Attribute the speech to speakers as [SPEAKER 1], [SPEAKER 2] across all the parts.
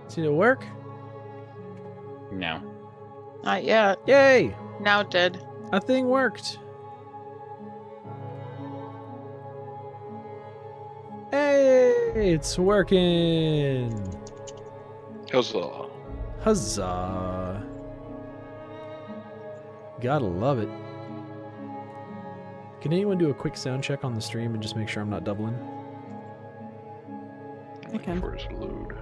[SPEAKER 1] Did it work?
[SPEAKER 2] No.
[SPEAKER 3] Not yet.
[SPEAKER 1] Yay!
[SPEAKER 3] Now it did.
[SPEAKER 1] A thing worked. Hey, it's working.
[SPEAKER 4] Huzzah.
[SPEAKER 1] Huzzah. Gotta love it. Can anyone do a quick sound check on the stream and just make sure I'm not doubling?
[SPEAKER 4] I can. For his load.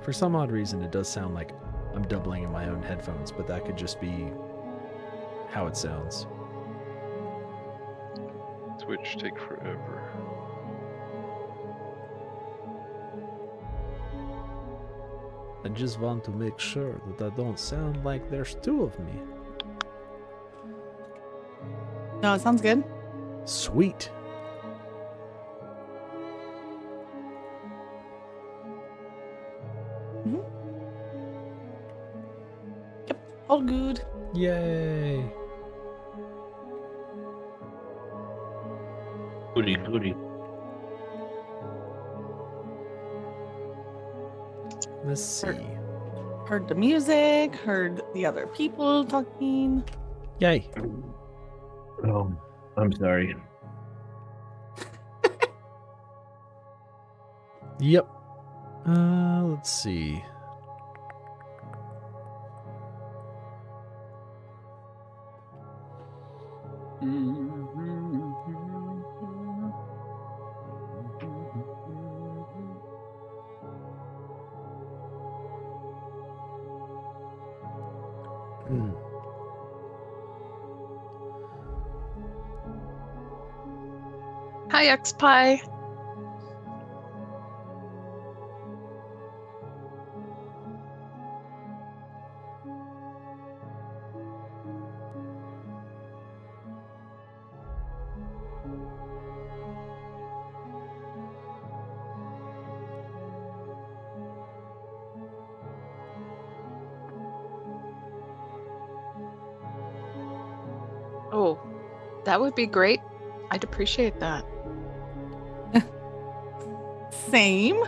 [SPEAKER 1] For some odd reason, it does sound like I'm doubling in my own headphones, but that could just be how it sounds.
[SPEAKER 4] Twitch take forever.
[SPEAKER 1] I just want to make sure that I don't sound like there's two of me.
[SPEAKER 5] No, it sounds good.
[SPEAKER 1] Sweet.
[SPEAKER 5] Yep, all good.
[SPEAKER 1] Yay.
[SPEAKER 2] Goody, goody.
[SPEAKER 1] Let's see.
[SPEAKER 5] Heard the music, heard the other people talking.
[SPEAKER 1] Yay.
[SPEAKER 2] Oh, I'm sorry.
[SPEAKER 1] Yep. Let's see.
[SPEAKER 3] Hi, XPie. Oh, that would be great. I'd appreciate that.
[SPEAKER 5] Same.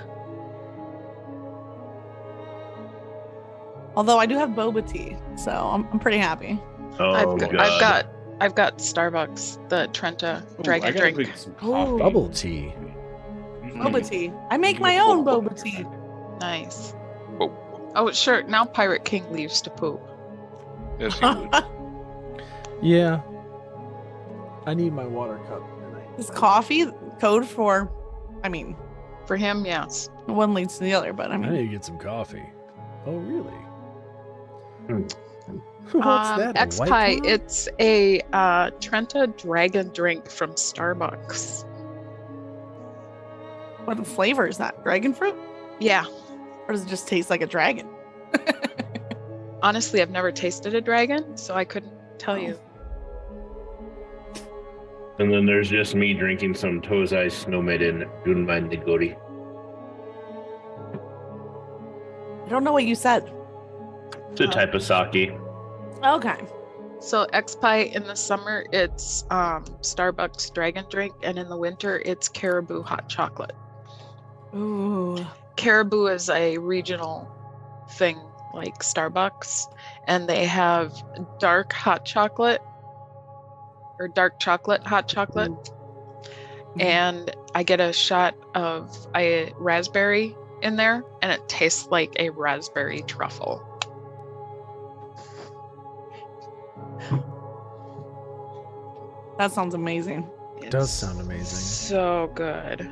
[SPEAKER 5] Although I do have boba tea, so I'm pretty happy.
[SPEAKER 2] Oh,
[SPEAKER 3] I've got Starbucks, the Trenta dragon drink.
[SPEAKER 5] Ooh.
[SPEAKER 1] Bubble tea.
[SPEAKER 5] Boba tea. I make my own boba tea.
[SPEAKER 3] Nice.
[SPEAKER 4] Oh,
[SPEAKER 3] Oh, sure. Now Pirate King leaves to poop.
[SPEAKER 4] yes, he would.
[SPEAKER 1] Yeah. I need my water cup tonight.
[SPEAKER 5] Is coffee code for,
[SPEAKER 3] For him, yes.
[SPEAKER 5] one leads to the other, but
[SPEAKER 1] I need to get some coffee. Oh, really? What's that? a White
[SPEAKER 3] XPie,
[SPEAKER 1] Claw?
[SPEAKER 3] it's a Trenta dragon drink from Starbucks.
[SPEAKER 5] what flavor is that? Dragon fruit?
[SPEAKER 3] Yeah.
[SPEAKER 5] Or does it just taste like a dragon?
[SPEAKER 3] Honestly, I've never tasted a dragon, so I couldn't tell you.
[SPEAKER 2] And then there's just me drinking some Tozai Snowmaiden Dunman Nigori.
[SPEAKER 5] I don't know what you said.
[SPEAKER 2] It's a type of sake.
[SPEAKER 5] Okay.
[SPEAKER 3] So XPie, in the summer, it's Starbucks dragon drink, and in the winter, it's Caribou hot chocolate.
[SPEAKER 5] Ooh.
[SPEAKER 3] Caribou is a regional thing like Starbucks, and they have dark hot chocolate or dark chocolate hot chocolate. And I get a shot of a raspberry in there, and it tastes like a raspberry truffle.
[SPEAKER 5] That sounds amazing.
[SPEAKER 1] It does
[SPEAKER 3] It's
[SPEAKER 1] sound amazing.
[SPEAKER 3] So good.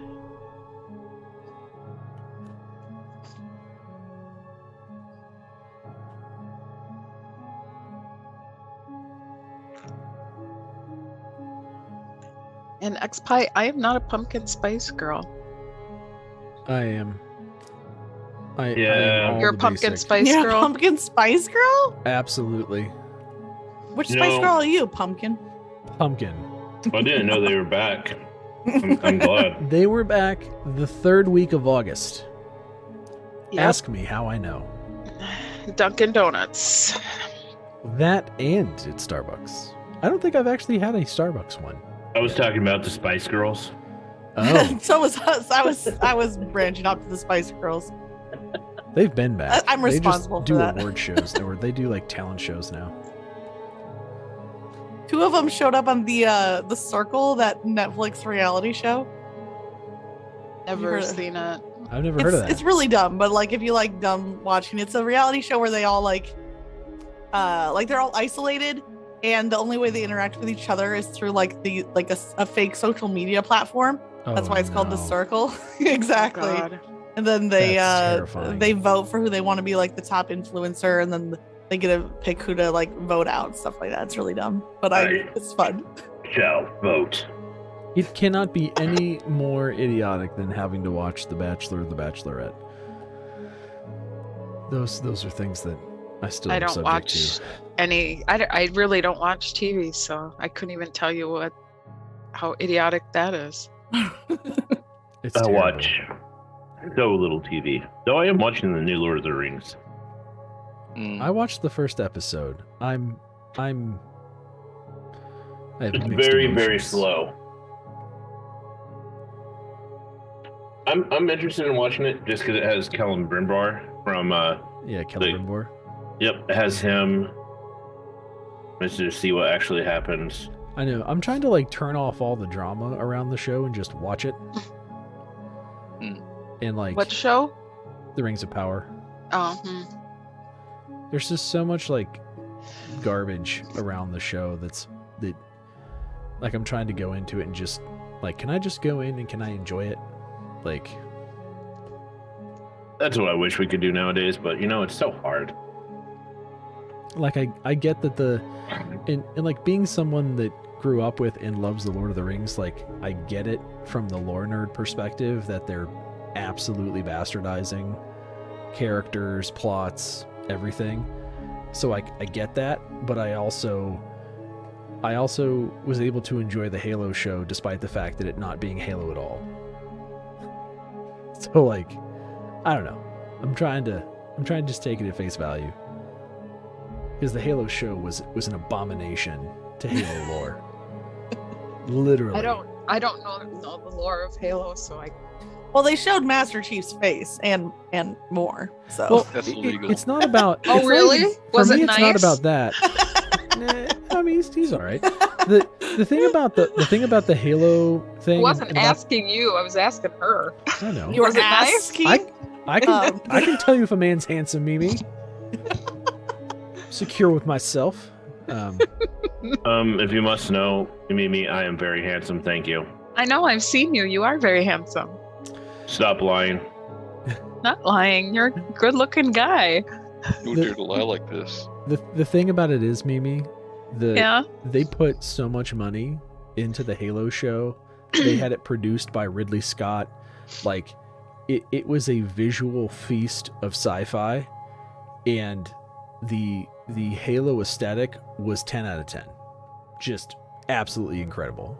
[SPEAKER 3] And XPie, I am not a pumpkin spice girl.
[SPEAKER 1] I am. I
[SPEAKER 2] Yeah.
[SPEAKER 1] am all
[SPEAKER 3] You're a
[SPEAKER 1] the
[SPEAKER 3] pumpkin
[SPEAKER 1] basic.
[SPEAKER 3] spice
[SPEAKER 5] You're a
[SPEAKER 3] girl.
[SPEAKER 5] pumpkin spice girl?
[SPEAKER 1] Absolutely.
[SPEAKER 5] Which
[SPEAKER 2] You
[SPEAKER 5] spice
[SPEAKER 2] know-
[SPEAKER 5] girl are you, pumpkin?
[SPEAKER 1] Pumpkin.
[SPEAKER 2] I didn't know they were back. I'm glad.
[SPEAKER 1] They were back the third week of August.
[SPEAKER 3] Yep.
[SPEAKER 1] Ask me how I know.
[SPEAKER 3] Dunkin' Donuts.
[SPEAKER 1] That and at Starbucks. I don't think I've actually had a Starbucks one.
[SPEAKER 2] I was talking about the Spice Girls.
[SPEAKER 1] Oh,
[SPEAKER 5] So was us. I was branching out to the Spice Girls.
[SPEAKER 1] they've been back.
[SPEAKER 5] I'm responsible
[SPEAKER 1] they
[SPEAKER 5] for
[SPEAKER 1] just
[SPEAKER 5] that.
[SPEAKER 1] do award shows, or they do like talent shows now.
[SPEAKER 5] 2 of them showed up on the Circle, that Netflix reality show.
[SPEAKER 3] Never
[SPEAKER 5] heard of-
[SPEAKER 3] seen it.
[SPEAKER 1] I've never heard of that.
[SPEAKER 5] It's really dumb, but like if you like dumb watching, it's a reality show where they all like they're all isolated, and the only way they interact with each other is through like a fake social media platform. That's why it's called the
[SPEAKER 1] no.
[SPEAKER 5] Circle. Exactly.
[SPEAKER 3] Oh, God.
[SPEAKER 5] And then they
[SPEAKER 1] That's terrifying.
[SPEAKER 5] they vote for who they want to be like the top influencer, and then they get to pick who to like vote out and stuff like that. It's really dumb, but
[SPEAKER 2] Right.
[SPEAKER 5] it's fun.
[SPEAKER 2] Shall vote.
[SPEAKER 1] It cannot be any more idiotic than having to watch The Bachelor or The Bachelorette. Those are things that I still
[SPEAKER 3] I
[SPEAKER 1] am
[SPEAKER 3] don't
[SPEAKER 1] subject
[SPEAKER 3] watch
[SPEAKER 1] to.
[SPEAKER 3] any. I really don't watch TV, so I couldn't even tell you how idiotic that is.
[SPEAKER 1] It's
[SPEAKER 2] I
[SPEAKER 1] terrible.
[SPEAKER 2] watch so little TV. Though I am watching the new Lord of the Rings.
[SPEAKER 4] Mm.
[SPEAKER 1] I watched the first episode. I have
[SPEAKER 2] It's
[SPEAKER 1] mixed
[SPEAKER 2] very,
[SPEAKER 1] emotions.
[SPEAKER 2] very slow. I'm interested in watching it just because it has Kellen Brimbar from
[SPEAKER 1] Yeah, Kelly
[SPEAKER 2] Like-
[SPEAKER 1] Rimbor.
[SPEAKER 2] Yep, it has him. Let's just see what actually happens.
[SPEAKER 1] I know. I'm trying to like turn off all the drama around the show and just watch it.
[SPEAKER 4] Hmm.
[SPEAKER 1] And like
[SPEAKER 3] What show?
[SPEAKER 1] The Rings of Power.
[SPEAKER 3] Oh,
[SPEAKER 1] There's just so much like garbage around the show that like I'm trying to go into it and just like, can I just go in and can I enjoy it? Like,
[SPEAKER 2] That's what I wish we could do nowadays, but it's so hard.
[SPEAKER 1] like I get that and like being someone that grew up with and loves the Lord of the Rings, like I get it from the lore nerd perspective that they're absolutely bastardizing characters, plots, everything. So I get that, but I also was able to enjoy the Halo show despite the fact that it not being Halo at all. So like, I don't know. I'm trying to just take it at face value. Because the Halo show was an abomination to Halo lore. Literally.
[SPEAKER 3] I don't know the lore of Halo, so I
[SPEAKER 5] Well, they showed Master Chief's face and more. So
[SPEAKER 1] Well,
[SPEAKER 4] That's illegal.
[SPEAKER 1] it's not about.
[SPEAKER 3] Oh,
[SPEAKER 1] it's not
[SPEAKER 3] really?
[SPEAKER 1] even-
[SPEAKER 3] Was
[SPEAKER 1] for me,
[SPEAKER 3] it
[SPEAKER 1] it's not
[SPEAKER 3] nice?
[SPEAKER 1] about that. Nah, I mean, he's all right. The thing about the Halo thing.
[SPEAKER 3] I wasn't
[SPEAKER 1] and about-
[SPEAKER 3] asking you. I was asking her.
[SPEAKER 1] I know.
[SPEAKER 5] you were
[SPEAKER 3] Was it nice?
[SPEAKER 5] asking.
[SPEAKER 1] I can
[SPEAKER 5] Um.
[SPEAKER 1] I can tell you if a man's handsome, Mimi. Secure with myself.
[SPEAKER 2] If you must know, Mimi, I am very handsome. Thank you.
[SPEAKER 3] I know. I've seen you. You are very handsome.
[SPEAKER 2] Stop lying.
[SPEAKER 3] Not lying. You're a good-looking guy.
[SPEAKER 4] Who dare to lie like this?
[SPEAKER 1] The thing about it is, Mimi,
[SPEAKER 3] Yeah.
[SPEAKER 1] they put so much money into the Halo show. They had it produced by Ridley Scott. Like, it was a visual feast of sci-fi, and the Halo aesthetic was 10 out of 10. Just absolutely incredible.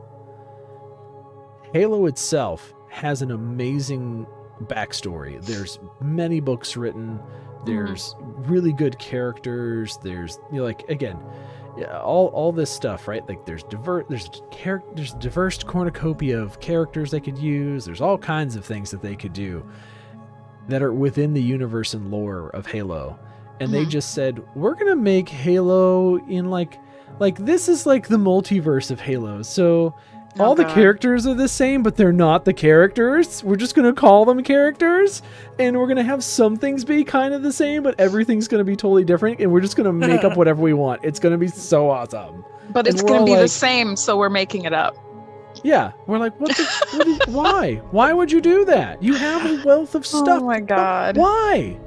[SPEAKER 1] Halo itself has an amazing backstory. There's many books written. There's really good characters. There's like, again, all this stuff, right? Like there's diverse cornucopia of characters they could use. There's all kinds of things that they could do that are within the universe and lore of Halo. And they just said, we're gonna make Halo in like this is like the multiverse of Halo. So all the
[SPEAKER 3] God.
[SPEAKER 1] characters are the same, but they're not the characters. We're just gonna call them characters, and we're gonna have some things be kind of the same, but everything's gonna be totally different, and we're just gonna make up whatever we want. It's gonna be so awesome.
[SPEAKER 3] But
[SPEAKER 1] And
[SPEAKER 3] it's
[SPEAKER 1] we're
[SPEAKER 3] going
[SPEAKER 1] all
[SPEAKER 3] to be the
[SPEAKER 1] like-
[SPEAKER 3] same, so we're making it up.
[SPEAKER 1] Yeah, we're like, why? Why would you do that? You have a wealth of stuff.
[SPEAKER 3] Oh my God.
[SPEAKER 1] Why?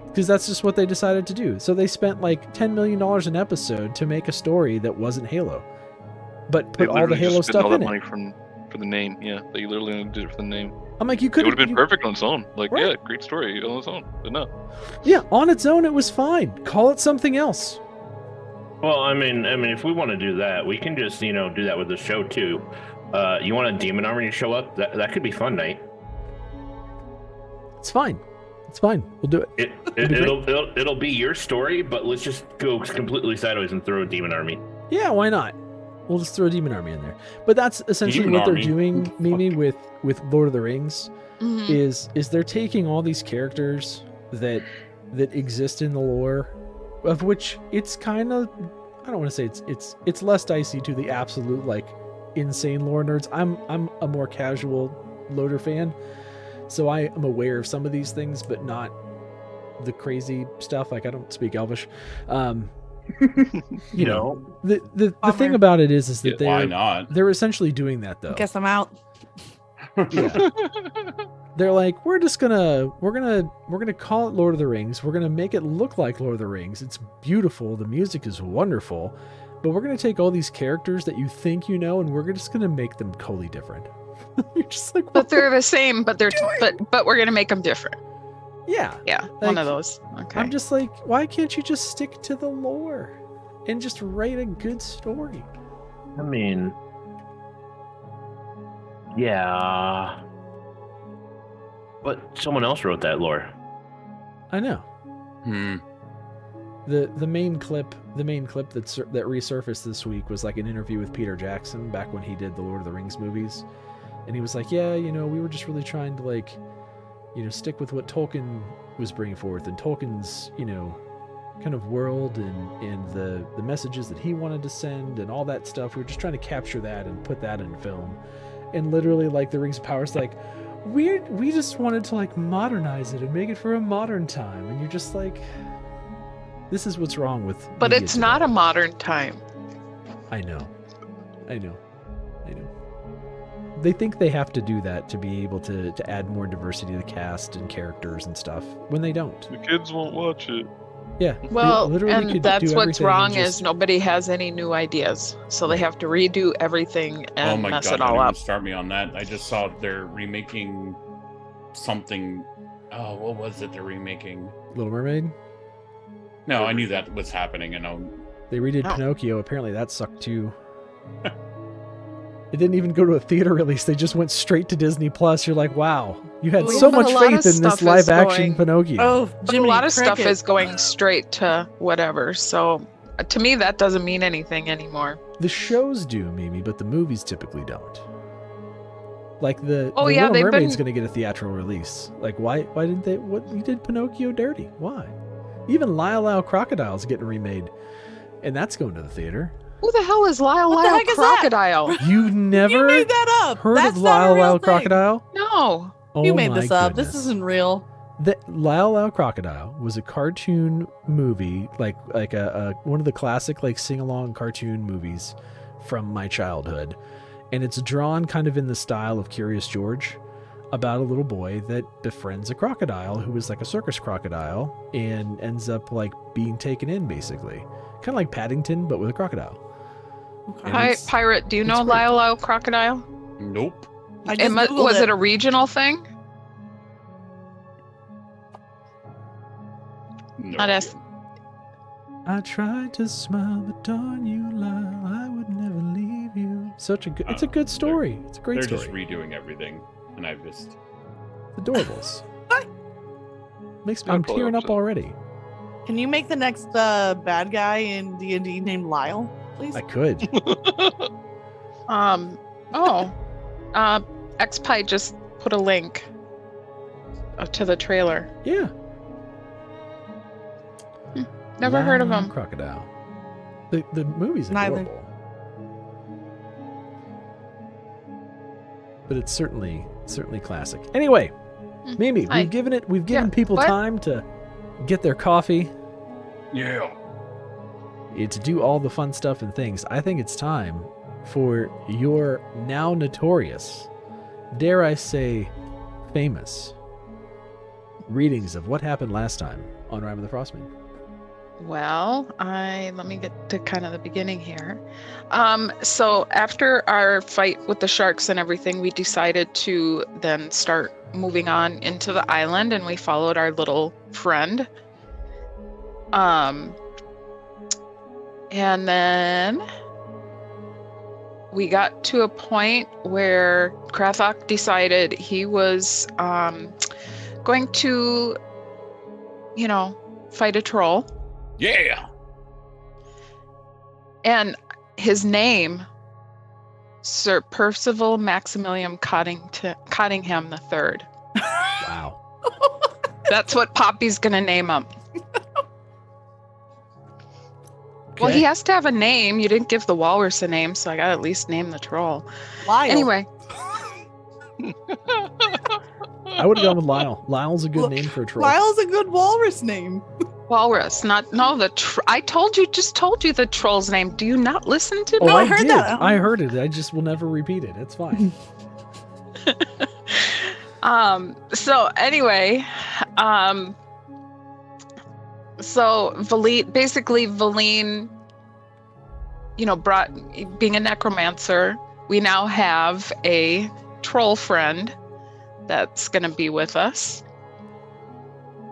[SPEAKER 1] Because that's just what they decided to do. So they spent like $10 million an episode to make a story that wasn't Halo, but
[SPEAKER 4] They
[SPEAKER 1] put all the
[SPEAKER 4] literally
[SPEAKER 1] Halo
[SPEAKER 4] just spent
[SPEAKER 1] stuff
[SPEAKER 4] all
[SPEAKER 1] in
[SPEAKER 4] that
[SPEAKER 1] it.
[SPEAKER 4] money for the name. Yeah, they literally only did it for the name.
[SPEAKER 1] I'm like, you
[SPEAKER 4] It
[SPEAKER 1] could
[SPEAKER 4] would have been perfect on its own. Like,
[SPEAKER 1] Right.
[SPEAKER 4] yeah, great story on its own. But no.
[SPEAKER 1] Yeah, on its own, it was fine. Call it something else.
[SPEAKER 2] Well, I mean, if we want to do that, we can just, do that with the show too. You want a demon army to show up? That could be fun, Knight.
[SPEAKER 1] It's fine. It's fine. We'll do it.
[SPEAKER 2] It'll be your story, but let's just go completely sideways and throw a demon army.
[SPEAKER 1] Yeah, why not? We'll just throw a demon army in there. But that's essentially
[SPEAKER 6] Demon
[SPEAKER 1] what they're
[SPEAKER 6] army?
[SPEAKER 1] doing, Mimi, with Lord of the Rings.
[SPEAKER 3] Mhm.
[SPEAKER 1] Is they're taking all these characters that exist in the lore, of which it's kind of, I don't want to say it's less dicey to the absolute like insane lore nerds. I'm a more casual loader fan, so I am aware of some of these things, but not the crazy stuff. Like I don't speak Elvish. You know, the thing
[SPEAKER 5] Bummer.
[SPEAKER 1] about it is that
[SPEAKER 6] Why not?
[SPEAKER 1] they're essentially doing that though.
[SPEAKER 5] Guess I'm out.
[SPEAKER 1] Yeah. They're like, we're gonna call it Lord of the Rings. We're gonna make it look like Lord of the Rings. It's beautiful. The music is wonderful, but we're gonna take all these characters that you think you know, and we're just gonna make them totally different. You're just like,
[SPEAKER 3] But they're the same, but we're gonna make them different.
[SPEAKER 1] yeah.
[SPEAKER 3] Yeah, one
[SPEAKER 1] Like,
[SPEAKER 3] of those. Okay.
[SPEAKER 1] I'm just like, why can't you just stick to the lore and just write a good story?
[SPEAKER 2] I mean, yeah. But someone else wrote that lore.
[SPEAKER 1] I know.
[SPEAKER 6] Hmm.
[SPEAKER 1] The main clip that resurfaced this week was like an interview with Peter Jackson back when he did the Lord of the Rings movies, and he was like, yeah, you know, we were just really trying to like, you know, stick with what Tolkien was bringing forth and Tolkien's, you know, kind of world and the messages that he wanted to send and all that stuff. We were just trying to capture that and put that in film. And literally, like, the Rings of Power is like, we just wanted to like modernize it and make it for a modern time. And you're just like, this is what's wrong with
[SPEAKER 3] But
[SPEAKER 1] media
[SPEAKER 3] it's
[SPEAKER 1] today.
[SPEAKER 3] not a modern time.
[SPEAKER 1] I know. They think they have to do that to be able to add more diversity to the cast and characters and stuff when they don't.
[SPEAKER 4] The kids won't watch it.
[SPEAKER 1] Yeah. they
[SPEAKER 3] Well,
[SPEAKER 1] literally
[SPEAKER 3] and
[SPEAKER 1] could
[SPEAKER 3] that's
[SPEAKER 1] do
[SPEAKER 3] what's
[SPEAKER 1] everything and
[SPEAKER 3] wrong
[SPEAKER 1] just-
[SPEAKER 3] is nobody has any new ideas, so they have to redo everything
[SPEAKER 6] Oh
[SPEAKER 3] and
[SPEAKER 6] my
[SPEAKER 3] mess
[SPEAKER 6] god!
[SPEAKER 3] it all
[SPEAKER 6] Don't even
[SPEAKER 3] up.
[SPEAKER 6] start me on that. I just saw they're remaking something. Oh, what was it? They're remaking.
[SPEAKER 1] Little Mermaid.
[SPEAKER 6] No, I knew that was happening. I know.
[SPEAKER 1] They redid
[SPEAKER 3] Oh.
[SPEAKER 1] Pinocchio. Apparently that sucked too. It didn't even go to a theater release. They just went straight to Disney Plus. You're like, wow, you had
[SPEAKER 3] Well,
[SPEAKER 1] so
[SPEAKER 3] but
[SPEAKER 1] much
[SPEAKER 3] a lot of
[SPEAKER 1] faith in this
[SPEAKER 3] stuff is
[SPEAKER 1] live action
[SPEAKER 3] going-
[SPEAKER 1] Pinocchio.
[SPEAKER 5] Oh,
[SPEAKER 3] But
[SPEAKER 5] Jiminy
[SPEAKER 3] a lot of stuff
[SPEAKER 5] Cricket.
[SPEAKER 3] is going straight to whatever. So to me, that doesn't mean anything anymore.
[SPEAKER 1] The shows do, Mimi, but the movies typically don't. Like the
[SPEAKER 3] Oh, yeah,
[SPEAKER 1] Little
[SPEAKER 3] they've
[SPEAKER 1] Mermaid's
[SPEAKER 3] been-
[SPEAKER 1] going to get a theatrical release. Like, why didn't they? What you did Pinocchio dirty? Why? Even Lyle Lyle Crocodile's getting remade, and that's going to the theater.
[SPEAKER 3] Who the hell is Lyle
[SPEAKER 5] What the
[SPEAKER 3] Lyle
[SPEAKER 5] heck is that?
[SPEAKER 3] Crocodile?
[SPEAKER 1] You never
[SPEAKER 5] You made that up.
[SPEAKER 1] heard
[SPEAKER 5] That's
[SPEAKER 1] of
[SPEAKER 5] not a
[SPEAKER 1] Lyle
[SPEAKER 5] real
[SPEAKER 1] Lyle
[SPEAKER 5] thing.
[SPEAKER 1] Crocodile?
[SPEAKER 3] No.
[SPEAKER 1] Oh
[SPEAKER 5] You made
[SPEAKER 1] my
[SPEAKER 5] this up. This
[SPEAKER 1] goodness.
[SPEAKER 5] isn't real.
[SPEAKER 1] The Lyle Lyle Crocodile was a cartoon movie, like a one of the classic like sing along cartoon movies from my childhood, and it's drawn kind of in the style of Curious George, about a little boy that befriends a crocodile who is like a circus crocodile and ends up like being taken in, basically, kind of like Paddington but with a crocodile.
[SPEAKER 5] Okay.
[SPEAKER 1] And it's-
[SPEAKER 3] Pirate, do you
[SPEAKER 1] it's
[SPEAKER 3] know
[SPEAKER 1] great.
[SPEAKER 3] Lyle Lyle Crocodile?
[SPEAKER 6] Nope.
[SPEAKER 5] I just Googled
[SPEAKER 3] Was it a regional thing?
[SPEAKER 6] No
[SPEAKER 3] Not
[SPEAKER 6] idea.
[SPEAKER 3] as-
[SPEAKER 1] I tried to smile, but darn you, Lyle, I would never leave you. Such a good. It's a good story. It's a great
[SPEAKER 6] They're
[SPEAKER 1] story.
[SPEAKER 6] just redoing everything, and I've just.
[SPEAKER 1] Adorables. Makes me.
[SPEAKER 4] I'd
[SPEAKER 1] I'm
[SPEAKER 4] probably
[SPEAKER 1] tearing up
[SPEAKER 4] watch that.
[SPEAKER 1] already.
[SPEAKER 5] Can you make the next bad guy in D&D named Lyle, please?
[SPEAKER 1] I could.
[SPEAKER 3] XPie just put a link to the trailer.
[SPEAKER 1] Yeah.
[SPEAKER 3] Never heard of
[SPEAKER 1] Lion
[SPEAKER 3] him.
[SPEAKER 1] Crocodile. The movie's
[SPEAKER 5] Neither.
[SPEAKER 1] adorable. But it's certainly classic. Anyway,
[SPEAKER 3] Mm.
[SPEAKER 1] Mimi,
[SPEAKER 3] Hi.
[SPEAKER 1] we've given people
[SPEAKER 3] what?
[SPEAKER 1] time to get their coffee
[SPEAKER 6] Yeah.
[SPEAKER 1] to do all the fun stuff and things. I think it's time for your now notorious, dare I say, famous readings of what happened last time on Rime of the Frostmaiden.
[SPEAKER 3] Well, let me get to kind of the beginning here. So after our fight with the sharks and everything, we decided to then start moving on into the island, and we followed our little friend. And then we got to a point where Krathok decided he was going to, fight a troll.
[SPEAKER 6] Yeah.
[SPEAKER 3] And his name Sir Percival Maximilian Cottingham III.
[SPEAKER 1] Wow.
[SPEAKER 3] That's what Poppy's gonna name him. Well, he
[SPEAKER 1] Okay.
[SPEAKER 3] has to have a name. You didn't give the walrus a name, so I gotta at least name the troll.
[SPEAKER 5] Lyle.
[SPEAKER 3] Anyway,
[SPEAKER 1] I would have gone with Lyle. Lyle's a good name for a troll.
[SPEAKER 5] Lyle's a good walrus name.
[SPEAKER 3] walrus, I just told you the troll's name. Do you not listen to me?
[SPEAKER 1] Oh,
[SPEAKER 5] No, I
[SPEAKER 1] I
[SPEAKER 5] heard
[SPEAKER 1] did.
[SPEAKER 5] that.
[SPEAKER 1] I heard it. I just will never repeat it. It's fine.
[SPEAKER 3] So anyway, so Valine, being a necromancer, we now have a troll friend that's going to be with us.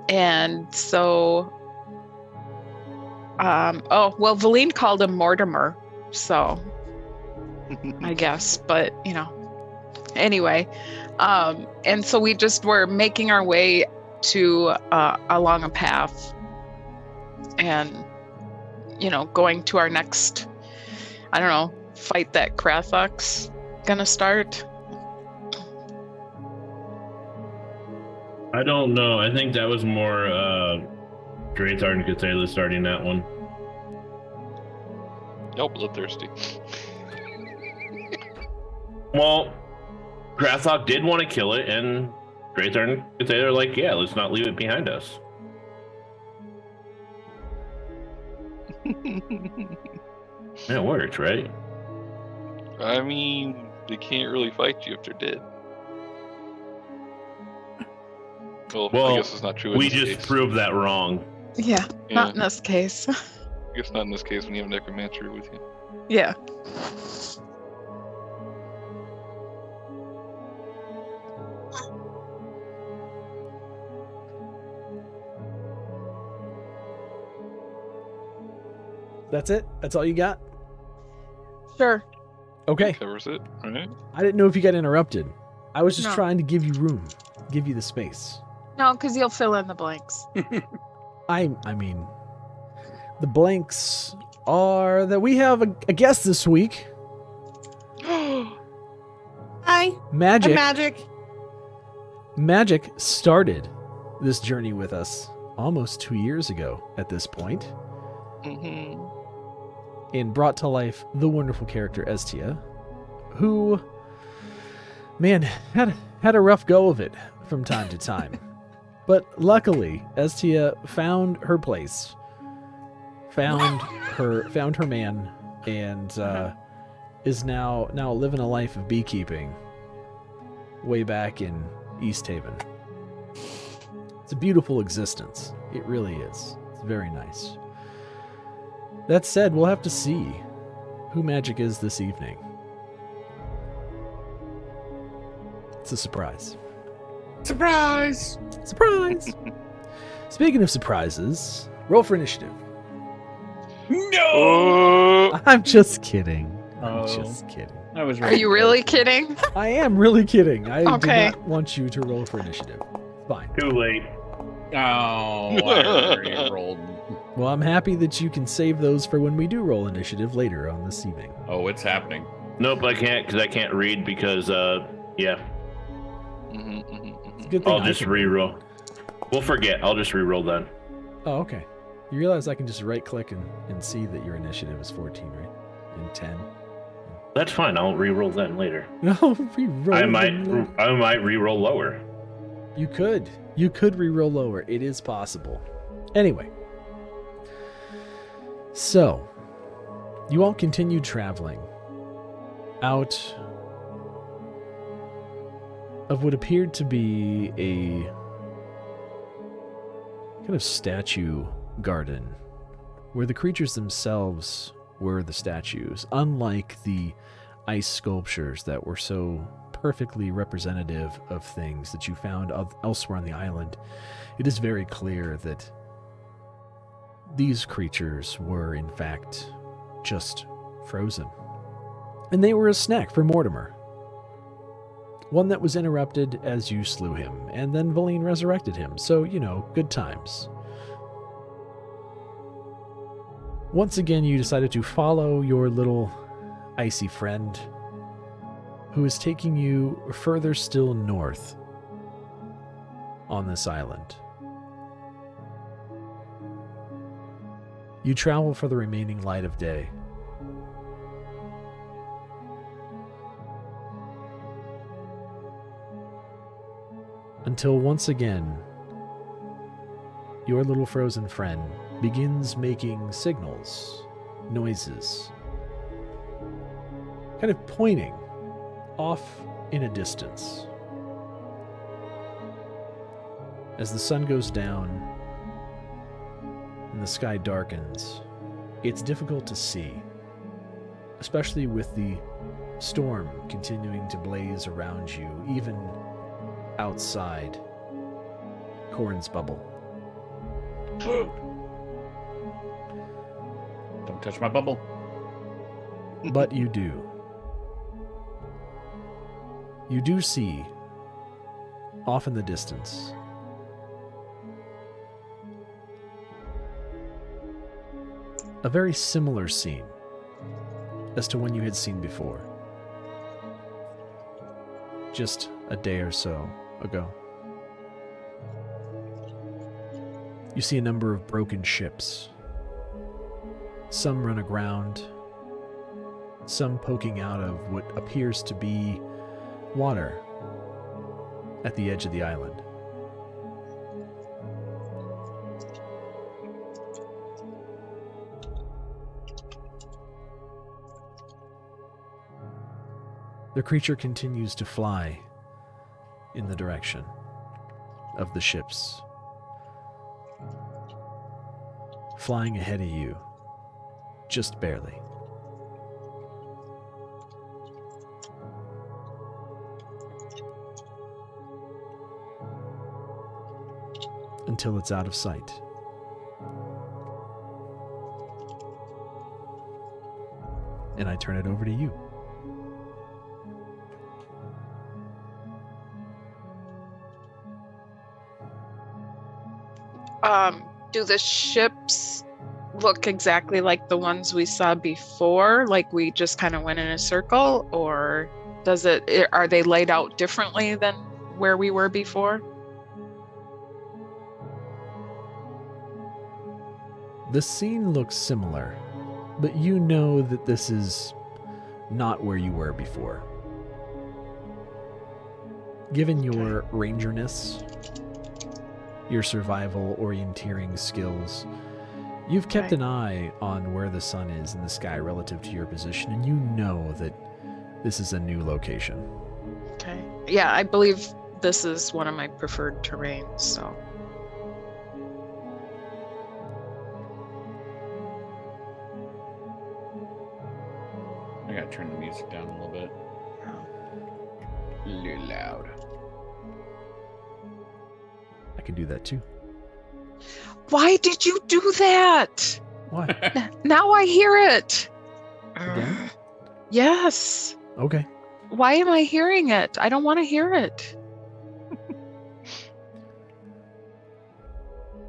[SPEAKER 3] And so, Valine called him Mortimer, so I guess, but anyway, and so we just were making our way to along a path and going to our next, I don't know, fight that Krathok's gonna start.
[SPEAKER 2] I don't know. I think that was more Draythard and Cthulhu starting that one.
[SPEAKER 4] Y'all bloodthirsty.
[SPEAKER 2] Well, Krathok did want to kill it, and Draythard and Cthulhu are like, yeah, let's not leave it behind us. It works, right?
[SPEAKER 4] I mean, they can't really fight you if they're dead. Well, I
[SPEAKER 2] Well,
[SPEAKER 4] guess it's not true. In
[SPEAKER 2] we
[SPEAKER 4] this
[SPEAKER 2] just
[SPEAKER 4] case.
[SPEAKER 2] proved that wrong.
[SPEAKER 3] Yeah,
[SPEAKER 4] Yeah,
[SPEAKER 3] not in this case.
[SPEAKER 4] I guess not in this case when you have a necromancer with you.
[SPEAKER 3] Yeah.
[SPEAKER 1] That's it? That's all you got?
[SPEAKER 3] Sure.
[SPEAKER 1] Okay.
[SPEAKER 4] That covers it, right?
[SPEAKER 1] I didn't know if you got interrupted. I was just
[SPEAKER 3] No.
[SPEAKER 1] trying to give you room, give you the space.
[SPEAKER 3] No, because you'll fill in the blanks.
[SPEAKER 1] I mean, the blanks are that we have a guest this week.
[SPEAKER 5] Hi,
[SPEAKER 1] Magic.
[SPEAKER 5] I'm Magic.
[SPEAKER 1] Magic started this journey with us almost 2 years ago at this point,
[SPEAKER 4] Mm-hmm.
[SPEAKER 1] and brought to life the wonderful character Estia, who, man, had a rough go of it from time to time. But luckily, Estia found her place, found her man, and is now living a life of beekeeping way back in East Haven. It's a beautiful existence. It really is. It's very nice. That said, we'll have to see who Magic is this evening. It's a surprise.
[SPEAKER 6] Surprise!
[SPEAKER 1] Surprise! Speaking of surprises, roll for initiative.
[SPEAKER 4] No!
[SPEAKER 1] I'm just kidding. I'm
[SPEAKER 6] Oh.
[SPEAKER 1] just kidding.
[SPEAKER 6] I was
[SPEAKER 3] Are you really kidding?
[SPEAKER 1] I am really kidding. I
[SPEAKER 3] Okay.
[SPEAKER 1] do not want you to roll for initiative. Fine.
[SPEAKER 2] Too late.
[SPEAKER 6] Oh, I already rolled.
[SPEAKER 1] Well, I'm happy that you can save those for when we do roll initiative later on this evening.
[SPEAKER 6] Oh, it's happening.
[SPEAKER 2] Nope, I can't because I can't read because, yeah,
[SPEAKER 4] Mm-hmm, mm-hmm,
[SPEAKER 1] It's a good thing
[SPEAKER 2] I'll
[SPEAKER 1] I
[SPEAKER 2] just
[SPEAKER 1] can-
[SPEAKER 2] re-roll. We'll forget. I'll just re-roll then.
[SPEAKER 1] Oh, okay. You realize I can just right-click and see that your initiative is 14, right? And 10.
[SPEAKER 2] That's fine. I'll re-roll then later.
[SPEAKER 1] No, re-roll.
[SPEAKER 2] I might re-roll lower.
[SPEAKER 1] You could. You could re-roll lower. It is possible. Anyway. So, you all continue traveling out of what appeared to be a kind of statue garden where the creatures themselves were the statues, unlike the ice sculptures that were so perfectly representative of things that you found elsewhere on the island. It is very clear that these creatures were, in fact, just frozen. And they were a snack for Mortimer. One that was interrupted as you slew him, and then Valine resurrected him, so, good times. Once again, you decided to follow your little icy friend who is taking you further still north on this island. You travel for the remaining light of day. Until once again, your little frozen friend begins making signals, noises, kind of pointing off in a distance. As the sun goes down and the sky darkens, it's difficult to see, especially with the storm continuing to blaze around you, even outside Corrin's bubble.
[SPEAKER 6] Don't touch my bubble.
[SPEAKER 1] But you do. You do see, off in the distance, a very similar scene as to one you had seen before, just a day or so ago. You see a number of broken ships. Some run aground, some poking out of what appears to be water at the edge of the island. The creature continues to fly in the direction of the ships, flying ahead of you, just barely. Until it's out of sight. And I turn it over to you.
[SPEAKER 3] Do the ships look exactly like the ones we saw before? Like we just kind of went in a circle, or are they laid out differently than where we were before?
[SPEAKER 1] The scene looks similar, but you know that this is not where you were before. Given your rangerness, your survival orienteering skills, you've kept an eye on where the sun is in the sky relative to your position, and you know that this is a new location.
[SPEAKER 3] Okay. Yeah, I believe this is one of my preferred terrains, so.
[SPEAKER 6] I gotta turn the music down a little bit. A little loud.
[SPEAKER 1] I can do that too.
[SPEAKER 3] Why did you do that?
[SPEAKER 1] Why?
[SPEAKER 3] Now I hear it.
[SPEAKER 1] Again?
[SPEAKER 3] Yes.
[SPEAKER 1] Okay.
[SPEAKER 3] Why am I hearing it? I don't want to hear it.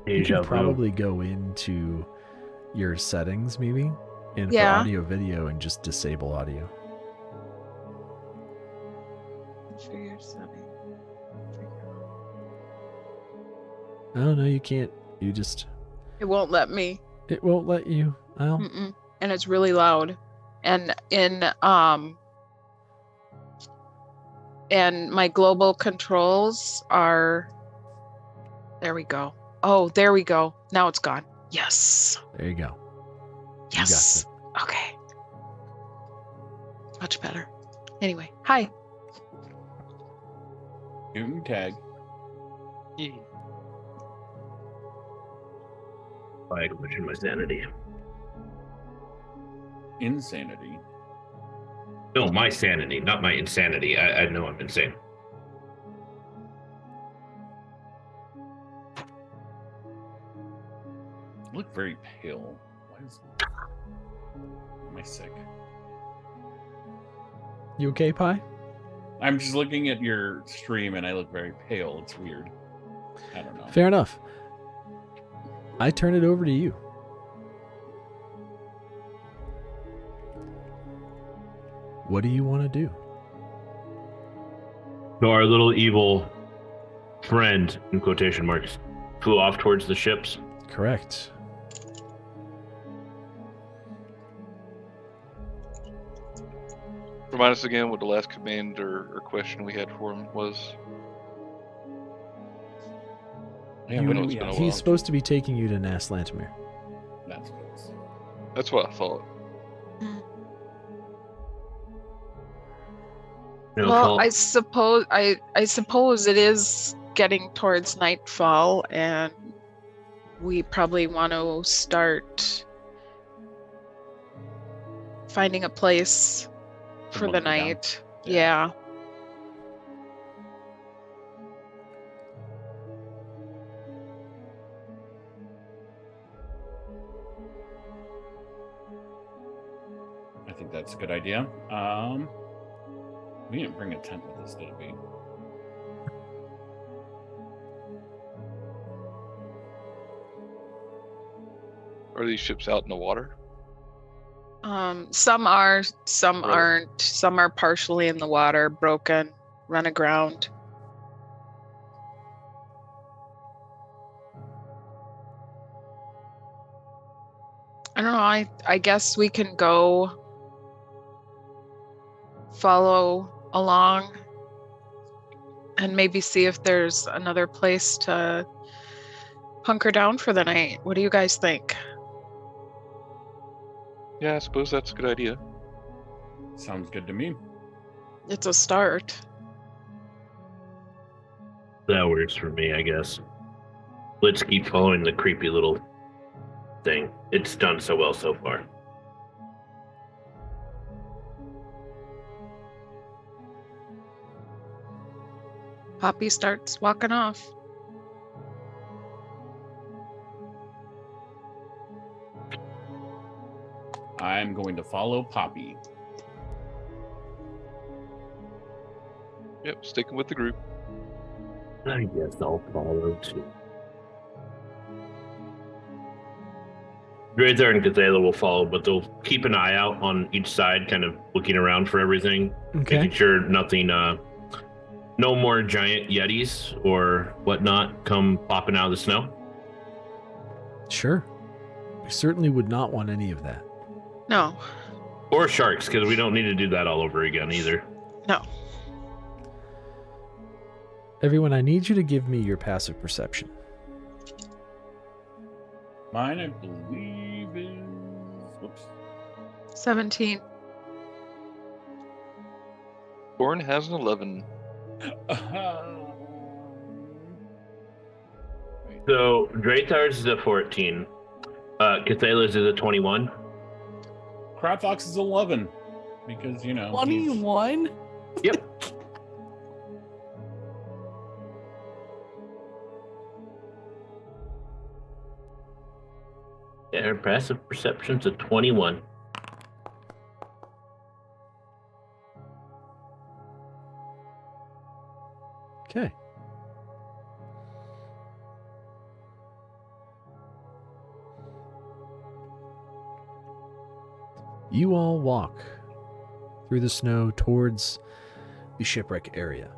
[SPEAKER 1] You
[SPEAKER 2] Deja
[SPEAKER 1] can
[SPEAKER 2] vu.
[SPEAKER 1] probably go into your settings maybe, and for
[SPEAKER 3] Yeah.
[SPEAKER 1] audio video, and just disable audio. Oh no, you can't. You just,
[SPEAKER 3] It won't let me.
[SPEAKER 1] it won't let you. Well,
[SPEAKER 3] Mm-mm. And it's really loud. And my global controls are, there we go. Oh, there we go. Now it's gone. Yes.
[SPEAKER 1] there you go. You got
[SPEAKER 3] Yes. Okay. Much better. Anyway, hi.
[SPEAKER 6] Newton tag.
[SPEAKER 4] Yeah.
[SPEAKER 2] I question my sanity.
[SPEAKER 6] Insanity.
[SPEAKER 2] No, my sanity, not my insanity. I know I'm insane.
[SPEAKER 6] You look very pale. Why is... Am I sick?
[SPEAKER 1] You okay, Pi?
[SPEAKER 6] I'm just looking at your stream and I look very pale. It's weird. I don't know.
[SPEAKER 1] Fair enough. I turn it over to you. What do you want to do?
[SPEAKER 2] So our little evil friend, in quotation marks, flew off towards the ships.
[SPEAKER 1] Correct.
[SPEAKER 4] Remind us again what the last command or question we had for him was.
[SPEAKER 6] Yeah,
[SPEAKER 1] You-
[SPEAKER 6] what do we
[SPEAKER 4] He's
[SPEAKER 6] have?
[SPEAKER 1] He's supposed to be taking you to Nass Lantomir.
[SPEAKER 6] That's what it is.
[SPEAKER 4] That's what I thought.
[SPEAKER 2] No
[SPEAKER 3] Well,
[SPEAKER 2] fault.
[SPEAKER 3] I suppose it is getting towards nightfall, and we probably want to start finding a place for the
[SPEAKER 6] bunker down.
[SPEAKER 3] night.
[SPEAKER 6] Yeah.
[SPEAKER 3] Yeah.
[SPEAKER 6] I think that's a good idea. We didn't bring a tent with us, did we?
[SPEAKER 4] Are these ships out in the water?
[SPEAKER 3] Some are, some
[SPEAKER 4] Right.
[SPEAKER 3] aren't. Some are partially in the water, broken, run aground. I don't know. I guess we can go follow along and maybe see if there's another place to hunker down for the night. What do you guys think?
[SPEAKER 4] Yeah, I suppose that's a good idea.
[SPEAKER 6] Sounds good to me.
[SPEAKER 3] It's a start.
[SPEAKER 2] That works for me, I guess. Let's keep following the creepy little thing. It's done so well so far.
[SPEAKER 3] Poppy starts walking off.
[SPEAKER 6] I'm going to follow Poppy.
[SPEAKER 4] Yep, sticking with the group.
[SPEAKER 2] I guess I'll follow too. Drathar and Gazela will follow, but they'll keep an eye out on each side, kind of looking around for everything,
[SPEAKER 1] Okay.
[SPEAKER 2] making sure nothing, no more giant yetis or whatnot come popping out of the snow.
[SPEAKER 1] Sure. We certainly would not want any of that.
[SPEAKER 3] No,
[SPEAKER 2] Or sharks, because we don't need to do that all over again either.
[SPEAKER 3] no.
[SPEAKER 1] Everyone, I need you to give me your passive perception.
[SPEAKER 6] Mine, I believe, is. Whoops.
[SPEAKER 3] 17.
[SPEAKER 4] Corn has an 11.
[SPEAKER 2] So Draythar's is a 14. Cathala's is a 21.
[SPEAKER 6] Crapfox is 11. Because, you know. he's-
[SPEAKER 5] 21?
[SPEAKER 2] Yep. Yeah, her passive perception's a 21.
[SPEAKER 1] Okay. You all walk through the snow towards the shipwreck area.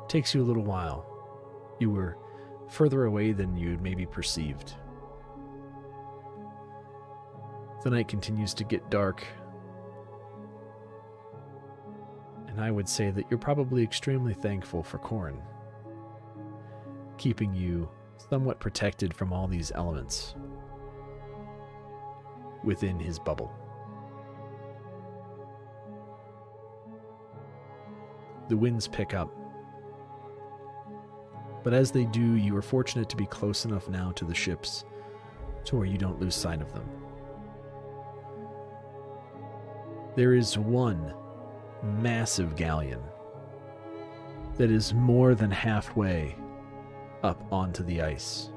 [SPEAKER 1] Takes you a little while. You were further away than you'd maybe perceived. The night continues to get dark, and I would say that you're probably extremely thankful for Corrin, keeping you somewhat protected from all these elements within his bubble. The winds pick up, but as they do, you are fortunate to be close enough now to the ships to where you don't lose sight of them. There is one massive galleon that is more than halfway up onto the ice.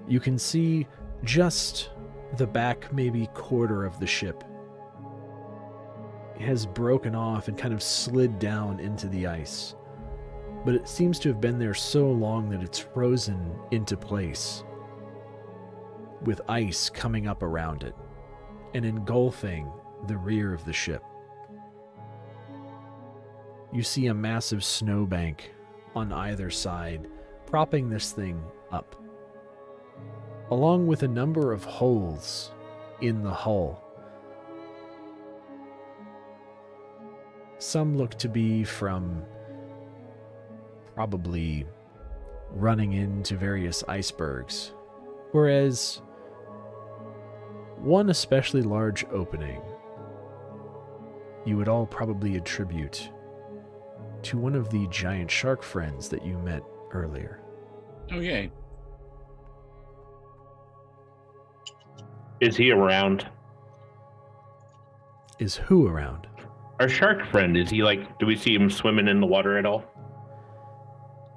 [SPEAKER 1] You can see just the back maybe quarter of the ship has broken off and kind of slid down into the ice. But it seems to have been there so long that it's frozen into place, with ice coming up around it and engulfing the rear of the ship. you see a massive snowbank on either side, propping this thing up, along with a number of holes in the hull. Some look to be from probably running into various icebergs, whereas one especially large opening you would all probably attribute to one of the giant shark friends that you met earlier.
[SPEAKER 6] Oh, yay.
[SPEAKER 2] Is he around?
[SPEAKER 1] Is who around?
[SPEAKER 2] Our shark friend, is he like, do we see him swimming in the water at all?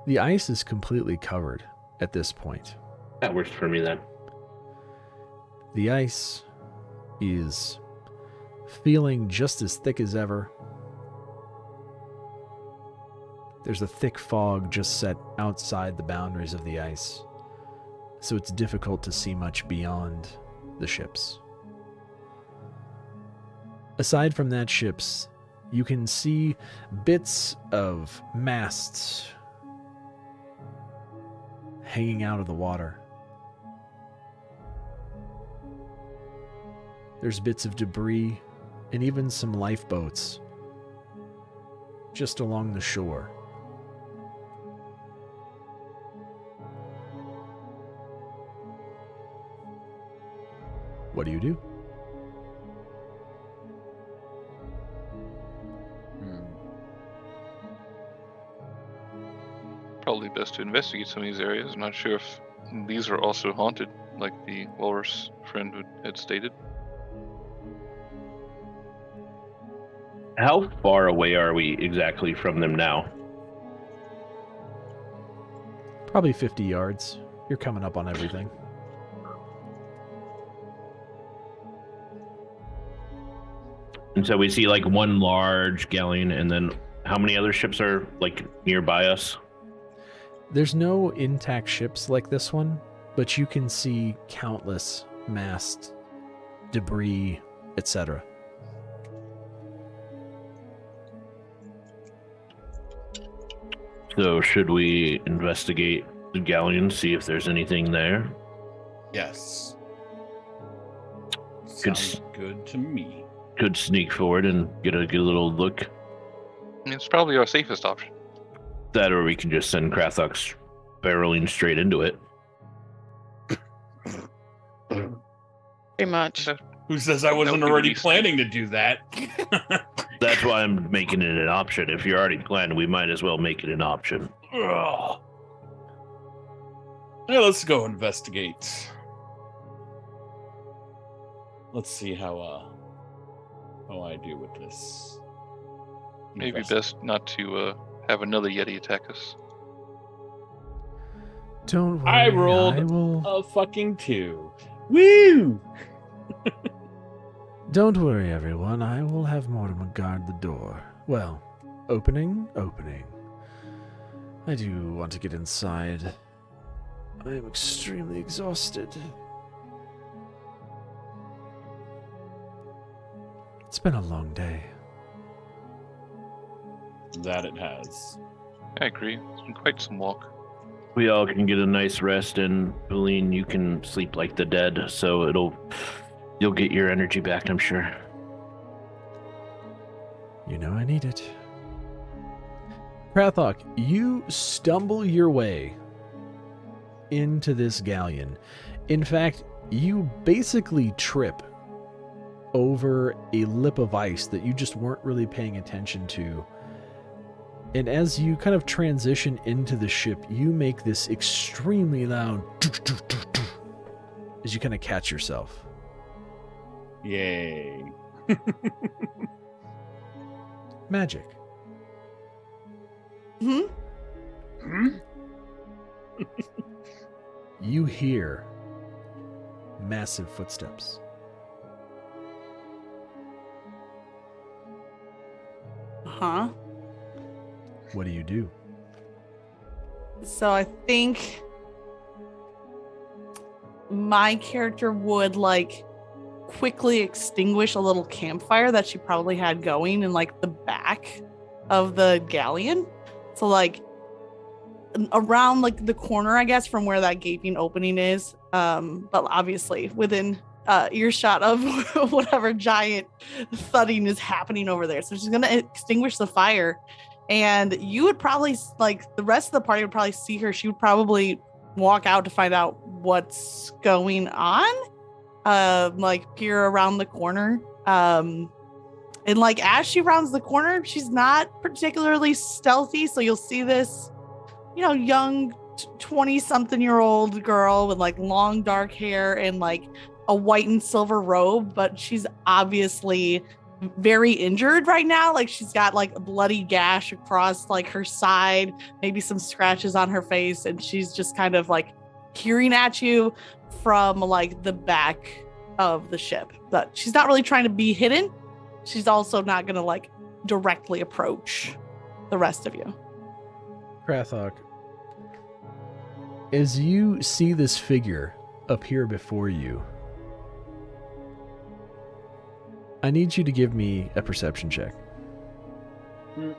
[SPEAKER 1] The ice is completely covered at this point.
[SPEAKER 2] That works for me then.
[SPEAKER 1] The ice is feeling just as thick as ever. There's a thick fog just set outside the boundaries of the ice, so it's difficult to see much beyond the ships. Aside from that ships, you can see bits of masts hanging out of the water. There's bits of debris and even some lifeboats just along the shore. What do you do?
[SPEAKER 4] Probably best to investigate some of these areas. I'm not sure if these are also haunted, like the walrus friend had stated.
[SPEAKER 2] How far away are we exactly from them now?
[SPEAKER 1] Probably 50 yards. You're coming up on everything.
[SPEAKER 2] And so we see like one large galleon, and then how many other ships are like nearby us?
[SPEAKER 1] There's no intact ships like this one, but you can see countless masts, debris, etc.
[SPEAKER 2] So should we investigate the galleon, see if there's anything there?
[SPEAKER 6] Yes.
[SPEAKER 2] Good
[SPEAKER 6] Sounds good to me.
[SPEAKER 2] Could sneak forward and get a good little look.
[SPEAKER 4] It's probably our safest option.
[SPEAKER 2] That, or we can just send Krathox barreling straight into it.
[SPEAKER 3] Pretty much.
[SPEAKER 6] Who says I wasn't
[SPEAKER 4] would be
[SPEAKER 6] already
[SPEAKER 4] least-
[SPEAKER 6] planning to do that?
[SPEAKER 2] That's why I'm making it an option. If you're already planning, we might as well make it an option.
[SPEAKER 6] Ugh. Yeah, let's go investigate. Let's see how I do with this.
[SPEAKER 4] Maybe best not to have another Yeti attack us.
[SPEAKER 1] Don't worry,
[SPEAKER 6] I rolled
[SPEAKER 1] I will...
[SPEAKER 6] a fucking 2. Woo!
[SPEAKER 1] Don't worry, everyone. I will have Mortimer guard the door. Well, opening. I do want to get inside. I am extremely exhausted. It's been a long day.
[SPEAKER 6] That it has.
[SPEAKER 4] I agree. It's been quite some walk.
[SPEAKER 2] We all can get a nice rest, and Pauline, you can sleep like the dead, so you'll get your energy back, I'm sure.
[SPEAKER 1] You know I need it. Krathok, you stumble your way into this galleon. In fact, you basically trip over a lip of ice that you just weren't really paying attention to. And as you kind of transition into the ship, you make this extremely loud as you kind of catch yourself.
[SPEAKER 6] Yay.
[SPEAKER 1] Magic. You hear massive footsteps.
[SPEAKER 5] Huh?
[SPEAKER 1] What do you do?
[SPEAKER 5] So I think my character would like quickly extinguish a little campfire that she probably had going in like the back of the galleon. So like around like the corner, I guess, from where that gaping opening is. But obviously within earshot of whatever giant thudding is happening over there. So she's gonna extinguish the fire, and you would probably like the rest of the party would probably see her. She would probably walk out to find out what's going on. Like peer around the corner. And like as she rounds the corner, she's not particularly stealthy. So you'll see this, young 20-something-year-old girl with like long dark hair and like a white and silver robe, but she's obviously very injured right now. Like she's got like a bloody gash across like her side, maybe some scratches on her face, and she's just kind of like peering at you from like the back of the ship. But she's not really trying to be hidden. She's also not gonna like directly approach the rest of you.
[SPEAKER 1] Krathok, as you see this figure appear before you, I need you to give me a perception check.
[SPEAKER 6] Better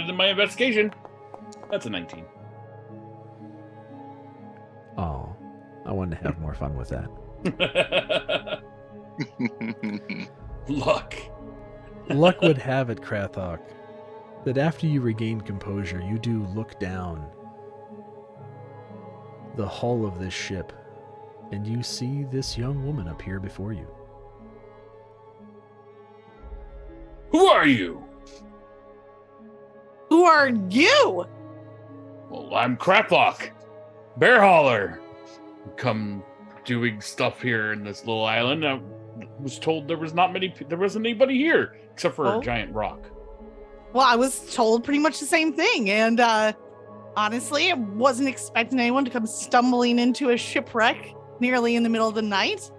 [SPEAKER 6] than my investigation. That's a 19.
[SPEAKER 1] Oh, I wanted to have more fun with that.
[SPEAKER 6] Luck.
[SPEAKER 1] Luck would have it, Krathok, that after you regain composure, you do look down the hull of this ship, and you see this young woman appear before you.
[SPEAKER 6] Who are you?
[SPEAKER 5] Who are you?
[SPEAKER 6] Well, I'm Kraplock, bear hauler. Come doing stuff here in this little island. I was told there wasn't anybody here except for a giant rock.
[SPEAKER 5] Well, I was told pretty much the same thing, and honestly, I wasn't expecting anyone to come stumbling into a shipwreck nearly in the middle of the night.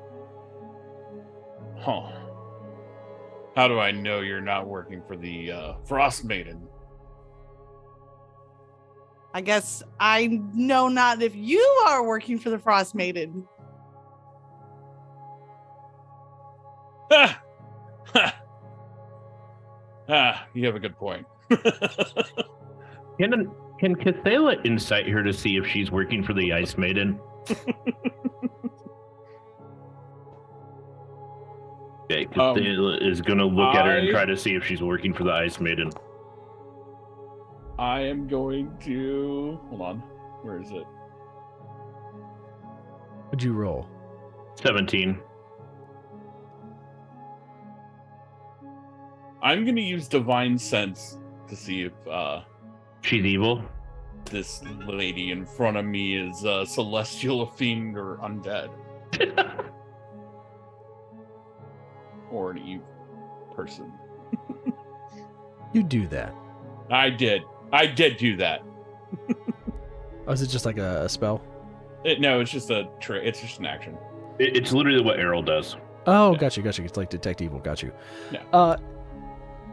[SPEAKER 6] Huh. How do I know you're not working for the Frostmaiden?
[SPEAKER 5] I guess I know not if you are working for the Frostmaiden.
[SPEAKER 6] Ha! Ha! Ah, you have a good point.
[SPEAKER 2] Can Cathala insight her to see if she's working for the Ice Maiden? Okay, Cathala is going to look at her and try to see if she's working for the Ice Maiden.
[SPEAKER 6] I am going to... Hold on. Where is it?
[SPEAKER 1] What'd you roll?
[SPEAKER 2] 17.
[SPEAKER 6] I'm going to use Divine Sense to see if
[SPEAKER 2] She's evil?
[SPEAKER 6] this lady in front of me is celestial, fiend, or undead. Or an evil person.
[SPEAKER 1] You do that.
[SPEAKER 6] I did do that.
[SPEAKER 1] Oh, is it just like a spell?
[SPEAKER 6] No, it's just it's just an action.
[SPEAKER 2] It's literally what Errol does.
[SPEAKER 1] Oh,
[SPEAKER 6] Yeah.
[SPEAKER 1] got you. It's like detect evil. Got you.
[SPEAKER 6] Yeah.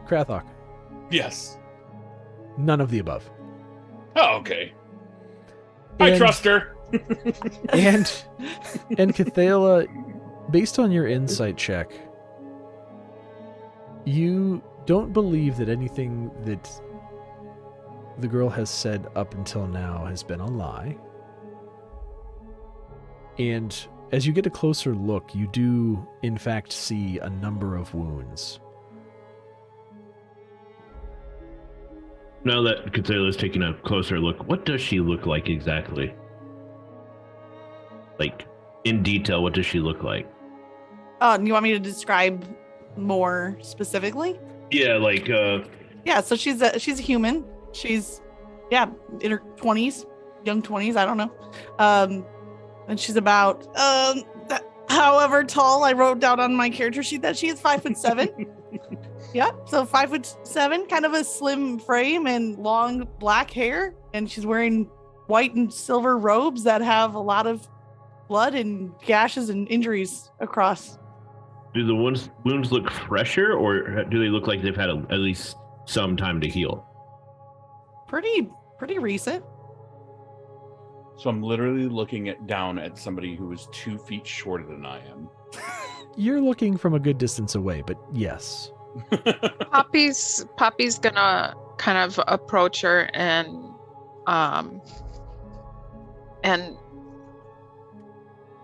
[SPEAKER 1] Krathok,
[SPEAKER 6] Yes.
[SPEAKER 1] none of the above.
[SPEAKER 6] Oh, okay. I trust her.
[SPEAKER 1] And Cathala, based on your insight check, you don't believe that anything that the girl has said up until now has been a lie. And as you get a closer look, you do, in fact, see a number of wounds.
[SPEAKER 2] Now that Cathala's taking a closer look, what does she look like exactly? Like, in detail, what does she look like?
[SPEAKER 5] You want me to describe more specifically?
[SPEAKER 2] Yeah, like,
[SPEAKER 5] Yeah, so she's a human. She's, in her 20s, young 20s, I don't know. And she's about, however tall. I wrote down on my character sheet that she is 5'7". Yeah, so 5'7", kind of a slim frame and long black hair, and she's wearing white and silver robes that have a lot of blood and gashes and injuries across.
[SPEAKER 2] do the wounds look fresher, or do they look like they've had at least some time to heal?
[SPEAKER 5] Pretty recent.
[SPEAKER 6] So I'm literally looking down at somebody who is 2 feet shorter than I am.
[SPEAKER 1] You're looking from a good distance away, but yes.
[SPEAKER 3] Poppy's gonna kind of approach her and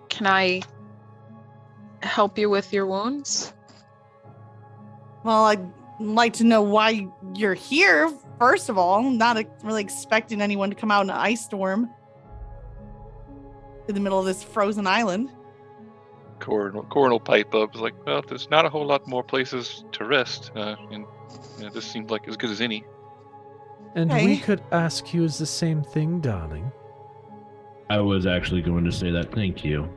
[SPEAKER 3] can I help you with your wounds?
[SPEAKER 5] Well, I'd like to know why you're here, first of all. I'm not really expecting anyone to come out in an ice storm in the middle of this frozen island.
[SPEAKER 4] Corin will pipe up. It's like, well, there's not a whole lot more places to rest, and this seems like as good as any.
[SPEAKER 1] And
[SPEAKER 5] Okay.
[SPEAKER 1] we could ask you the same thing, darling.
[SPEAKER 2] I was actually going to say that. Thank you.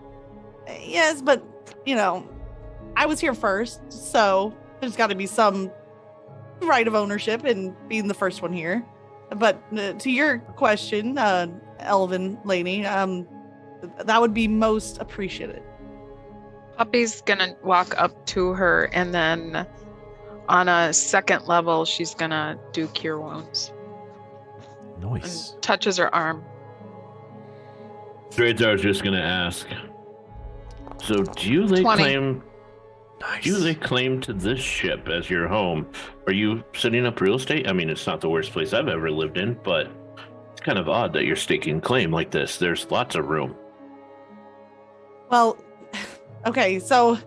[SPEAKER 5] Yes, but, I was here first, so there's got to be some right of ownership in being the first one here. But to your question, Elven lady, that would be most appreciated.
[SPEAKER 3] Poppy's gonna walk up to her, and then on a second level, she's gonna do cure wounds.
[SPEAKER 1] Nice.
[SPEAKER 3] And touches her arm.
[SPEAKER 2] Dreads, I was just going to ask. So, do you lay
[SPEAKER 3] 20.
[SPEAKER 2] claim?
[SPEAKER 1] Nice.
[SPEAKER 2] Do you lay claim to this ship as your home? Are you setting up real estate? I mean, it's not the worst place I've ever lived in, but it's kind of odd that you're staking claim like this. There's lots of room.
[SPEAKER 5] Well, okay, so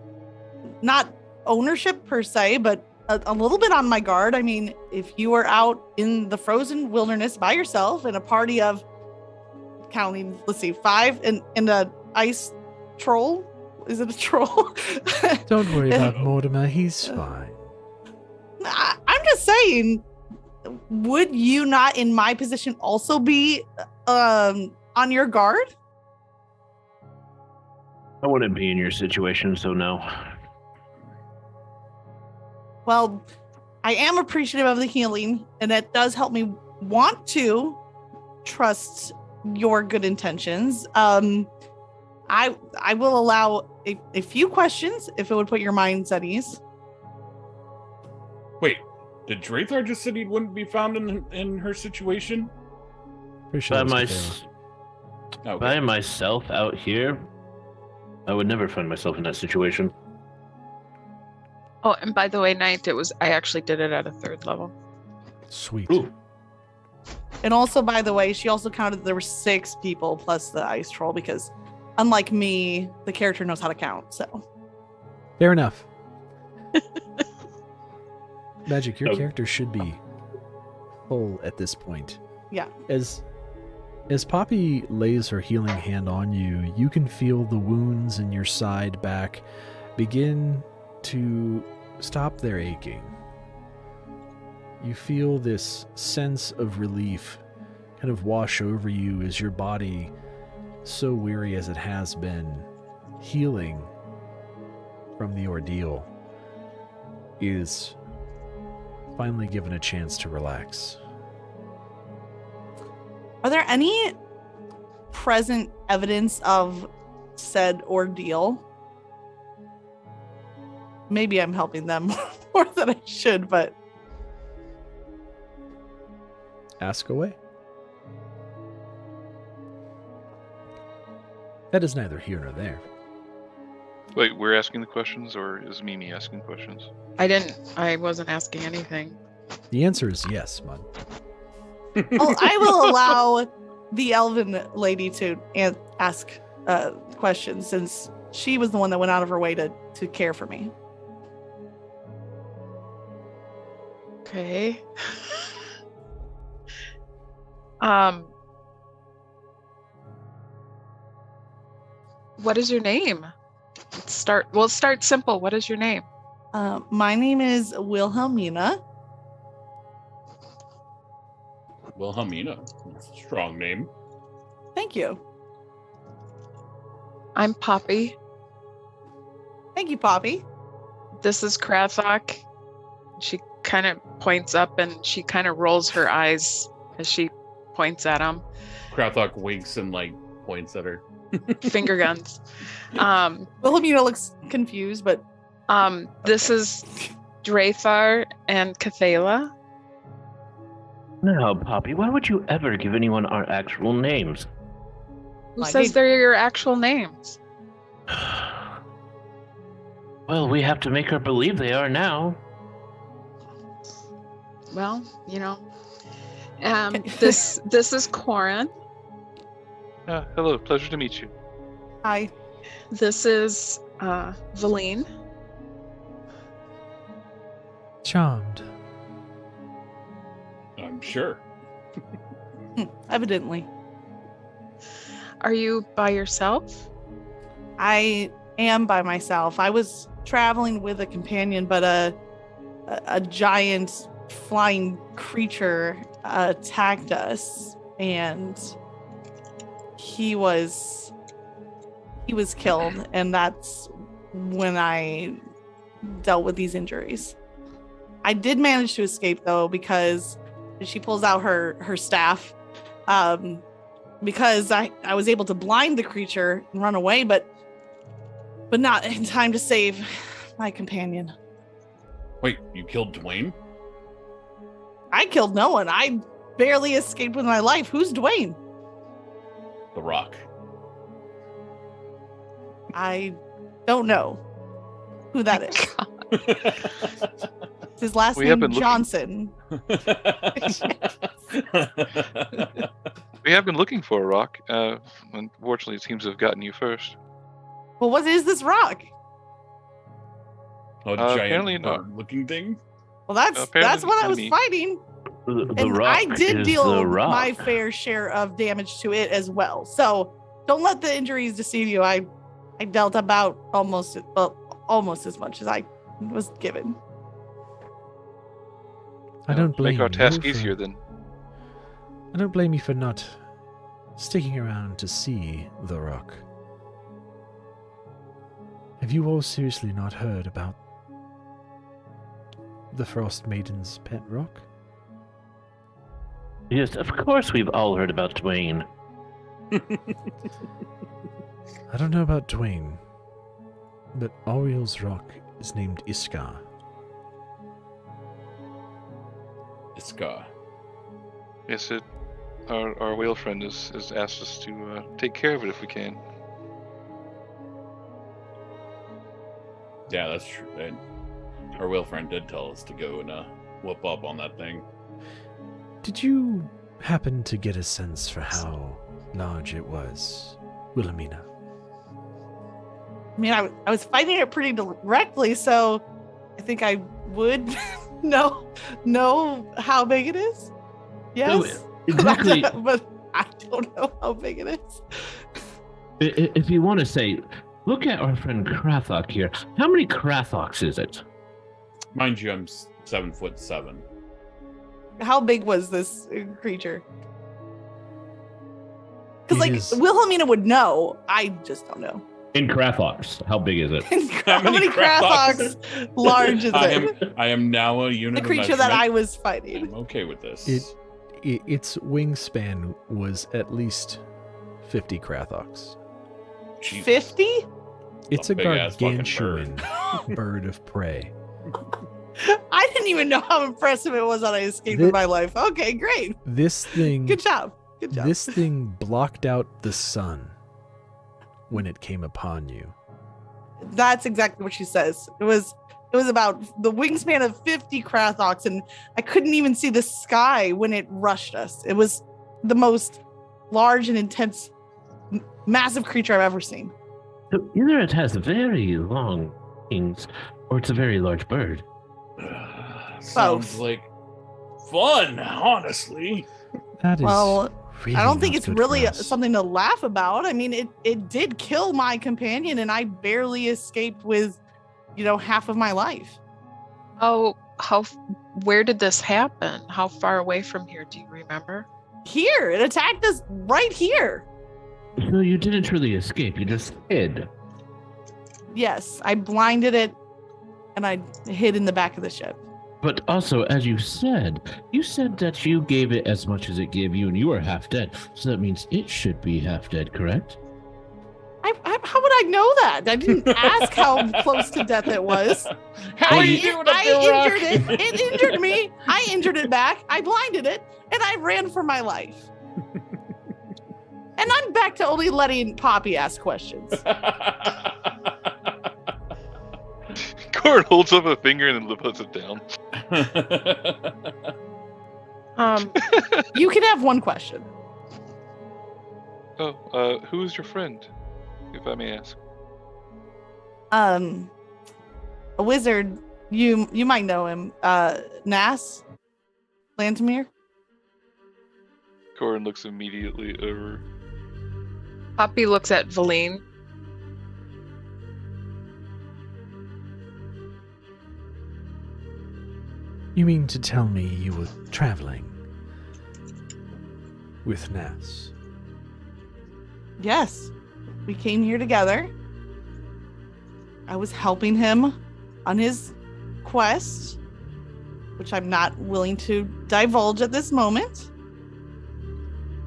[SPEAKER 5] not ownership per se, but a little bit on my guard. I mean, if you were out in the frozen wilderness by yourself in a party of counting, let's see, 5 and an ice troll. Is it a troll?
[SPEAKER 1] Don't worry about Mortimer. He's fine.
[SPEAKER 5] I'm just saying, would you not, in my position, also be on your guard?
[SPEAKER 2] I wouldn't be in your situation, so no.
[SPEAKER 5] Well, I am appreciative of the healing, and it does help me want to trust your good intentions. I will allow a few questions if it would put your minds at ease.
[SPEAKER 6] Wait, did Drathar just said he wouldn't be found in her situation?
[SPEAKER 1] Pretty sure
[SPEAKER 2] By,
[SPEAKER 1] that
[SPEAKER 2] my,
[SPEAKER 1] was
[SPEAKER 6] Okay.
[SPEAKER 2] by myself out here, I would never find myself in that situation.
[SPEAKER 3] Oh, and by the way, Knight, I actually did it at a 3rd level.
[SPEAKER 1] Sweet.
[SPEAKER 2] Ooh.
[SPEAKER 5] And also, by the way, she also counted there were 6 people plus the ice troll because, unlike me, the character knows how to count. So
[SPEAKER 1] Fair enough. Magic, your
[SPEAKER 2] So-
[SPEAKER 1] character should be full at this point.
[SPEAKER 5] Yeah.
[SPEAKER 1] As Poppy lays her healing hand on you, you can feel the wounds in your side back begin to stop their aching. You feel this sense of relief kind of wash over you as your body, so weary as it has been, healing from the ordeal, is finally given a chance to relax.
[SPEAKER 5] are there any present evidence of said ordeal? Maybe I'm helping them more than I should, but
[SPEAKER 1] Ask away. That is neither here nor there.
[SPEAKER 4] Wait, we're asking the questions, or is Mimi asking questions?
[SPEAKER 3] I wasn't asking anything.
[SPEAKER 1] The answer is yes, Mud.
[SPEAKER 5] I will allow the elven lady to ask questions since she was the one that went out of her way to care for me.
[SPEAKER 3] Okay. What is your name? We'll start simple. What is your name?
[SPEAKER 5] My name is Wilhelmina.
[SPEAKER 6] Wilhelmina. Strong name.
[SPEAKER 5] Thank you.
[SPEAKER 3] I'm Poppy.
[SPEAKER 5] Thank you, Poppy.
[SPEAKER 3] This is Krathok. She kind of points up and she kind of rolls her eyes as she points at him.
[SPEAKER 6] Krathok winks and points at her.
[SPEAKER 3] Finger guns.
[SPEAKER 5] Wilhelmina looks confused, but
[SPEAKER 3] This is Drathar and Cathala.
[SPEAKER 2] Now, Poppy, why would you ever give anyone our actual names?
[SPEAKER 3] Who
[SPEAKER 5] My
[SPEAKER 3] says
[SPEAKER 5] name-
[SPEAKER 3] they're your actual names?
[SPEAKER 2] Well, we have to make her believe they are now.
[SPEAKER 3] Well, this is Corin.
[SPEAKER 4] Hello, pleasure to meet you.
[SPEAKER 5] Hi.
[SPEAKER 3] This is Valine.
[SPEAKER 1] Charmed.
[SPEAKER 6] I'm sure.
[SPEAKER 5] Evidently.
[SPEAKER 3] Are you by yourself?
[SPEAKER 5] I am by myself. I was traveling with a companion, but a giant flying creature attacked us, and he was killed, and that's when I dealt with these injuries. I did manage to escape though, because she pulls out her staff, because I was able to blind the creature and run away, but not in time to save my companion.
[SPEAKER 6] Wait, you killed Dwayne?
[SPEAKER 5] I killed no one. I barely escaped with my life. Who's Dwayne?
[SPEAKER 6] The Rock.
[SPEAKER 5] I don't know who that is. His last
[SPEAKER 4] We have
[SPEAKER 5] name
[SPEAKER 4] been
[SPEAKER 5] Johnson.
[SPEAKER 4] We have been looking for a rock. Unfortunately, it seems to have gotten you first.
[SPEAKER 5] Well, what is this rock?
[SPEAKER 6] A
[SPEAKER 4] apparently
[SPEAKER 6] giant
[SPEAKER 4] not.
[SPEAKER 6] looking thing?
[SPEAKER 5] Well, that's
[SPEAKER 4] Apparently
[SPEAKER 5] what I was
[SPEAKER 4] enemy.
[SPEAKER 5] fighting.
[SPEAKER 2] The
[SPEAKER 5] And
[SPEAKER 2] rock
[SPEAKER 5] I did
[SPEAKER 2] is
[SPEAKER 5] deal
[SPEAKER 2] the rock.
[SPEAKER 5] my fair share of damage to it as well. So don't let the injuries deceive you. I dealt about almost as much as I was given.
[SPEAKER 1] I don't blame
[SPEAKER 4] Make our task
[SPEAKER 1] you
[SPEAKER 4] easier
[SPEAKER 1] for,
[SPEAKER 4] then.
[SPEAKER 1] I don't blame you for not sticking around to see the rock. Have you all seriously not heard about the Frostmaiden's pet rock?
[SPEAKER 2] Yes, of course we've all heard about Dwayne.
[SPEAKER 1] I don't know about Dwayne, but Ariel's rock is named Iskar.
[SPEAKER 6] Iska.
[SPEAKER 4] Yes, our whale friend has asked us to take care of it if we can.
[SPEAKER 6] Yeah, that's true. And our whale friend did tell us to go and whoop up on that thing.
[SPEAKER 1] Did you happen to get a sense for how large it was, Wilhelmina?
[SPEAKER 5] I mean, I was fighting it pretty directly, so I think I would know how big it is. Yes.
[SPEAKER 2] So, exactly.
[SPEAKER 5] But I don't know how big it is.
[SPEAKER 2] If you want to say, look at our friend Krathok here. How many Krathoks is it?
[SPEAKER 6] Mind you, I'm 7'7".
[SPEAKER 5] How big was this creature? Because,
[SPEAKER 1] It
[SPEAKER 5] like,
[SPEAKER 1] is-
[SPEAKER 5] Wilhelmina would know. I just don't know.
[SPEAKER 2] In Krathoks, how big is it?
[SPEAKER 5] How many Krathoks large is it?
[SPEAKER 6] I am now a unit
[SPEAKER 5] The creature
[SPEAKER 6] of
[SPEAKER 5] that I
[SPEAKER 6] measurement.
[SPEAKER 5] was fighting.
[SPEAKER 6] I'm okay with this.
[SPEAKER 1] Its wingspan was at least 50 Krathoks.
[SPEAKER 6] Jesus.
[SPEAKER 5] 50?
[SPEAKER 1] It's a
[SPEAKER 6] big-ass fucking
[SPEAKER 1] gargantuan bird of prey.
[SPEAKER 5] I didn't even know how impressive it was that I escaped with my life. Okay, great.
[SPEAKER 1] This thing
[SPEAKER 5] Good job. Good job.
[SPEAKER 1] This thing blocked out the sun when it came upon you.
[SPEAKER 5] That's exactly what she says. It was about the wingspan of 50 Krathoks, and I couldn't even see the sky when it rushed us. It was the most large and intense, massive creature I've ever seen.
[SPEAKER 2] So either it has very long wings, or it's a very large bird.
[SPEAKER 6] Sounds like fun, honestly.
[SPEAKER 1] That is
[SPEAKER 5] Well,
[SPEAKER 1] really
[SPEAKER 5] I don't think
[SPEAKER 1] not
[SPEAKER 5] it's
[SPEAKER 1] good
[SPEAKER 5] really
[SPEAKER 1] for us.
[SPEAKER 5] something to laugh about. I mean, it did kill my companion, and I barely escaped with, half of my life.
[SPEAKER 3] Where did this happen? How far away from here do you remember?
[SPEAKER 5] Here, it attacked us right here.
[SPEAKER 2] So you didn't really escape, you just hid.
[SPEAKER 5] Yes, I blinded it, and I hid in the back of the ship.
[SPEAKER 2] But also, as you said that you gave it as much as it gave you and you were half dead. So that means it should be half dead, correct?
[SPEAKER 5] How would I know that? I didn't ask how close to death it was.
[SPEAKER 6] How
[SPEAKER 5] I
[SPEAKER 6] are you doing up there,
[SPEAKER 5] injured
[SPEAKER 6] Rock?
[SPEAKER 5] it. It injured me. I injured it back. I blinded it, and I ran for my life. And I'm back to only letting Poppy ask questions.
[SPEAKER 4] Corin holds up a finger and then puts it down.
[SPEAKER 5] You can have one question.
[SPEAKER 4] Oh, who's your friend, if I may ask?
[SPEAKER 5] A wizard. You might know him. Nass, Lantomir.
[SPEAKER 4] Corin looks immediately over.
[SPEAKER 3] Poppy looks at Valine.
[SPEAKER 1] You mean to tell me you were traveling with Nass?
[SPEAKER 5] Yes, we came here together. I was helping him on his quest, which I'm not willing to divulge at this moment.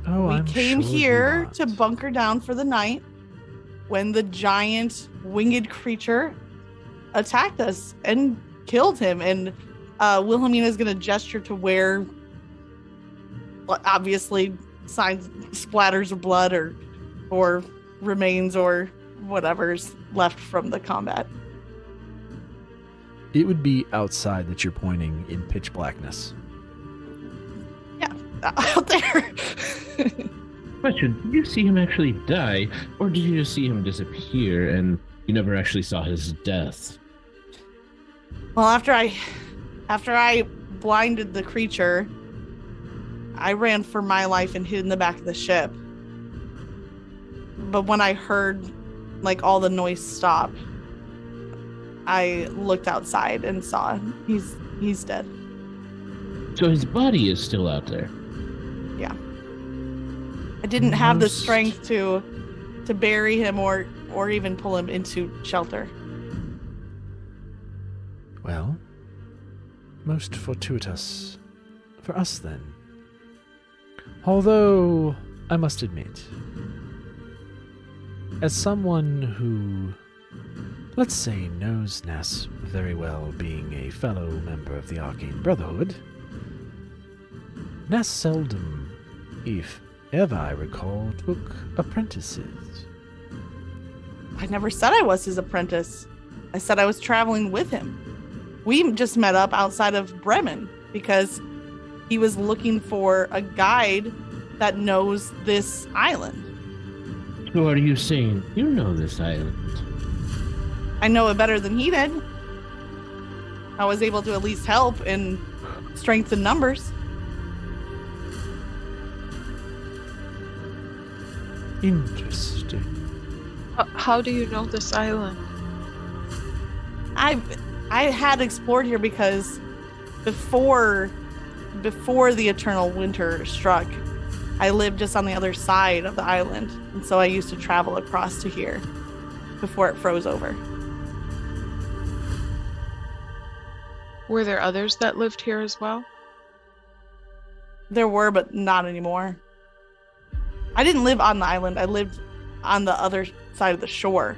[SPEAKER 1] Oh,
[SPEAKER 5] We
[SPEAKER 1] I'm
[SPEAKER 5] came
[SPEAKER 1] sure
[SPEAKER 5] here
[SPEAKER 1] you're not.
[SPEAKER 5] to bunker down for the night when the giant winged creature attacked us and killed him. And Wilhelmina is going to gesture to where, obviously, signs, splatters of blood or remains or whatever's left from the combat.
[SPEAKER 1] It would be outside that you're pointing in pitch blackness.
[SPEAKER 5] Out there.
[SPEAKER 2] Question: did you see him actually die, or did you just see him disappear and you never actually saw his death?
[SPEAKER 5] Well, after I blinded the creature, I ran for my life and hid in the back of the ship. But when I heard like all the noise stop, I looked outside and saw he's dead.
[SPEAKER 2] So his body is still out there.
[SPEAKER 5] I didn't have the
[SPEAKER 1] Most-
[SPEAKER 5] strength to bury him or even pull him into shelter.
[SPEAKER 1] Well, most fortuitous for us then. Although, I must admit, as someone who, let's say, knows Nass very well, being a fellow member of the Arcane Brotherhood, Nass seldom, if ever I recall, took apprentices.
[SPEAKER 5] I never said I was his apprentice. I said I was traveling with him. We just met up outside of Bremen because he was looking for a guide that knows this island.
[SPEAKER 2] So are you saying you know this island?
[SPEAKER 5] I know it better than he did. I was able to at least help in strength and numbers.
[SPEAKER 1] Interesting.
[SPEAKER 3] How do you know this island?
[SPEAKER 5] I had explored here because before the eternal winter struck, I lived just on the other side of the island, and so I used to travel across to here before it froze over.
[SPEAKER 3] Were there others that lived here as well?
[SPEAKER 5] There were, but not anymore. I didn't live on the island. I lived on the other side of the shore,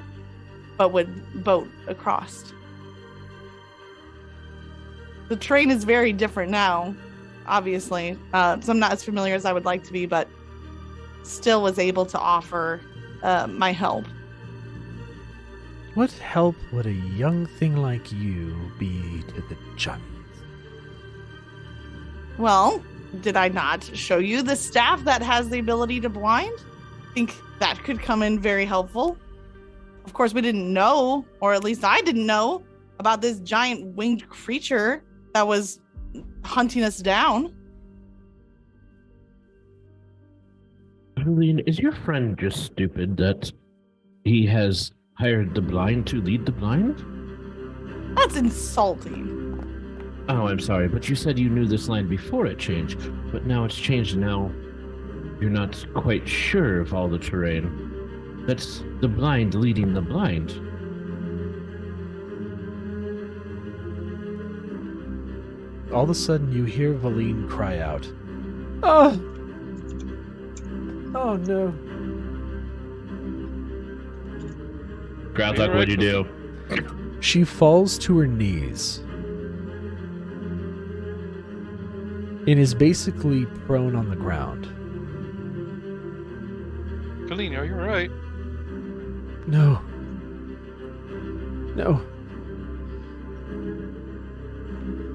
[SPEAKER 5] but would boat across. The terrain is very different now, obviously. So I'm not as familiar as I would like to be, but still was able to offer my help.
[SPEAKER 1] What help would a young thing like you be to the giants?
[SPEAKER 5] Well, did I not show you the staff that has the ability to blind? I think that could come in very helpful. Of course, we didn't know, or at least I didn't know, about this giant winged creature that was hunting us down.
[SPEAKER 2] Adeline, is your friend just stupid that he has hired the blind to lead the blind?
[SPEAKER 5] That's insulting.
[SPEAKER 2] Oh, I'm sorry, but you said you knew this line before it changed, but now it's changed and now you're not quite sure of all the terrain. That's the blind leading the blind.
[SPEAKER 1] All of a sudden, you hear Valine cry out, "Oh! Oh no!"
[SPEAKER 2] Groundhog, what'd you do?
[SPEAKER 1] She falls to her knees and is basically prone on the ground.
[SPEAKER 4] Colleen, are you alright?
[SPEAKER 1] No. No.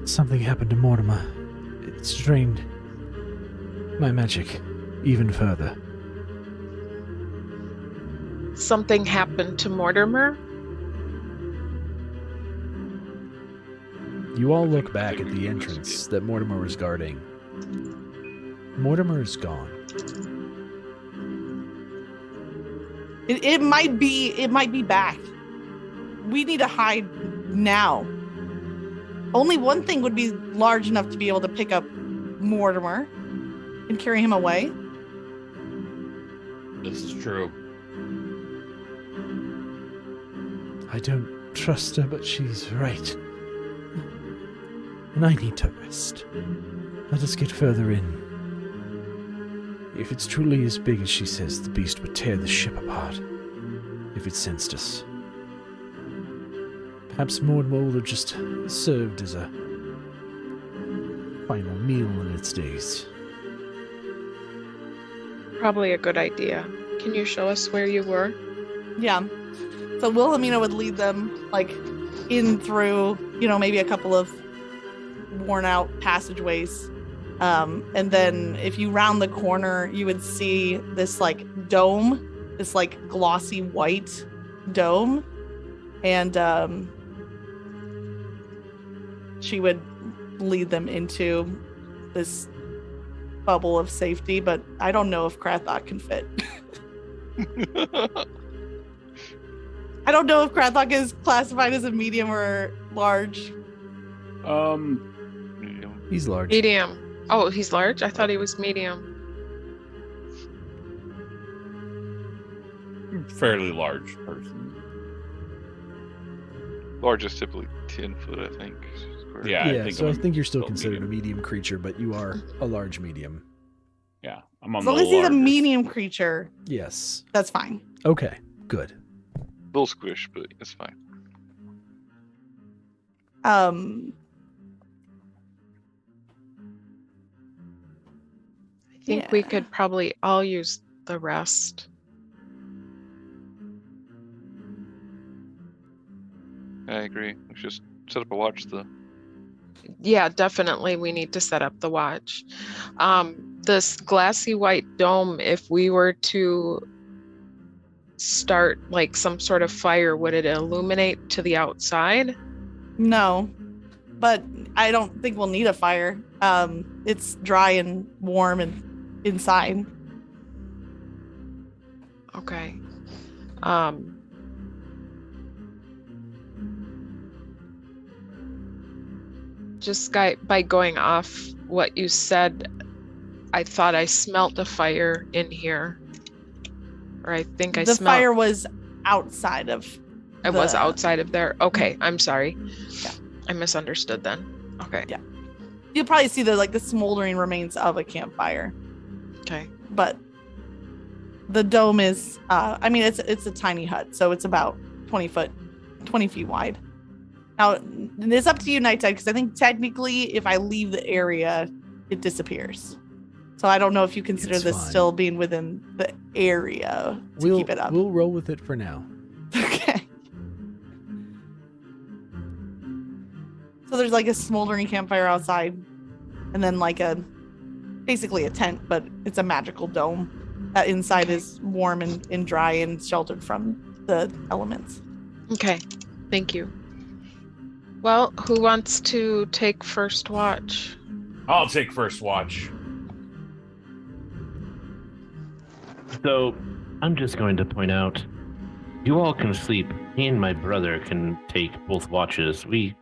[SPEAKER 1] Something happened to Mortimer. It strained my magic even further.
[SPEAKER 3] Something happened to Mortimer?
[SPEAKER 1] You all look back at the entrance that Mortimer was guarding. Mortimer is gone.
[SPEAKER 5] It might be back. We need to hide now. Only one thing would be large enough to be able to pick up Mortimer and carry him away.
[SPEAKER 6] This is true.
[SPEAKER 1] I don't trust her, but she's right. And I need to rest. Let us get further in. If it's truly as big as she says, the beast would tear the ship apart if it sensed us. Perhaps Mortimer would have just served as a final meal in its days.
[SPEAKER 3] Probably a good idea. Can you show us where you were?
[SPEAKER 5] Yeah. So Wilhelmina would lead them like in through, maybe a couple of worn out passageways. And then if you round the corner, you would see this like dome, this like glossy white dome. And she would lead them into this bubble of safety, but I don't know if Krathok can fit. I don't know if Krathok is classified as a medium or large.
[SPEAKER 1] He's large.
[SPEAKER 3] Medium. Oh, he's large? I thought he was medium.
[SPEAKER 6] Fairly large person.
[SPEAKER 4] Large is typically 10 foot, I think.
[SPEAKER 6] Yeah,
[SPEAKER 1] I think you're still
[SPEAKER 6] still
[SPEAKER 1] considered
[SPEAKER 6] medium.
[SPEAKER 1] a medium creature, but you are a large medium.
[SPEAKER 6] Yeah, I'm on
[SPEAKER 5] As
[SPEAKER 6] the
[SPEAKER 5] long as he's a
[SPEAKER 6] larger.
[SPEAKER 5] medium creature,
[SPEAKER 1] Yes.
[SPEAKER 5] that's fine.
[SPEAKER 1] Okay, good.
[SPEAKER 4] A little squish, but it's fine.
[SPEAKER 3] I think we could probably all use the rest.
[SPEAKER 4] I agree. We should just set up a watch.
[SPEAKER 3] Yeah, definitely we need to set up the watch. This glassy white dome, if we were to start like some sort of fire, would it illuminate to the outside?
[SPEAKER 5] No, but I don't think we'll need a fire. It's dry and warm and inside.
[SPEAKER 3] Okay. Just by going off what you said, I thought I smelt a fire in here. Or I think I
[SPEAKER 5] The
[SPEAKER 3] smelled...
[SPEAKER 5] fire was outside of
[SPEAKER 3] It was outside of there. Okay, I'm sorry.
[SPEAKER 5] Yeah.
[SPEAKER 3] I misunderstood then. Okay.
[SPEAKER 5] Yeah. You'll probably see the smoldering remains of a campfire.
[SPEAKER 3] Okay.
[SPEAKER 5] But the dome is it's a tiny hut, so it's about 20 feet wide. Now it's up to you, Nighttide, because I think technically if I leave the area, it disappears. So I don't know if you consider
[SPEAKER 1] It's
[SPEAKER 5] this
[SPEAKER 1] fine.
[SPEAKER 5] still being within the area to keep it up.
[SPEAKER 1] We'll roll with it for now.
[SPEAKER 5] Okay. So there's like a smoldering campfire outside, and then basically a tent, but it's a magical dome. That inside is warm and dry and sheltered from the elements.
[SPEAKER 3] Okay. Thank you. Well, who wants to take first watch?
[SPEAKER 6] I'll take first watch.
[SPEAKER 2] So, I'm just going to point out, you all can sleep. Me and my brother can take both watches. We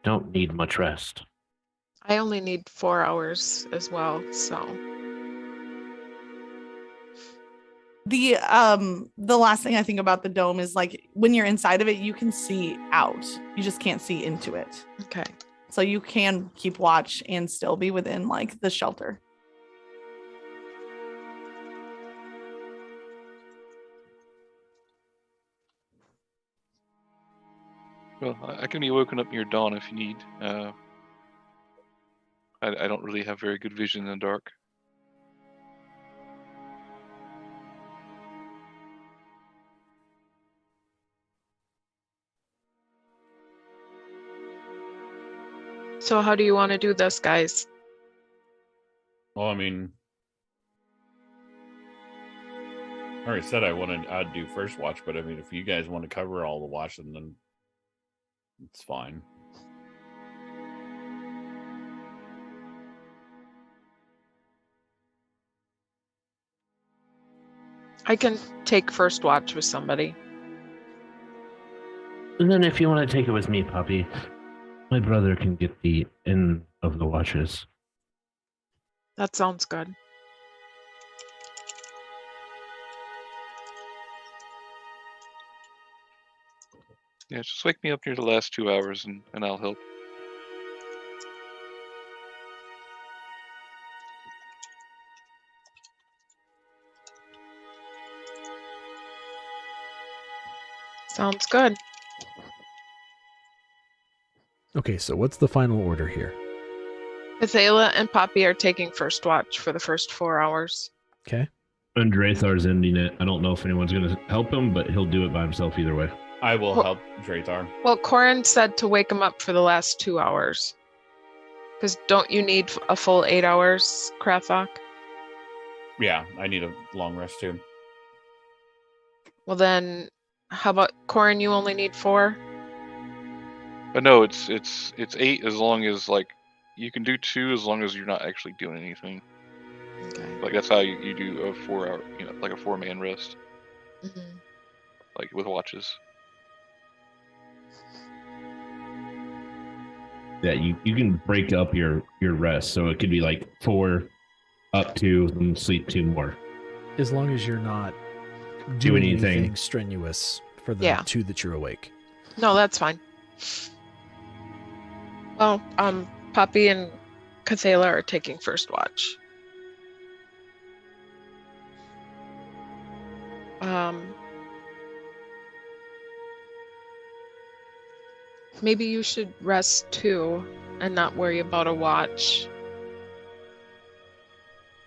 [SPEAKER 2] don't need much rest.
[SPEAKER 3] I only need 4 hours as well, so.
[SPEAKER 5] The last thing I think about the dome is when you're inside of it, you can see out. You just can't see into it.
[SPEAKER 3] Okay.
[SPEAKER 5] So you can keep watch and still be within the shelter.
[SPEAKER 4] Well, I can be woken up near dawn if you need. I don't really have very good vision in the dark.
[SPEAKER 3] So how do you want to do this, guys?
[SPEAKER 6] Well, I mean, I already said I'd do first watch, but I mean, if you guys want to cover all the watching, then it's fine.
[SPEAKER 3] I can take first watch with somebody.
[SPEAKER 2] And then if you want to take it with me, Poppy, my brother can get the end of the watches.
[SPEAKER 3] That sounds good.
[SPEAKER 4] Yeah, just wake me up near the last 2 hours and I'll help.
[SPEAKER 3] Sounds good.
[SPEAKER 1] Okay, so what's the final order here?
[SPEAKER 3] Cathala and Poppy are taking first watch for the first 4 hours.
[SPEAKER 1] Okay.
[SPEAKER 2] And Draythar's ending it. I don't know if anyone's going to help him, but he'll do it by himself either way.
[SPEAKER 6] I will
[SPEAKER 3] Well-
[SPEAKER 6] help Draythar.
[SPEAKER 3] Well, Corin said to wake him up for the last 2 hours. Because don't you need a full 8 hours, Krathok?
[SPEAKER 6] Yeah, I need a long rest too.
[SPEAKER 3] Well then, how about Corin? You only need 4.
[SPEAKER 4] But no, it's 8 as long as like you can do 2 as long as you're not actually doing anything.
[SPEAKER 3] Okay.
[SPEAKER 4] Like that's how you do a 4 hour, like a 4-man rest,
[SPEAKER 3] Mhm.
[SPEAKER 4] like with watches.
[SPEAKER 2] Yeah, you can break up your rest. So it could be like 4 up to and sleep 2 more.
[SPEAKER 1] As long as you're not doing
[SPEAKER 2] anything.
[SPEAKER 1] anything strenuous for the
[SPEAKER 3] Yeah.
[SPEAKER 1] 2 that you're awake.
[SPEAKER 3] No, that's fine. Well, Poppy and Cathala are taking first watch. Maybe you should rest too and not worry about a watch.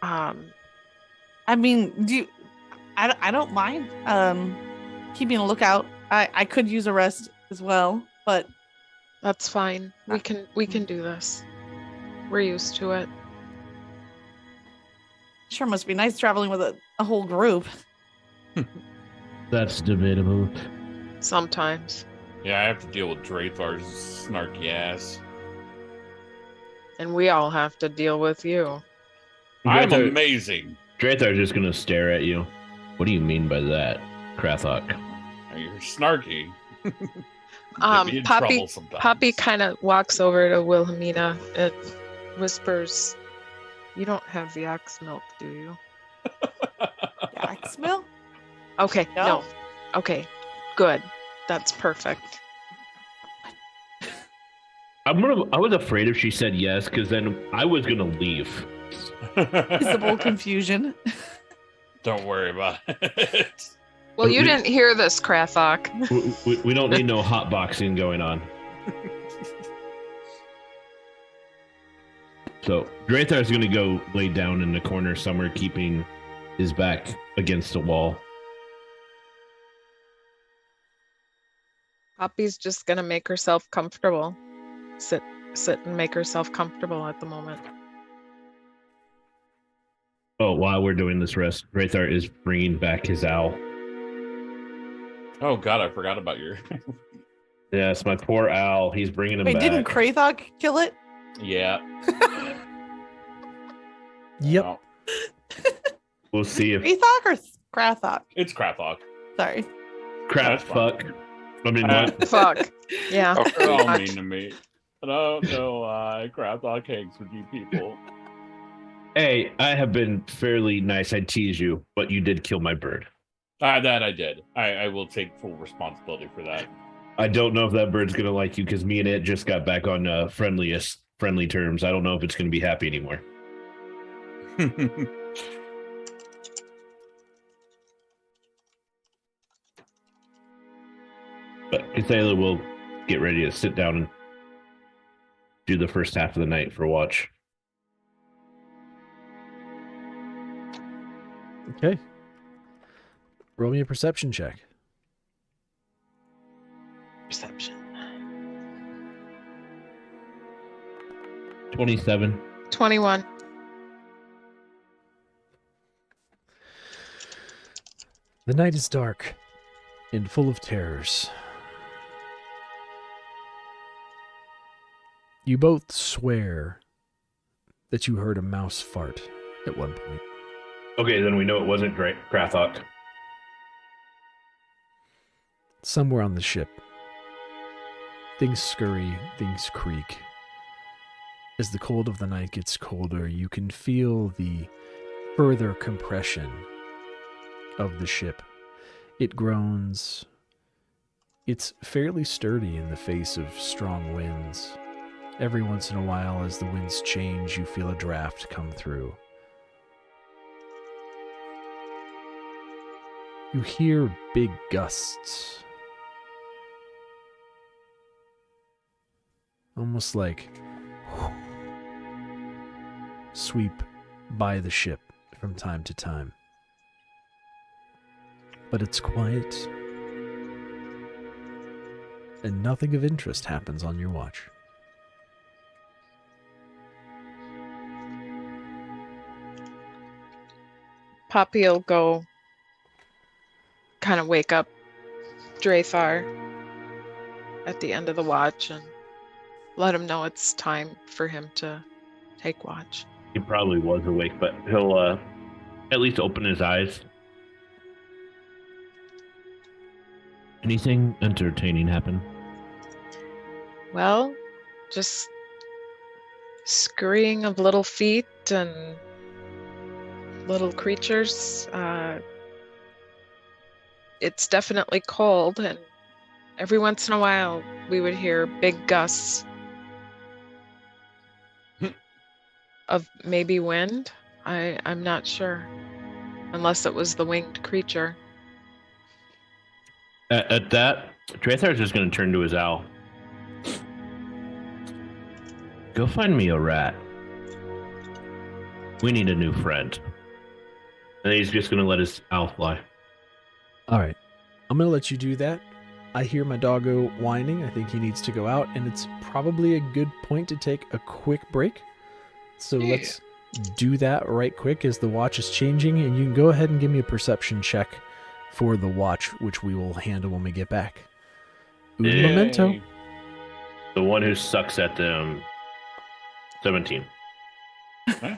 [SPEAKER 5] I mean, I don't mind keeping a lookout. I could use a rest as well, but
[SPEAKER 3] That's fine. We can do this. We're used to it.
[SPEAKER 5] sure must be nice traveling with a whole group.
[SPEAKER 2] That's debatable.
[SPEAKER 3] Sometimes.
[SPEAKER 6] Yeah, I have to deal with Draythar's snarky ass.
[SPEAKER 3] And we all have to deal with you.
[SPEAKER 6] I'm
[SPEAKER 2] Draythar-
[SPEAKER 6] amazing.
[SPEAKER 2] Draythar's just going to stare at you. What do you mean by that, Krathok?
[SPEAKER 6] You're snarky. Get me in trouble
[SPEAKER 3] Poppy
[SPEAKER 6] sometimes.
[SPEAKER 3] kind of walks over to Wilhelmina and whispers, "You don't have the ox milk, do you?"
[SPEAKER 5] Yak's milk?
[SPEAKER 3] Okay,
[SPEAKER 5] No.
[SPEAKER 3] no. Okay, good. That's perfect.
[SPEAKER 2] I was afraid if she said yes, because then I was going to leave.
[SPEAKER 5] Visible confusion.
[SPEAKER 6] Don't worry about it.
[SPEAKER 3] Well, you
[SPEAKER 2] We-
[SPEAKER 3] didn't hear this, Krathok.
[SPEAKER 2] We don't need no hot boxing going on. So Draythar's going to go lay down in the corner somewhere, keeping his back against the wall.
[SPEAKER 3] Poppy's just gonna make herself comfortable. Sit and make herself comfortable at the moment.
[SPEAKER 2] Oh, while we're doing this rest, Draythar is bringing back his owl.
[SPEAKER 6] Oh god, I forgot about your.
[SPEAKER 2] Yes, my poor owl. He's bringing him
[SPEAKER 5] Wait,
[SPEAKER 2] back.
[SPEAKER 5] didn't Krathok kill it?
[SPEAKER 6] Yeah.
[SPEAKER 1] Yep.
[SPEAKER 6] Well,
[SPEAKER 2] We'll see if
[SPEAKER 5] Krathok or Krathok?
[SPEAKER 6] it's Krathok.
[SPEAKER 5] Sorry.
[SPEAKER 2] crap
[SPEAKER 6] That's fine.
[SPEAKER 2] fuck. I mean, what?
[SPEAKER 3] Fuck. Yeah.
[SPEAKER 4] Oh,
[SPEAKER 3] pretty
[SPEAKER 6] You're all
[SPEAKER 3] much.
[SPEAKER 6] mean to me. I don't know why Krathok hangs with you people.
[SPEAKER 2] Hey, I have been fairly nice. I tease you, but you did kill my bird.
[SPEAKER 6] That I did. I will take full responsibility for that.
[SPEAKER 2] I don't know if that bird's gonna like you because me and it just got back on friendly terms. I don't know if it's gonna be happy anymore. But Cathala will get ready to sit down and do the first half of the night for watch.
[SPEAKER 1] Okay. Roll me a perception check.
[SPEAKER 3] Perception.
[SPEAKER 2] 27.
[SPEAKER 3] 21.
[SPEAKER 1] The night is dark and full of terrors. You both swear that you heard a mouse fart at one point.
[SPEAKER 2] Okay, then we know it wasn't Krathok.
[SPEAKER 1] Somewhere on the ship, things scurry, things creak. As the cold of the night gets colder, you can feel the further compression of the ship. It groans. It's fairly sturdy in the face of strong winds. Every once in a while, as the winds change, you feel a draft come through. You hear big gusts. Almost like sweep by the ship from time to time. But it's quiet, and nothing of interest happens on your watch.
[SPEAKER 3] Poppy will go kind of wake up Dreyfar at the end of the watch and let him know it's time for him to take watch.
[SPEAKER 2] He probably was awake, but he'll at least open his eyes. Anything entertaining happen?
[SPEAKER 3] Well, just scurrying of little feet and little creatures. It's definitely cold, and every once in a while we would hear big gusts of maybe wind. I'm not sure, unless it was the winged creature.
[SPEAKER 2] At that, Dreythar's just going to turn to his owl. Go find me a rat. We need a new friend. And he's just going to let his owl fly.
[SPEAKER 1] All right. I'm going to let you do that. I hear my doggo whining. I think he needs to go out, and it's probably a good point to take a quick break. So let's do that right quick as the watch is changing, and you can go ahead and give me a perception check for the watch, which we will handle when we get back. Un
[SPEAKER 2] Yay.
[SPEAKER 1] momento.
[SPEAKER 2] The one who sucks at them. 17.
[SPEAKER 6] Huh?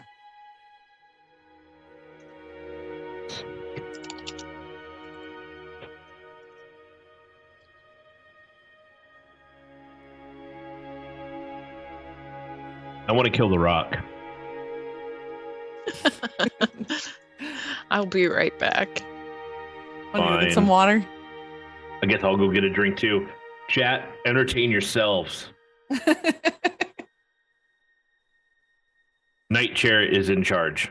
[SPEAKER 2] I want to kill the rock.
[SPEAKER 3] I'll be right back.
[SPEAKER 5] Want to go get
[SPEAKER 2] Fine.
[SPEAKER 5] some water?
[SPEAKER 2] I guess I'll go get a drink too. Chat, entertain yourselves. Night Chair is in charge.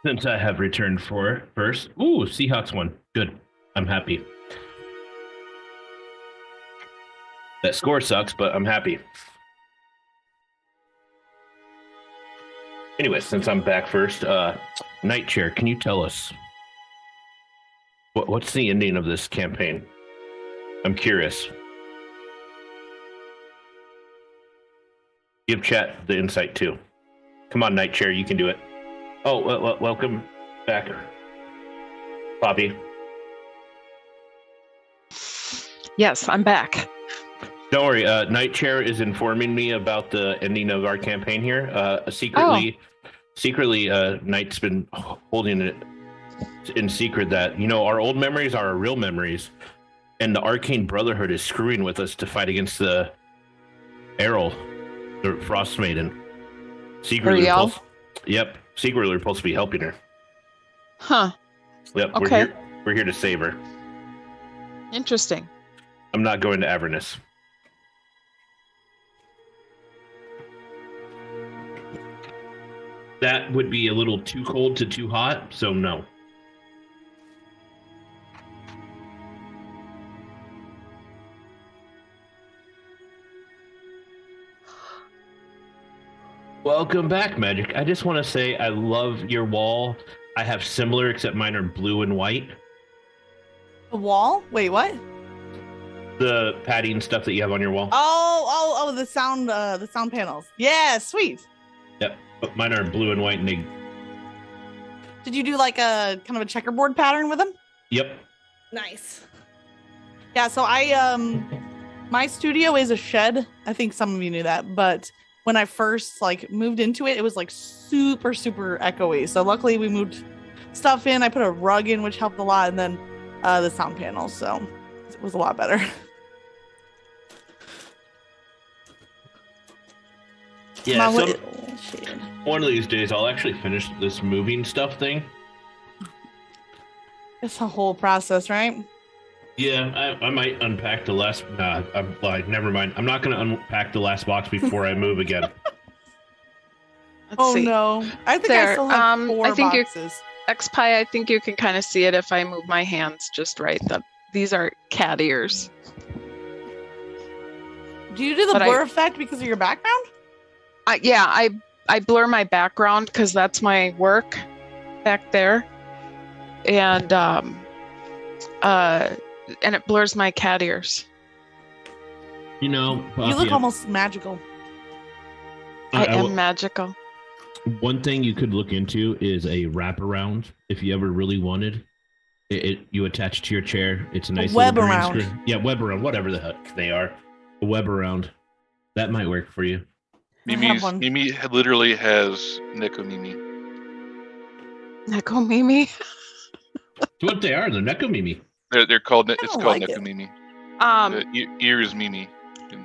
[SPEAKER 2] Since I have returned for first. Ooh, Seahawks won. Good. I'm happy. That score sucks, but I'm happy. Anyway, since I'm back first, Night Chair, can you tell us what's the ending of this campaign? I'm curious. Give chat the insight too. Come on, Night Chair, you can do it. Oh, welcome back, Poppy.
[SPEAKER 3] Yes, I'm back.
[SPEAKER 2] Don't worry, Night Chair is informing me about the ending of our campaign here. Secretly, Knight's been holding it in secret that, our old memories are our real memories, and the Arcane Brotherhood is screwing with us to fight against the Errol, the Frostmaiden. Secretly, yep. Secretly, we're supposed to be helping her.
[SPEAKER 3] Huh.
[SPEAKER 2] Yep.
[SPEAKER 3] Okay.
[SPEAKER 2] We're here to save her.
[SPEAKER 3] Interesting.
[SPEAKER 2] I'm not going to Avernus. That would be a little too cold to too hot, so no. Welcome back, Magic. I just want to say I love your wall. I have similar, except mine are blue and white.
[SPEAKER 5] The wall? Wait, what?
[SPEAKER 2] The padding stuff that you have on your wall.
[SPEAKER 5] Oh, the sound panels. Yeah, sweet.
[SPEAKER 2] Yep, but mine are blue and white, and they...
[SPEAKER 5] Did you do like a kind of a checkerboard pattern with them?
[SPEAKER 2] Yep.
[SPEAKER 5] Nice. Yeah, so my studio is a shed. I think some of you knew that, but when I first moved into it, it was super, super echoey. So luckily we moved stuff in. I put a rug in, which helped a lot, and then the sound panels. So it was a lot better.
[SPEAKER 2] Yeah, one of these days I'll actually finish this moving stuff thing.
[SPEAKER 5] It's a whole process, right?
[SPEAKER 2] Yeah, I might unpack the last... Nah, I'm like, never mind. I'm not going to unpack the last box before I move again.
[SPEAKER 3] Let's see.
[SPEAKER 5] No. I think I still have 4 boxes.
[SPEAKER 3] XPie, I think you can kind of see it if I move my hands just right. These are cat ears.
[SPEAKER 5] Do you do the blur effect because of your background?
[SPEAKER 3] Yeah, I blur my background because that's my work back there. And it blurs my cat ears.
[SPEAKER 2] You
[SPEAKER 5] look almost magical.
[SPEAKER 3] I am magical.
[SPEAKER 2] One thing you could look into is a wraparound. If you ever really wanted it, you attach to your chair. It's a nice
[SPEAKER 5] web
[SPEAKER 2] little
[SPEAKER 5] around.
[SPEAKER 2] green screen. Yeah, web around, whatever the heck they are. A web around. That might work for you.
[SPEAKER 4] Mimi literally has Nekomimi.
[SPEAKER 3] Nekomimi?
[SPEAKER 2] That's what they are. They're Nekomimi.
[SPEAKER 4] They're called. It's called
[SPEAKER 5] like
[SPEAKER 4] Nekomimi. Ears Mimi.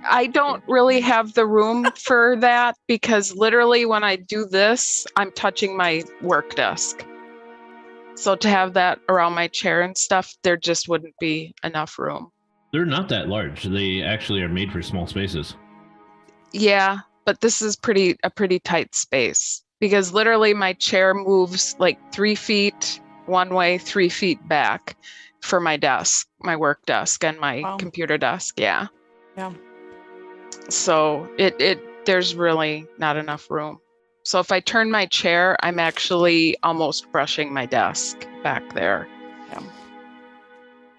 [SPEAKER 3] I don't really have the room for that because literally when I do this, I'm touching my work desk. So to have that around my chair and stuff, there just wouldn't be enough room.
[SPEAKER 2] They're not that large. They actually are made for small spaces.
[SPEAKER 3] Yeah, but this is a pretty tight space because literally my chair moves 3 feet one way, 3 feet back for my desk, my work desk and my computer desk. Yeah.
[SPEAKER 5] Yeah.
[SPEAKER 3] So there's really not enough room. So if I turn my chair, I'm actually almost brushing my desk back there. Yeah.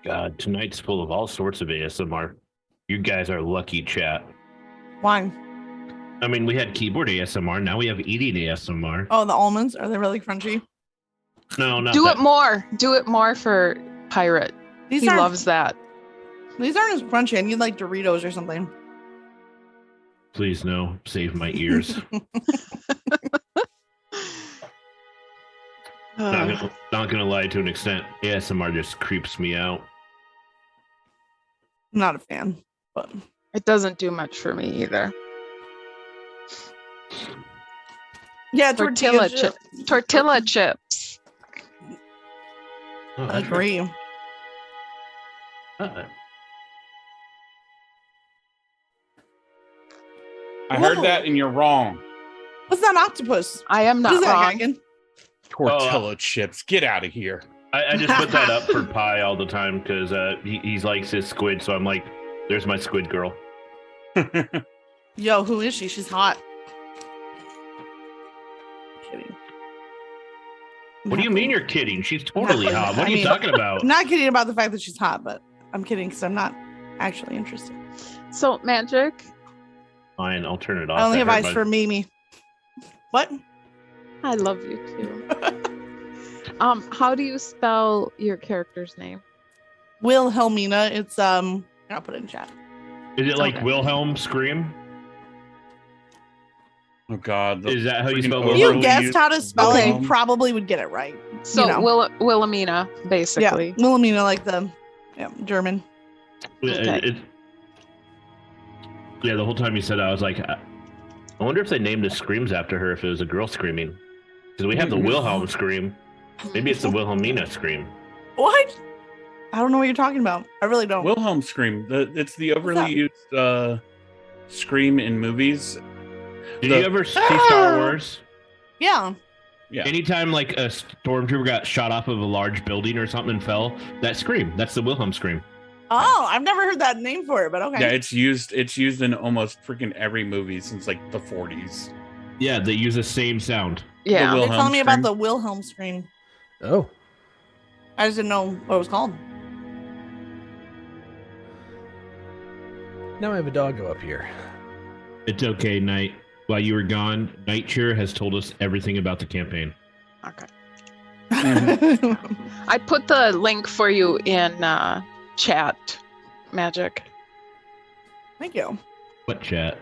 [SPEAKER 2] God, tonight's full of all sorts of ASMR. You guys are lucky, chat.
[SPEAKER 5] Why?
[SPEAKER 2] I mean, we had keyboard ASMR. Now we have eating ASMR.
[SPEAKER 5] Oh, the almonds, are they really crunchy?
[SPEAKER 2] No, not
[SPEAKER 3] Do it more. Do it more for Pirate. He loves that.
[SPEAKER 5] These aren't as crunchy. I need Doritos or something.
[SPEAKER 2] Please no. Save my ears. Not gonna lie, to an extent, ASMR just creeps me out.
[SPEAKER 5] I'm not a fan, but
[SPEAKER 3] it doesn't do much for me either.
[SPEAKER 5] Yeah,
[SPEAKER 3] tortilla chips.
[SPEAKER 5] I agree.
[SPEAKER 6] I heard that and you're wrong.
[SPEAKER 5] What's that octopus?
[SPEAKER 3] I am not wrong.
[SPEAKER 6] Tortilla chips. Get out of here.
[SPEAKER 2] I just put that up for Pi all the time because he likes his squid. So I'm like, there's my squid girl.
[SPEAKER 5] Yo, who is she? She's hot. Kidding.
[SPEAKER 2] What do you mean you're kidding? She's totally hot. What are you talking about?
[SPEAKER 5] I'm not kidding about the fact that she's hot, but I'm kidding because I'm not actually interested.
[SPEAKER 3] So, Magic,
[SPEAKER 2] Fine, I'll turn it off.
[SPEAKER 5] I only have
[SPEAKER 2] hurt
[SPEAKER 5] eyes
[SPEAKER 2] my-
[SPEAKER 5] for Mimi. What?
[SPEAKER 3] I love you too. How do you spell your character's name?
[SPEAKER 5] Wilhelmina. It's I'll put it in chat.
[SPEAKER 2] Is it like
[SPEAKER 3] Okay.
[SPEAKER 2] Wilhelm Scream?
[SPEAKER 6] Oh God.
[SPEAKER 2] Is that how you
[SPEAKER 6] freaking
[SPEAKER 2] spell
[SPEAKER 5] If
[SPEAKER 2] Wilhelm?
[SPEAKER 5] you
[SPEAKER 6] overly
[SPEAKER 5] guessed
[SPEAKER 6] used
[SPEAKER 5] how to spell it,
[SPEAKER 6] Wilhelm.
[SPEAKER 5] you probably would get it right.
[SPEAKER 3] So,
[SPEAKER 5] You know.
[SPEAKER 3] Wilhelmina, basically.
[SPEAKER 5] Yeah, Wilhelmina, like the German.
[SPEAKER 3] Okay.
[SPEAKER 2] Yeah, the whole time you said that, I was like, I wonder if they named the screams after her if it was a girl screaming. Because we have the Wilhelm scream. Maybe it's the Wilhelmina scream.
[SPEAKER 5] What? I don't know what you're talking about. I really don't.
[SPEAKER 6] Wilhelm scream. It's the
[SPEAKER 5] that?
[SPEAKER 6] overly used scream in movies.
[SPEAKER 2] Did you ever see Star Wars?
[SPEAKER 5] Yeah.
[SPEAKER 6] Yeah.
[SPEAKER 2] Anytime like a stormtrooper got shot off of a large building or something and fell, that scream, that's the Wilhelm scream.
[SPEAKER 5] Oh, I've never heard that name for it, but okay.
[SPEAKER 6] Yeah, it's used in almost freaking every movie since like the 40s.
[SPEAKER 2] Yeah, they use the same sound.
[SPEAKER 3] Yeah.
[SPEAKER 6] The
[SPEAKER 5] They're telling me about
[SPEAKER 6] scream.
[SPEAKER 5] the Wilhelm scream.
[SPEAKER 1] Oh,
[SPEAKER 5] I just didn't know what it was called.
[SPEAKER 1] now I have a doggo up here.
[SPEAKER 2] It's okay, Knight. While you were gone, Nightshare has told us everything about the campaign.
[SPEAKER 3] Okay. I put the link for you in chat, Magic.
[SPEAKER 5] Thank you.
[SPEAKER 2] What chat?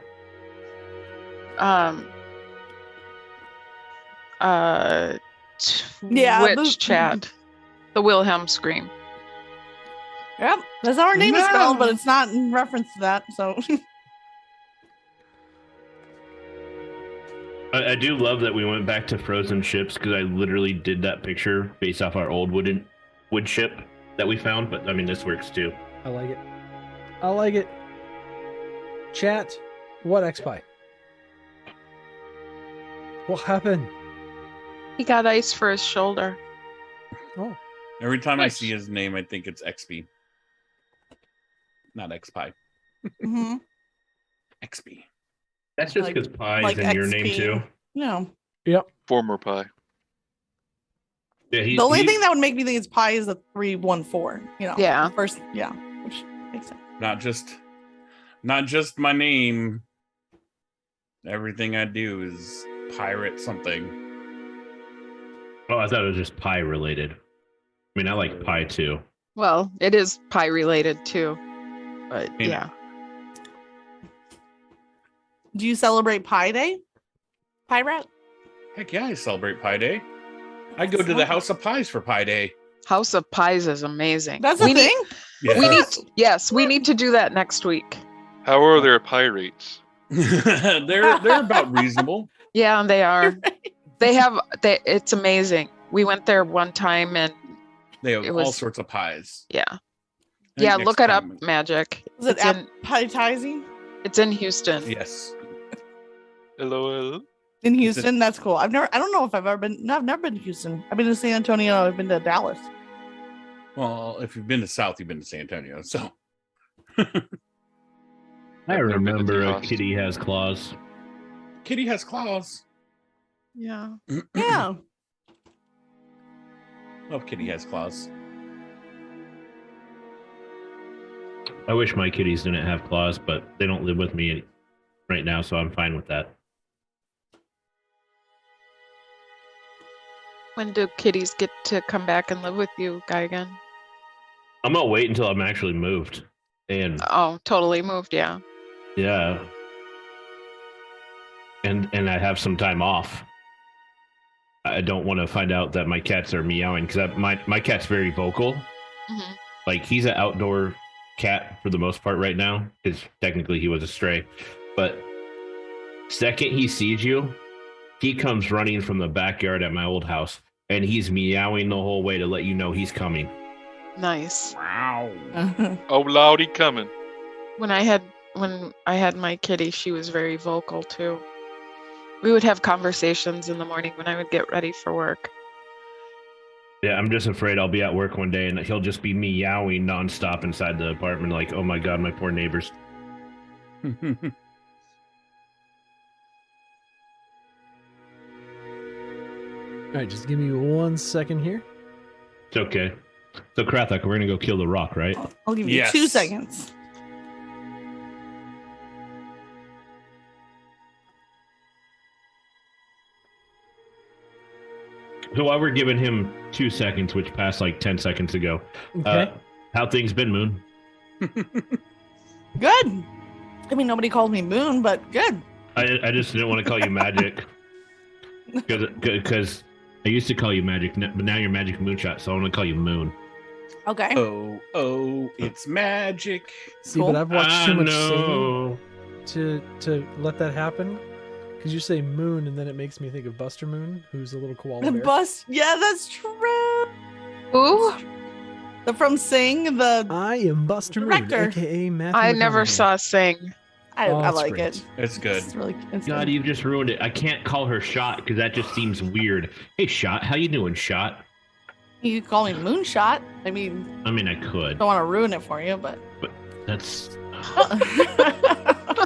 [SPEAKER 5] Yeah,
[SPEAKER 3] Twitch chat. The Wilhelm scream.
[SPEAKER 5] Yep. That's how our name is
[SPEAKER 6] No.
[SPEAKER 5] spelled, but it's not in reference to that. So
[SPEAKER 2] I do love that we went back to frozen ships because I literally did that picture based off our old wood ship that we found. But I mean, this works too.
[SPEAKER 1] I like it. I like it. Chat, what XPie? What happened?
[SPEAKER 3] He got ice for his shoulder.
[SPEAKER 1] Oh,
[SPEAKER 6] Every time I
[SPEAKER 3] Nice.
[SPEAKER 6] see his name, I think it's XP. Not XPie.
[SPEAKER 5] Mhm.
[SPEAKER 6] XP.
[SPEAKER 2] That's just
[SPEAKER 5] Like-
[SPEAKER 2] because Pi
[SPEAKER 5] like
[SPEAKER 2] is in your name
[SPEAKER 5] XP.
[SPEAKER 2] too.
[SPEAKER 5] No.
[SPEAKER 4] Former pie.
[SPEAKER 2] Yeah,
[SPEAKER 5] The only thing that would make me think it's pi is the 314. You know.
[SPEAKER 3] Yeah.
[SPEAKER 5] First, yeah, which makes sense.
[SPEAKER 6] Not just my name. Everything I do is pirate something.
[SPEAKER 2] Oh, I thought it was just Pi related. I mean, I like Pi too.
[SPEAKER 3] Well, it is pie related too. But
[SPEAKER 6] Yeah.
[SPEAKER 3] yeah.
[SPEAKER 5] Do you celebrate Pi Day? Pirate?
[SPEAKER 6] Heck yeah, I celebrate Pi Day. I go to the House of Pies for Pi Day.
[SPEAKER 3] House of Pies is amazing.
[SPEAKER 5] That's a
[SPEAKER 3] we
[SPEAKER 5] thing?
[SPEAKER 3] Need, we need yes, we need to do that next week.
[SPEAKER 4] How are their pie rates?
[SPEAKER 6] they're about reasonable.
[SPEAKER 3] Yeah, they are. It's amazing. We went there one time and
[SPEAKER 6] They have
[SPEAKER 3] It
[SPEAKER 6] all
[SPEAKER 3] was-
[SPEAKER 6] sorts of pies.
[SPEAKER 3] yeah.
[SPEAKER 6] I think
[SPEAKER 3] Yeah,
[SPEAKER 6] next
[SPEAKER 3] look it up,
[SPEAKER 6] time-
[SPEAKER 3] Magic.
[SPEAKER 5] Is it
[SPEAKER 3] It's in,
[SPEAKER 5] appetizing?
[SPEAKER 3] it's in Houston.
[SPEAKER 6] Yes.
[SPEAKER 4] LOL.
[SPEAKER 5] In Houston? That's cool. I don't know if I've ever been. No, I've never been to Houston. I've been to San Antonio. I've been to Dallas.
[SPEAKER 6] Well, if you've been to South, you've been to San Antonio. So
[SPEAKER 2] I
[SPEAKER 4] I've never been to
[SPEAKER 2] remember a
[SPEAKER 4] Austin.
[SPEAKER 2] kitty has claws.
[SPEAKER 6] Kitty has claws.
[SPEAKER 3] Yeah.
[SPEAKER 5] Yeah.
[SPEAKER 6] Love Kitty has claws.
[SPEAKER 2] I wish my kitties didn't have claws, but they don't live with me right now, so I'm fine with that.
[SPEAKER 3] When do kitties get to come back and live with you, Geigen?
[SPEAKER 2] I'm gonna wait until I'm actually moved. And
[SPEAKER 3] Oh, totally moved, yeah.
[SPEAKER 2] yeah. And I have some time off. I don't want to find out that my cats are meowing because my cat's very vocal.
[SPEAKER 3] hmm
[SPEAKER 2] Like he's an outdoor cat for the most part right now because technically he was a stray. But second he sees you, he comes running from the backyard at my old house and he's meowing the whole way to let you know he's coming.
[SPEAKER 3] Nice.
[SPEAKER 6] Wow.
[SPEAKER 4] Oh, Lowdy coming.
[SPEAKER 3] When I had my kitty, she was very vocal too. We would have conversations in the morning when I would get ready for work.
[SPEAKER 2] Yeah, I'm just afraid I'll be at work one day and he'll just be meowing nonstop inside the apartment, like, oh my god, my poor neighbors.
[SPEAKER 1] All right, just give me 1 second here.
[SPEAKER 2] It's okay. So, Krathak, we're gonna go kill the rock, right?
[SPEAKER 5] I'll give you
[SPEAKER 6] Yes.
[SPEAKER 5] 2 seconds.
[SPEAKER 2] So while we're giving him 2 seconds, which passed like 10 seconds ago,
[SPEAKER 1] Okay.
[SPEAKER 2] how things been, Moon?
[SPEAKER 5] Good. I mean, nobody calls me Moon, but good.
[SPEAKER 2] I just didn't want to call you Magic because I used to call you Magic, but now you're Magic Moonshot, so I want to call you Moon.
[SPEAKER 5] Okay.
[SPEAKER 6] Oh, it's magic.
[SPEAKER 1] See,
[SPEAKER 5] Cool.
[SPEAKER 1] but I've watched too much
[SPEAKER 2] know.
[SPEAKER 1] singing to let that happen. Because you say Moon, and then it makes me think of Buster Moon, who's a little koala
[SPEAKER 5] The
[SPEAKER 1] bear.
[SPEAKER 5] bus. Yeah, that's true.
[SPEAKER 3] Ooh,
[SPEAKER 5] The from Sing. The
[SPEAKER 1] I am Buster
[SPEAKER 5] Director.
[SPEAKER 1] Moon, aka Matthew
[SPEAKER 3] I never
[SPEAKER 1] McConaughey.
[SPEAKER 3] saw Sing.
[SPEAKER 5] I
[SPEAKER 1] Oh, it's
[SPEAKER 5] like
[SPEAKER 1] great.
[SPEAKER 5] it.
[SPEAKER 6] It's good.
[SPEAKER 5] It's really. It's
[SPEAKER 2] God,
[SPEAKER 5] good.
[SPEAKER 2] you've just ruined it. I can't call her Shot because that just seems weird. Hey, Shot, how you doing, Shot?
[SPEAKER 5] You could call me Moonshot. I mean,
[SPEAKER 2] I mean, I could.
[SPEAKER 5] don't want to ruin it for you, but.
[SPEAKER 2] That's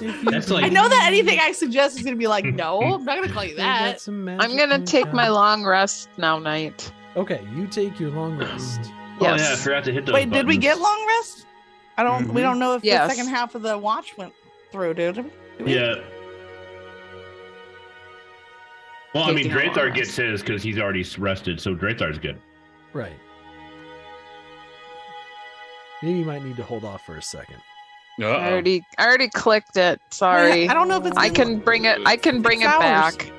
[SPEAKER 1] If you
[SPEAKER 2] That's like-
[SPEAKER 5] I know that anything I suggest is gonna be like, no, I'm not gonna call you
[SPEAKER 1] They got
[SPEAKER 5] that.
[SPEAKER 1] some magic
[SPEAKER 3] I'm gonna take my
[SPEAKER 1] moonshine.
[SPEAKER 3] long rest now, Night.
[SPEAKER 1] Okay, you take your long rest.
[SPEAKER 2] Oh yeah, I
[SPEAKER 3] Yes.
[SPEAKER 2] forgot to hit those.
[SPEAKER 5] Wait, did we
[SPEAKER 2] buttons.
[SPEAKER 5] get long rest? I don't. We
[SPEAKER 6] Mhm.
[SPEAKER 5] don't know if
[SPEAKER 3] Yes.
[SPEAKER 5] the second half of the watch went through, dude. Did we?
[SPEAKER 2] Yeah. Well, I mean,
[SPEAKER 3] Taking a long
[SPEAKER 2] Drathar
[SPEAKER 3] rest.
[SPEAKER 2] gets his because he's already rested, so Drathar's good.
[SPEAKER 1] Right. Maybe you might need to hold off for a second.
[SPEAKER 6] Uh-oh.
[SPEAKER 3] I already clicked it. Sorry.
[SPEAKER 5] I don't know if it's.
[SPEAKER 3] I can bring it. I can bring it
[SPEAKER 5] 6 hours.
[SPEAKER 3] back.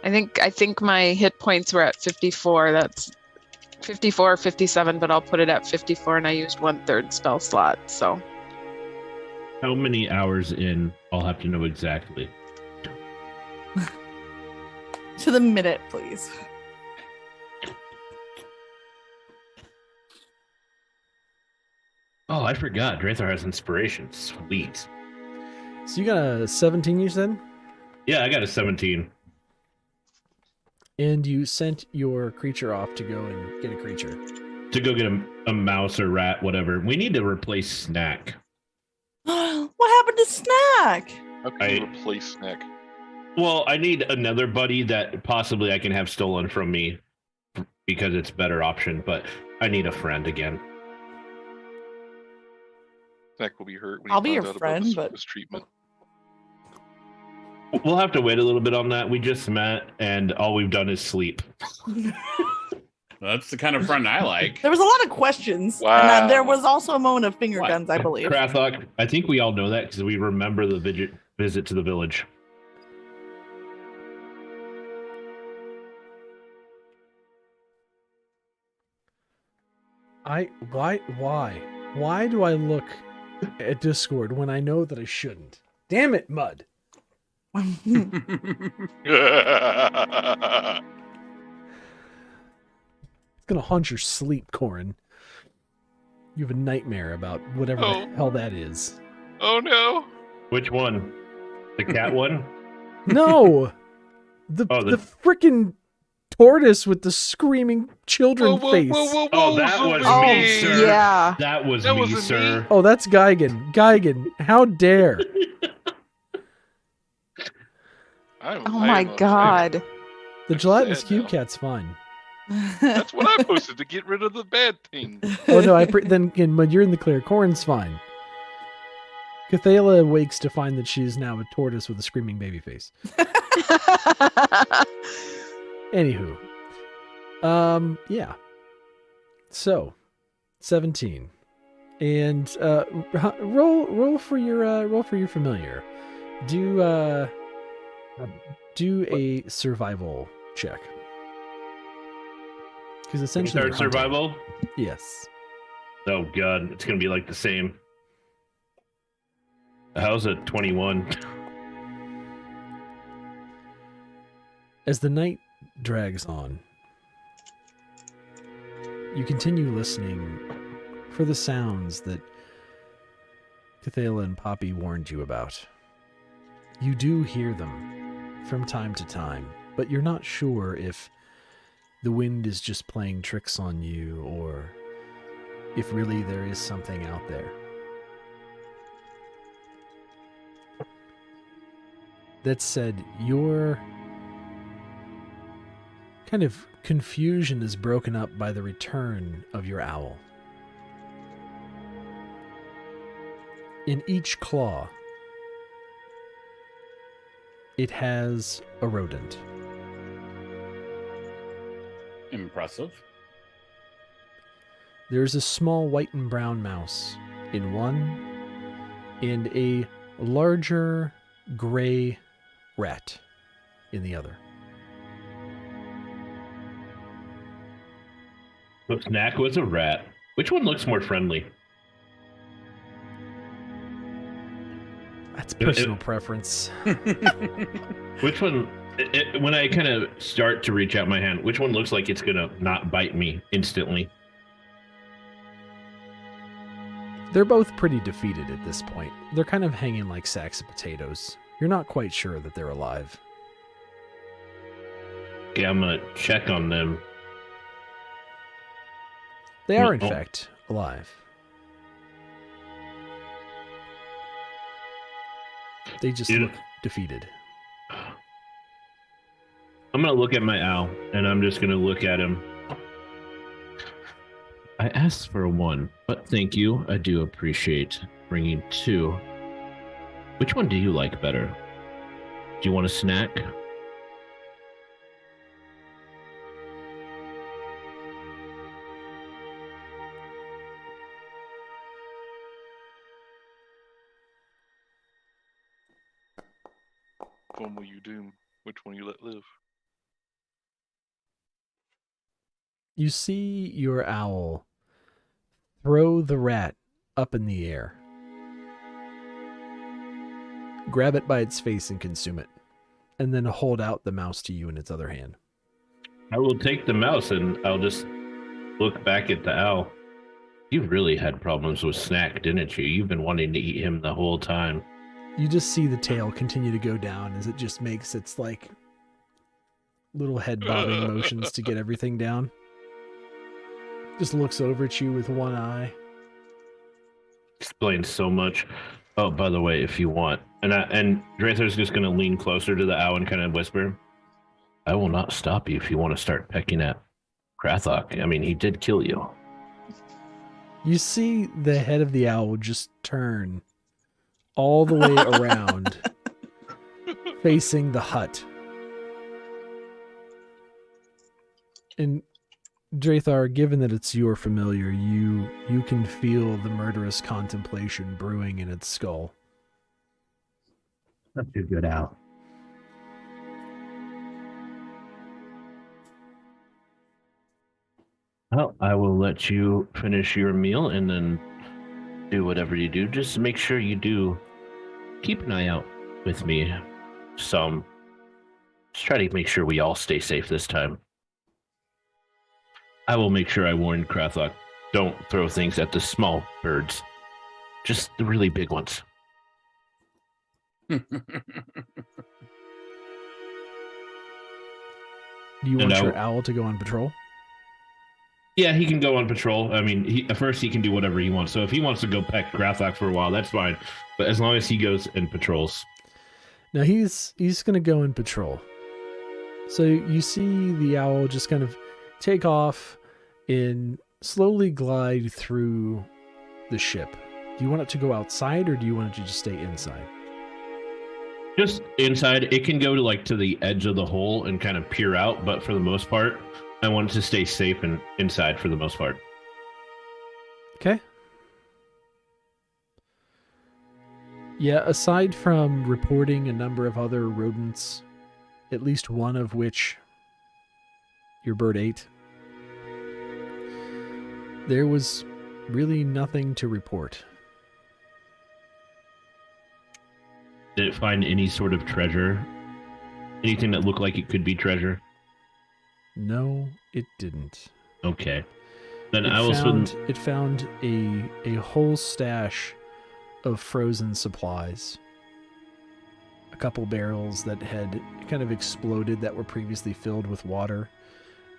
[SPEAKER 3] I think my hit points were at 54. That's 54 or 57, but I'll put it at 54, and I used 1/3 spell slot. So
[SPEAKER 2] How many hours in? I'll have to know exactly.
[SPEAKER 5] To the minute, please.
[SPEAKER 2] Oh, I forgot. Drathar has inspiration. Sweet.
[SPEAKER 1] So you got a 17, you said?
[SPEAKER 2] Yeah, I got a 17.
[SPEAKER 1] And you sent your creature off to go and get a creature.
[SPEAKER 2] To go get a mouse or rat, whatever. We need to replace Snack.
[SPEAKER 5] What happened to Snack?
[SPEAKER 4] How can you replace Snack?
[SPEAKER 2] Well, I need another buddy that possibly I can have stolen from me because it's a better option, but I need a friend again.
[SPEAKER 4] Snack will be hurt when
[SPEAKER 5] I'll
[SPEAKER 4] he
[SPEAKER 5] be
[SPEAKER 4] finds
[SPEAKER 5] your
[SPEAKER 4] out about
[SPEAKER 5] friend,
[SPEAKER 4] this,
[SPEAKER 5] but-
[SPEAKER 4] this treatment.
[SPEAKER 2] We'll have to wait a little bit on that. We just met, and all we've done is sleep.
[SPEAKER 6] That's the kind of friend I like.
[SPEAKER 5] There was a lot of questions. And
[SPEAKER 4] Wow.
[SPEAKER 5] there was also a moment of finger
[SPEAKER 2] What?
[SPEAKER 5] guns, I believe.
[SPEAKER 2] Krathok, I think we all know that because we remember the visit to the village.
[SPEAKER 1] Why do I look at Discord when I know that I shouldn't? Damn it, Mud. It's gonna haunt your sleep, Corin. You have a nightmare about whatever
[SPEAKER 4] Oh.
[SPEAKER 1] the hell that is.
[SPEAKER 4] Oh no!
[SPEAKER 2] Which one? The cat one?
[SPEAKER 1] No! The
[SPEAKER 2] Oh,
[SPEAKER 1] the frickin' tortoise with the screaming children face.
[SPEAKER 2] Oh, that was
[SPEAKER 3] oh
[SPEAKER 2] me, sir.
[SPEAKER 3] yeah.
[SPEAKER 2] That was
[SPEAKER 4] That
[SPEAKER 2] me,
[SPEAKER 4] wasn't
[SPEAKER 2] sir.
[SPEAKER 4] me.
[SPEAKER 1] Oh, that's Geigen. Geigen, how dare.
[SPEAKER 3] Oh my god.
[SPEAKER 1] The gelatinous
[SPEAKER 4] sad
[SPEAKER 1] cube
[SPEAKER 4] now.
[SPEAKER 1] cat's fine.
[SPEAKER 4] That's what I posted to get rid of the bad thing.
[SPEAKER 1] Oh no, then again, when you're in the clear, Corin's fine. Cathala awakes to find that she is now a tortoise with a screaming baby face. Anywho. Yeah. So, 17. And roll for your familiar. Do a survival check. Because essentially
[SPEAKER 2] Start
[SPEAKER 1] you're hunting.
[SPEAKER 2] survival?
[SPEAKER 1] Yes.
[SPEAKER 2] Oh god, it's gonna be like the same. How's it 21?
[SPEAKER 1] As the night drags on, you continue listening for the sounds that Cathala and Poppy warned you about. You do hear them from time to time, but you're not sure if the wind is just playing tricks on you, or if really there is something out there. That said, your kind of confusion is broken up by the return of your owl. In each claw, it has a rodent.
[SPEAKER 6] Impressive.
[SPEAKER 1] There's a small white and brown mouse in one, and a larger gray rat in the other.
[SPEAKER 2] So Snack was a rat. Which one looks more friendly?
[SPEAKER 1] That's personal preference.
[SPEAKER 2] Which one, when I kind of start to reach out my hand, which one looks like it's going to not bite me instantly?
[SPEAKER 1] They're both pretty defeated at this point. They're kind of hanging like sacks of potatoes. You're not quite sure that they're alive.
[SPEAKER 2] Okay, I'm going to check on them.
[SPEAKER 1] They are, in fact, alive. They just look defeated.
[SPEAKER 2] I'm going to look at my owl, and I'm just going to look at him. I asked for 1, but thank you. I do appreciate bringing 2. Which one do you like better? Do you want a snack?
[SPEAKER 4] Which one will you doom? Which one you let live?
[SPEAKER 1] You see your owl throw the rat up in the air. Grab it by its face and consume it, and then hold out the mouse to you in its other hand.
[SPEAKER 2] I will take the mouse, and I'll just look back at the owl. You really had problems with Snack, didn't you? You've been wanting to eat him the whole time.
[SPEAKER 1] You just see the tail continue to go down as it just makes its like little head bobbing motions to get everything down. Just looks over at you with one eye.
[SPEAKER 2] Explains so much. Oh, by the way, if you want, and Drathar's just going to lean closer to the owl and kind of whisper, I will not stop you if you want to start pecking at Krathok. I mean, he did kill you.
[SPEAKER 1] You see the head of the owl just turn all the way around, facing the hut. And Drathar, given that it's your familiar, you can feel the murderous contemplation brewing in its skull.
[SPEAKER 2] That's a good owl. Well, I will let you finish your meal and then do whatever you do. Just make sure you do keep an eye out with me some. Just try to make sure we all stay safe this time. I will make sure I warn Krathok, don't throw things at the small birds. Just the really big ones.
[SPEAKER 1] Do you want your owl to go on patrol?
[SPEAKER 2] Yeah, he can go on patrol. I mean, at first he can do whatever he wants. So if he wants to go peck Krathok for a while, that's fine. But as long as he goes and patrols.
[SPEAKER 1] Now he's going to go and patrol. So you see the owl just kind of take off and slowly glide through the ship. Do you want it to go outside, or do you want it to just stay inside?
[SPEAKER 2] Just inside. It can go to the edge of the hole and kind of peer out, but for the most part, I want it to stay safe and inside for the most part.
[SPEAKER 1] Okay. Yeah, aside from reporting a number of other rodents, at least one of which your bird ate, there was really nothing to report.
[SPEAKER 2] Did it find any sort of treasure? Anything that looked like it could be treasure?
[SPEAKER 1] No, it didn't.
[SPEAKER 2] Okay. Then
[SPEAKER 1] It found a whole stash of frozen supplies. A couple barrels that had kind of exploded that were previously filled with water.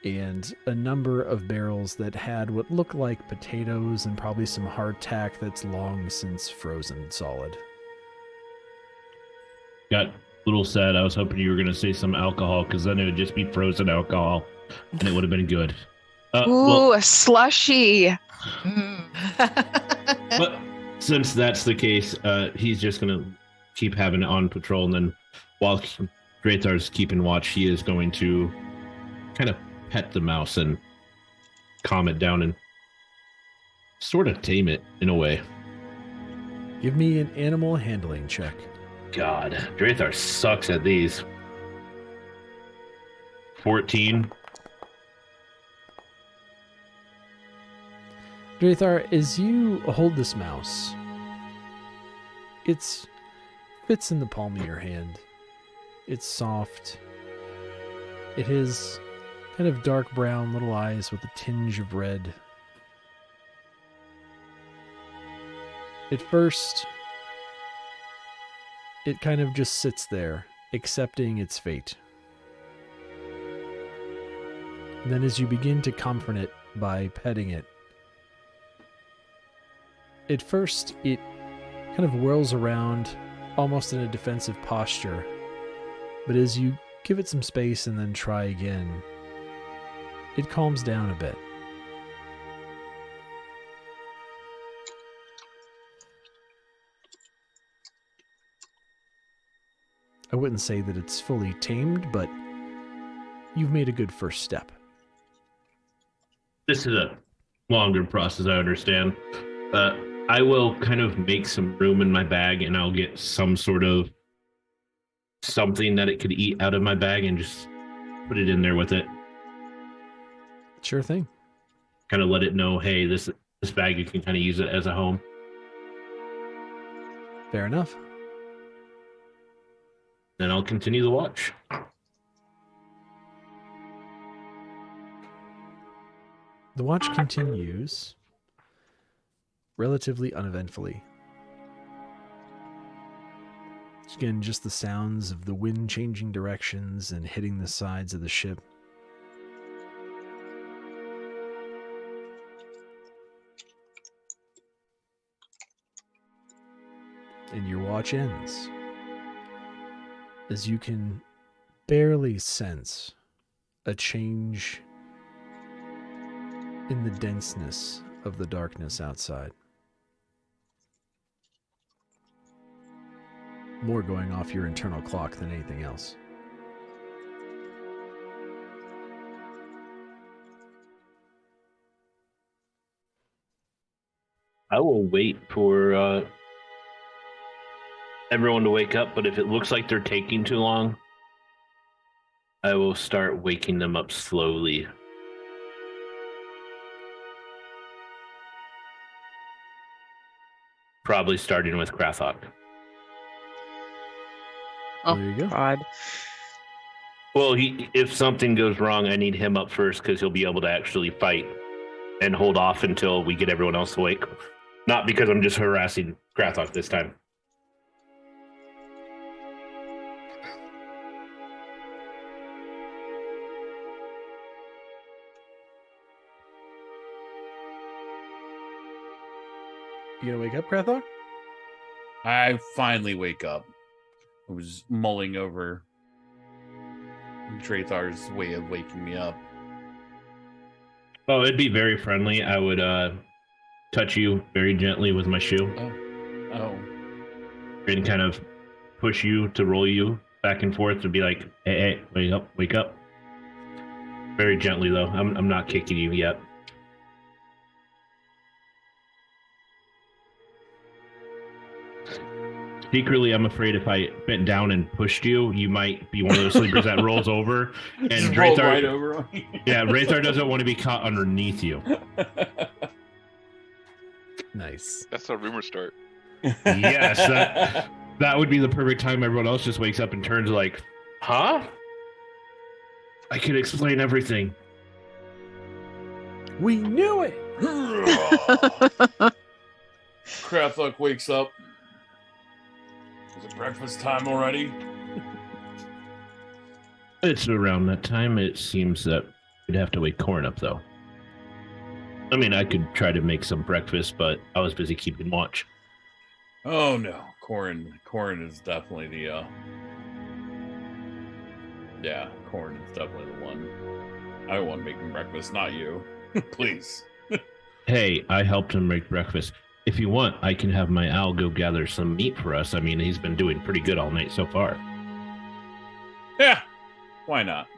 [SPEAKER 1] and a number of barrels that had what looked like potatoes and probably some hardtack that's long since frozen solid.
[SPEAKER 2] Got a little sad. I was hoping you were going to say some alcohol, because then it would just be frozen alcohol, and it would have been good.
[SPEAKER 3] Ooh, a slushy.
[SPEAKER 2] But since that's the case, he's just going to keep having it on patrol, and then while Draythar's keeping watch, he is going to kind of pet the mouse and calm it down and sort of tame it in a way.
[SPEAKER 1] Give me an animal handling check.
[SPEAKER 2] God, Draythar sucks at these. 14.
[SPEAKER 1] Draythar, as you hold this mouse, it fits in the palm of your hand. It's soft. It has kind of dark brown little eyes with a tinge of red. At first, it kind of just sits there, accepting its fate. And then as you begin to comfort it by petting it, at first it kind of whirls around almost in a defensive posture. But as you give it some space and then try again, it calms down a bit. I wouldn't say that it's fully tamed, but you've made a good first step.
[SPEAKER 2] This is a longer process, I understand. I will kind of make some room in my bag, and I'll get some sort of something that it could eat out of my bag and just put it in there with it.
[SPEAKER 1] Sure thing.
[SPEAKER 2] Kind of let it know, hey, this bag, you can kind of use it as a home.
[SPEAKER 1] Fair enough.
[SPEAKER 2] Then I'll continue the watch.
[SPEAKER 1] The watch continues relatively uneventfully. Again, just the sounds of the wind changing directions and hitting the sides of the ship. And your watch ends as you can barely sense a change in the denseness of the darkness outside. More going off your internal clock than anything else.
[SPEAKER 2] I will wait for everyone to wake up, but if it looks like they're taking too long, I will start waking them up slowly. Probably starting with Krathok.
[SPEAKER 3] Oh,
[SPEAKER 1] There you go.
[SPEAKER 3] God.
[SPEAKER 2] Well, if something goes wrong, I need him up first because he'll be able to actually fight and hold off until we get everyone else awake. Not because I'm just harassing Krathok this time.
[SPEAKER 1] You gonna wake up, Krathok?
[SPEAKER 6] I finally wake up. I was mulling over Draythar's way of waking me up.
[SPEAKER 2] Oh, it'd be very friendly. I would touch you very gently with my shoe
[SPEAKER 6] Oh.
[SPEAKER 2] and kind of push you to roll you back and forth to be like, hey, wake up, wake up. Very gently, though. I'm not kicking you yet. Secretly, I'm afraid if I bent down and pushed you, you might be one of those sleepers that rolls over. And
[SPEAKER 6] Just roll
[SPEAKER 2] Draythar,
[SPEAKER 6] right over on me.
[SPEAKER 2] yeah, Draythar doesn't want to be caught underneath you.
[SPEAKER 1] Nice.
[SPEAKER 4] That's how rumors start.
[SPEAKER 2] Yes, that would be the perfect time everyone else just wakes up and turns like, huh? I can explain everything.
[SPEAKER 1] We knew it!
[SPEAKER 6] Krathok wakes up. Is it breakfast time already?
[SPEAKER 2] It's around that time. It seems that We'd have to wake Corn up, though. I mean, I could try to make some breakfast, but I was busy keeping watch.
[SPEAKER 6] Oh no, Corn is definitely the yeah, Corn is definitely the one. I want making breakfast, not you. Please.
[SPEAKER 2] Hey, I helped him make breakfast. If you want, I can have my owl go gather some meat for us. I mean, he's been doing pretty good all night so far.
[SPEAKER 6] Yeah, why not?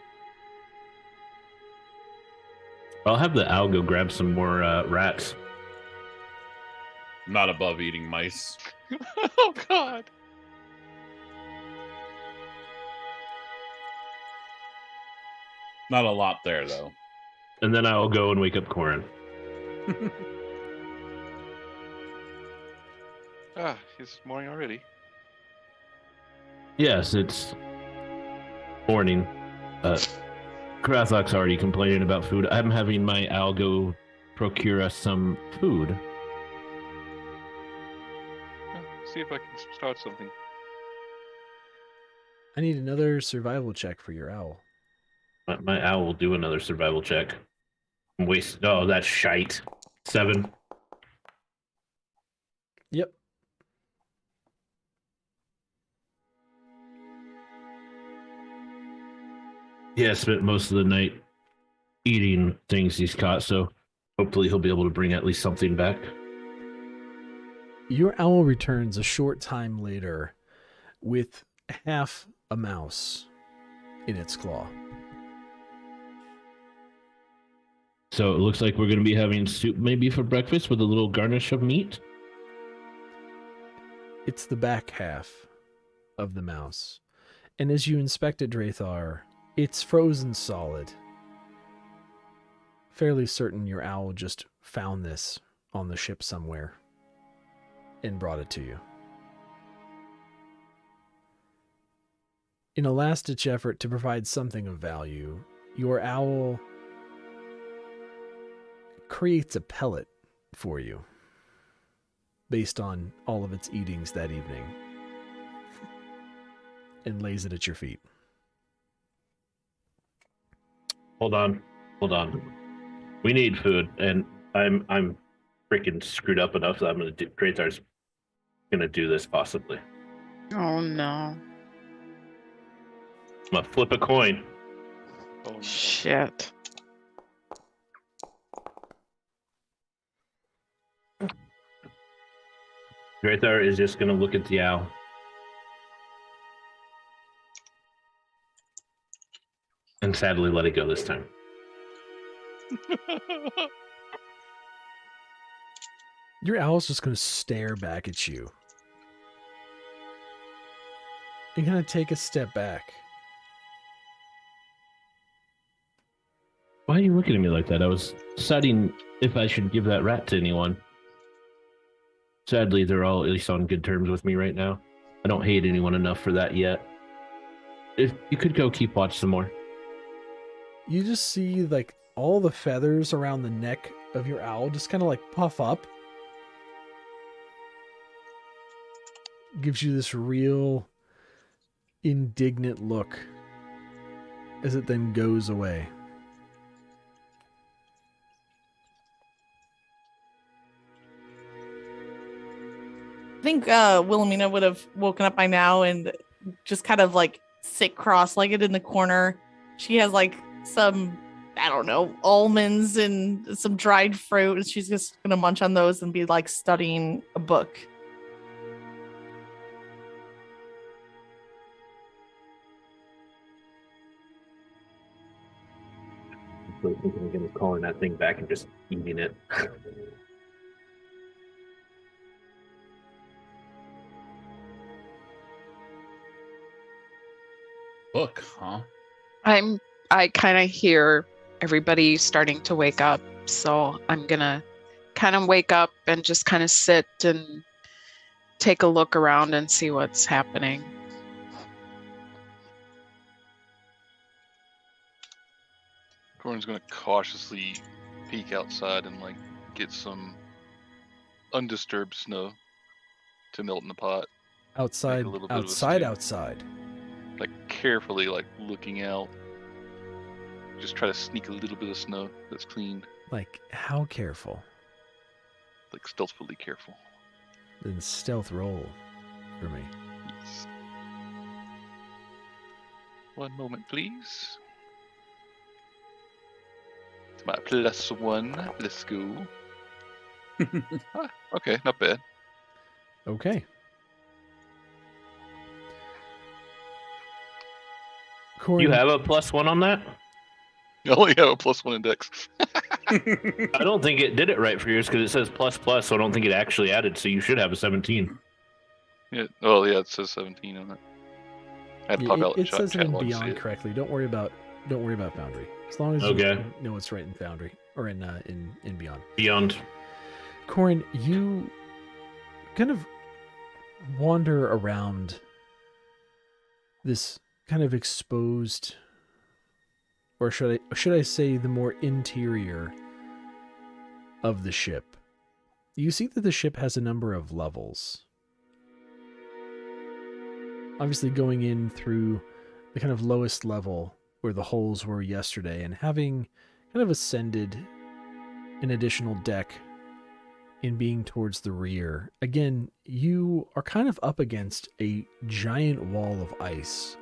[SPEAKER 2] I'll have the owl go grab some more rats.
[SPEAKER 6] I'm not above eating mice.
[SPEAKER 4] Oh God.
[SPEAKER 6] Not a lot there, though.
[SPEAKER 2] And then I'll go and wake up Corn.
[SPEAKER 4] Ah, it's morning already.
[SPEAKER 2] Yes, it's morning. Krathok's already complaining about food. I'm having my owl go procure us some food.
[SPEAKER 4] See if I can start something.
[SPEAKER 1] I need another survival check for your owl.
[SPEAKER 2] My owl will do another survival check. Oh, that's shite. 7.
[SPEAKER 1] Yep.
[SPEAKER 2] Yeah, spent most of the night eating things he's caught, so hopefully he'll be able to bring at least something back.
[SPEAKER 1] Your owl returns a short time later with half a mouse in its claw.
[SPEAKER 2] So it looks like we're going to be having soup maybe for breakfast with a little garnish of meat.
[SPEAKER 1] It's the back half of the mouse. And as you inspect it, Drathar, it's frozen solid. Fairly certain your owl just found this on the ship somewhere and brought it to you. In a last-ditch effort to provide something of value, your owl creates a pellet for you based on all of its eatings that evening and lays it at your feet.
[SPEAKER 2] Hold on. We need food, and I'm freaking screwed up enough that I'm going to do. Draythar's going to do this possibly.
[SPEAKER 3] Oh no.
[SPEAKER 2] I'm going to flip a coin.
[SPEAKER 4] Oh, no.
[SPEAKER 3] Shit.
[SPEAKER 2] Draythar is just going to look at the owl. And sadly let it go this time.
[SPEAKER 1] Your owl's just going to stare back at you. You're going to take a step back.
[SPEAKER 2] Why are you looking at me like that? I was deciding if I should give that rat to anyone. Sadly, they're all at least on good terms with me right now. I don't hate anyone enough for that yet. If you could go keep watch some more.
[SPEAKER 1] You just see like all the feathers around the neck of your owl just kind of like puff up. Gives you this real indignant look as it then goes away.
[SPEAKER 5] I think Wilhelmina would have woken up by now and just kind of like sit cross-legged in the corner. She has like some, I don't know, almonds and some dried fruit, and she's just gonna munch on those and be like studying a book.
[SPEAKER 2] I'm thinking I'm going to calling that thing back and just eating it.
[SPEAKER 6] Book, huh?
[SPEAKER 3] I kind of hear everybody starting to wake up, so I'm gonna kind of wake up and just kind of sit and take a look around and see what's happening.
[SPEAKER 4] Corn's gonna cautiously peek outside and like get some undisturbed snow to melt in the pot.
[SPEAKER 1] Outside,
[SPEAKER 4] a little bit of a
[SPEAKER 1] outside,
[SPEAKER 4] stew.
[SPEAKER 1] outside.
[SPEAKER 4] Like carefully, like looking out. just try to sneak a little bit of snow that's clean,
[SPEAKER 1] Like, how careful?
[SPEAKER 4] like stealthily careful.
[SPEAKER 1] Then stealth roll for me.
[SPEAKER 4] Yes. One moment, please. It's my +1. Let's go. Okay, not bad.
[SPEAKER 1] Okay. Corin,
[SPEAKER 2] You have a +1 on that?
[SPEAKER 4] I only have a +1 index.
[SPEAKER 2] I don't think it did it right for yours because it says ++, so I don't think it actually added. So you should have a 17.
[SPEAKER 4] Yeah. Oh, yeah, it says 17 on it. I had to pop out
[SPEAKER 1] it
[SPEAKER 4] chat
[SPEAKER 1] says it in
[SPEAKER 4] log to see
[SPEAKER 1] Beyond
[SPEAKER 4] it.
[SPEAKER 1] correctly. Don't worry about Foundry. As long as
[SPEAKER 2] Okay.
[SPEAKER 1] you know it's right in Foundry or in Beyond.
[SPEAKER 2] Beyond.
[SPEAKER 1] Corin, you kind of wander around this kind of exposed, or should I say the more interior of the ship. You see that the ship has a number of levels. Obviously going in through the kind of lowest level where the holes were yesterday and having kind of ascended an additional deck in being towards the rear. Again, you are kind of up against a giant wall of ice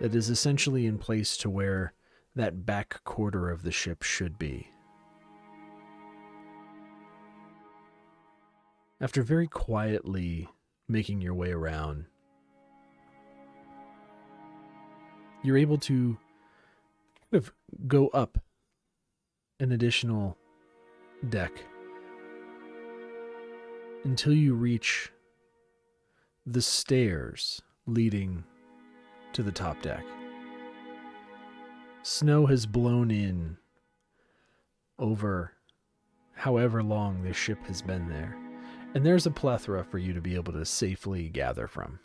[SPEAKER 1] that is essentially in place to where that back quarter of the ship should be. After very quietly making your way around, you're able to kind of go up an additional deck until you reach the stairs leading to the top deck. Snow has blown in over however long this ship has been there, and there's a plethora for you to be able to safely gather from.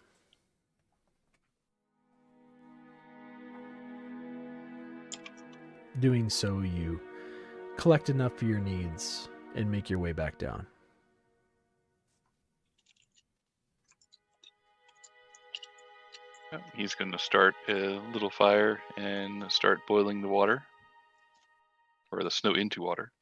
[SPEAKER 1] Doing so, you collect enough for your needs and make your way back down.
[SPEAKER 4] He's going to start a little fire and start boiling the water, or the snow into water.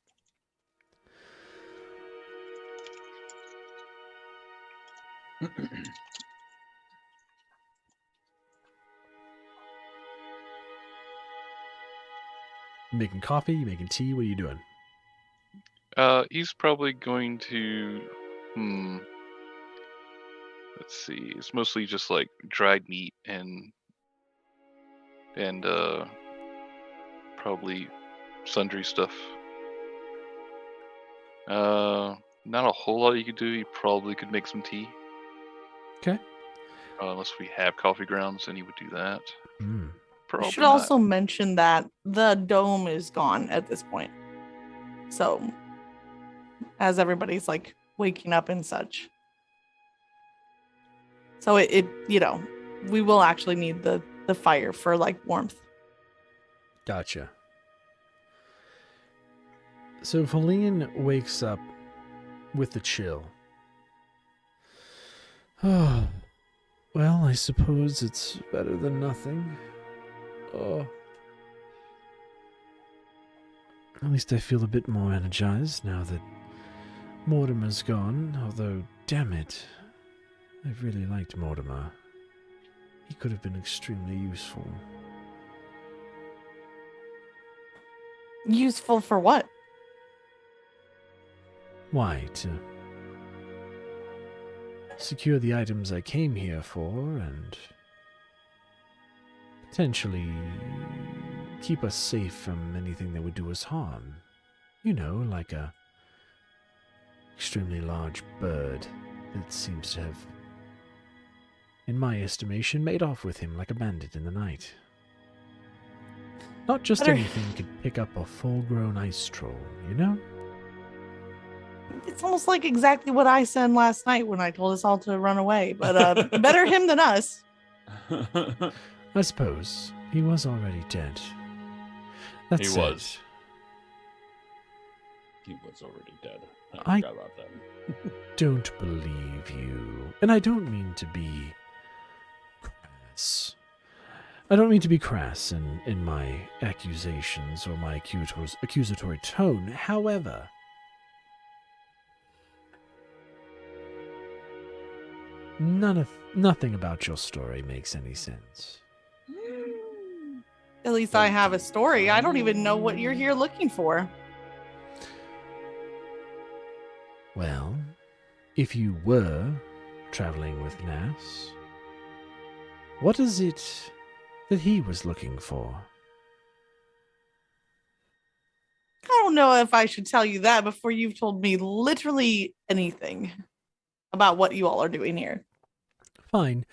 [SPEAKER 1] Making coffee, you making tea, what are you doing?
[SPEAKER 4] He's probably going to, let's see. It's mostly just like dried meat and probably sundry stuff. Not a whole lot you could do. You probably could make some tea.
[SPEAKER 1] Okay.
[SPEAKER 4] Unless we have coffee grounds, then he would do that.
[SPEAKER 5] We
[SPEAKER 4] Probably
[SPEAKER 5] should
[SPEAKER 4] not.
[SPEAKER 5] also mention that the dome is gone at this point. So, as everybody's like waking up and such. So it we will actually need the fire for like warmth.
[SPEAKER 1] Gotcha. So Feline wakes up with the chill. Oh, well, I suppose it's better than nothing. Oh. At least I feel a bit more energized now that Mortimer's gone, although, damn it, I've really liked Mortimer. He could have been extremely useful.
[SPEAKER 5] Useful for what?
[SPEAKER 1] Why, to secure the items I came here for and potentially keep us safe from anything that would do us harm. You know, like a extremely large bird that seems to have, in my estimation, made off with him like a bandit in the night. Not just anything could pick up a full-grown ice troll, you know?
[SPEAKER 5] It's almost like exactly what I said last night when I told us all to run away. But better him than us.
[SPEAKER 1] I suppose. He was already dead. That
[SPEAKER 6] He
[SPEAKER 1] said,
[SPEAKER 6] was. He was already dead.
[SPEAKER 1] I
[SPEAKER 6] forgot about that.
[SPEAKER 1] don't believe you. And I don't mean to be crass. I don't mean to be crass in my accusations or my accusatory tone. However, nothing about your story makes any sense.
[SPEAKER 5] At least I have a story. I don't even know what you're here looking for.
[SPEAKER 1] Well, if you were traveling with Nass, what is it that he was looking for?
[SPEAKER 5] I don't know if I should tell you that before you've told me literally anything about what you all are doing here.
[SPEAKER 1] Fine.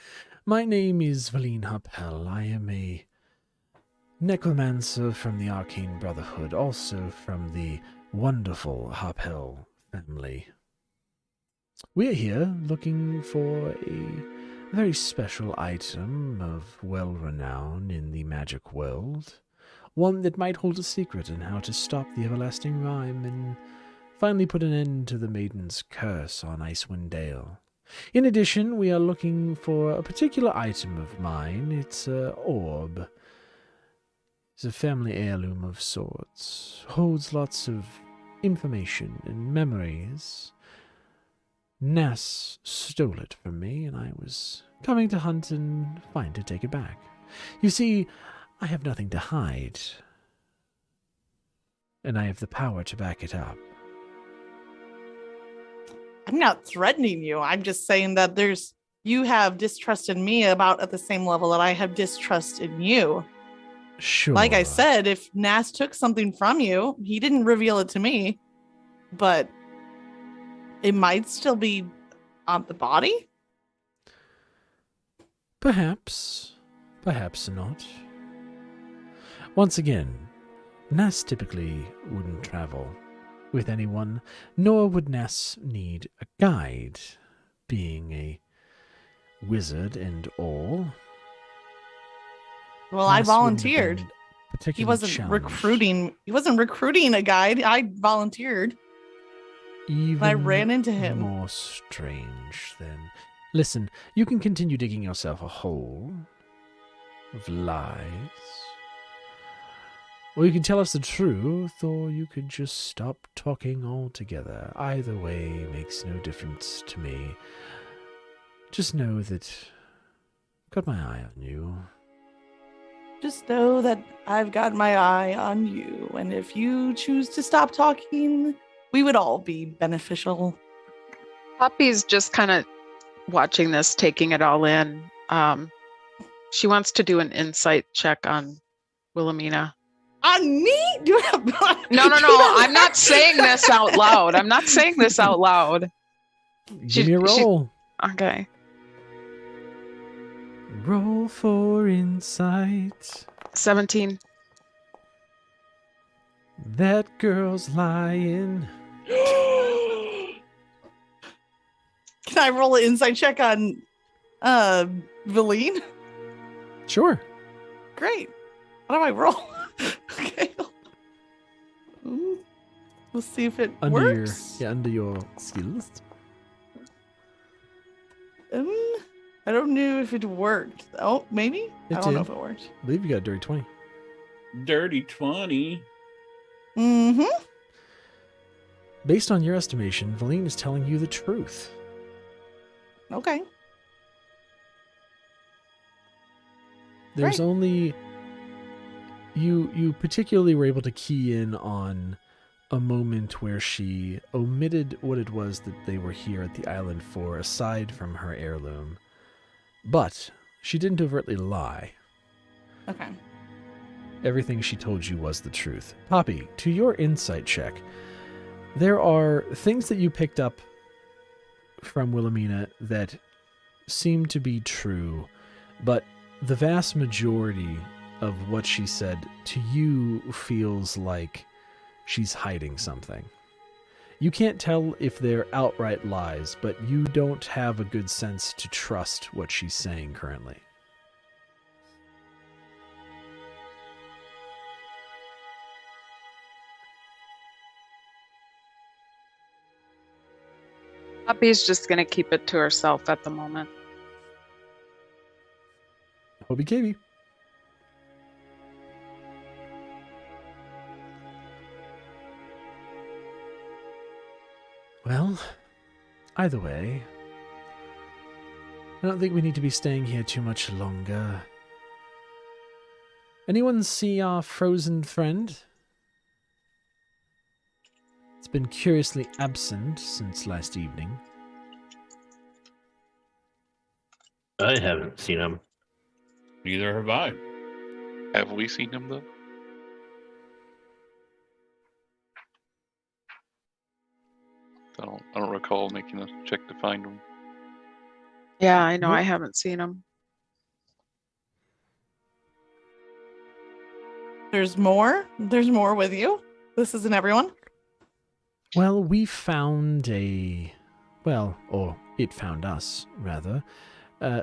[SPEAKER 1] My name is Valine Harpel. I am a necromancer from the Arcane Brotherhood, also from the wonderful Harpel family. We are here looking for a very special item of well-renown in the magic world. One that might hold a secret on how to stop the everlasting Rime and finally put an end to the maiden's curse on Icewind Dale. In addition, we are looking for a particular item of mine. It's an orb. It's a family heirloom of sorts. Holds lots of information and memories. Nass stole it from me, and I was coming to hunt and find to take it back. You see, I have nothing to hide, and I have the power to back it up.
[SPEAKER 5] I'm not threatening you. I'm just saying that you have distrust in me about at the same level that I have distrust in you.
[SPEAKER 1] Sure.
[SPEAKER 5] Like I said, if Nass took something from you, he didn't reveal it to me, but it might still be on the body?
[SPEAKER 1] Perhaps. Perhaps not. Once again, Nass typically wouldn't travel with anyone, nor would Nass need a guide, being a wizard and all.
[SPEAKER 5] Well, I
[SPEAKER 1] Nass wouldn't have
[SPEAKER 5] volunteered.
[SPEAKER 1] been particularly
[SPEAKER 5] He wasn't
[SPEAKER 1] challenged.
[SPEAKER 5] recruiting a guide. I volunteered.
[SPEAKER 1] Even
[SPEAKER 5] I ran into him.
[SPEAKER 1] more strange, then. Listen, you can continue digging yourself a hole of lies. Or you can tell us the truth, or you could just stop talking altogether. Either way makes no difference to me. Just know that I've got my eye on you.
[SPEAKER 5] Just know that I've got my eye on you, and if you choose to stop talking, we would all be beneficial.
[SPEAKER 3] Poppy's just kind of watching this, taking it all in. She wants to do an insight check on Wilhelmina.
[SPEAKER 5] On me?
[SPEAKER 3] No. I'm not saying this out loud. I'm not saying this out loud.
[SPEAKER 1] Give me a roll.
[SPEAKER 3] Okay.
[SPEAKER 1] Roll for insight.
[SPEAKER 3] 17.
[SPEAKER 1] That girl's lying.
[SPEAKER 5] Can I roll an insight check on Valine?
[SPEAKER 1] Sure.
[SPEAKER 5] Great. What do I roll? Okay. Ooh. Let's see if it works.
[SPEAKER 1] Under your skills.
[SPEAKER 5] I don't know if it worked. Oh, maybe? I don't know if it worked.
[SPEAKER 1] I believe you got a dirty 20.
[SPEAKER 6] Dirty 20.
[SPEAKER 5] Mm-hmm.
[SPEAKER 1] Based on your estimation, Valine is telling you the truth.
[SPEAKER 5] Okay.
[SPEAKER 1] There's
[SPEAKER 5] Right.
[SPEAKER 1] only... You particularly were able to key in on a moment where she omitted what it was that they were here at the island for, aside from her heirloom. But she didn't overtly lie.
[SPEAKER 5] Okay.
[SPEAKER 1] Everything she told you was the truth. Poppy, to your insight check, there are things that you picked up from Wilhelmina that seem to be true, but the vast majority of what she said to you feels like she's hiding something. You can't tell if they're outright lies, but you don't have a good sense to trust what she's saying currently.
[SPEAKER 3] Poppy's just going to keep it to herself at the moment.
[SPEAKER 1] Hobie Kaby. Well, either way, I don't think we need to be staying here too much longer. Anyone see our frozen friend? It's been curiously absent since last evening.
[SPEAKER 2] I haven't seen him.
[SPEAKER 6] Neither have I.
[SPEAKER 4] Have we seen him though? I don't recall making a check to find him.
[SPEAKER 3] Yeah, I know.
[SPEAKER 1] Nope.
[SPEAKER 3] I haven't seen him.
[SPEAKER 5] There's more. There's more with you. This isn't everyone.
[SPEAKER 1] Well, we found or it found us, rather,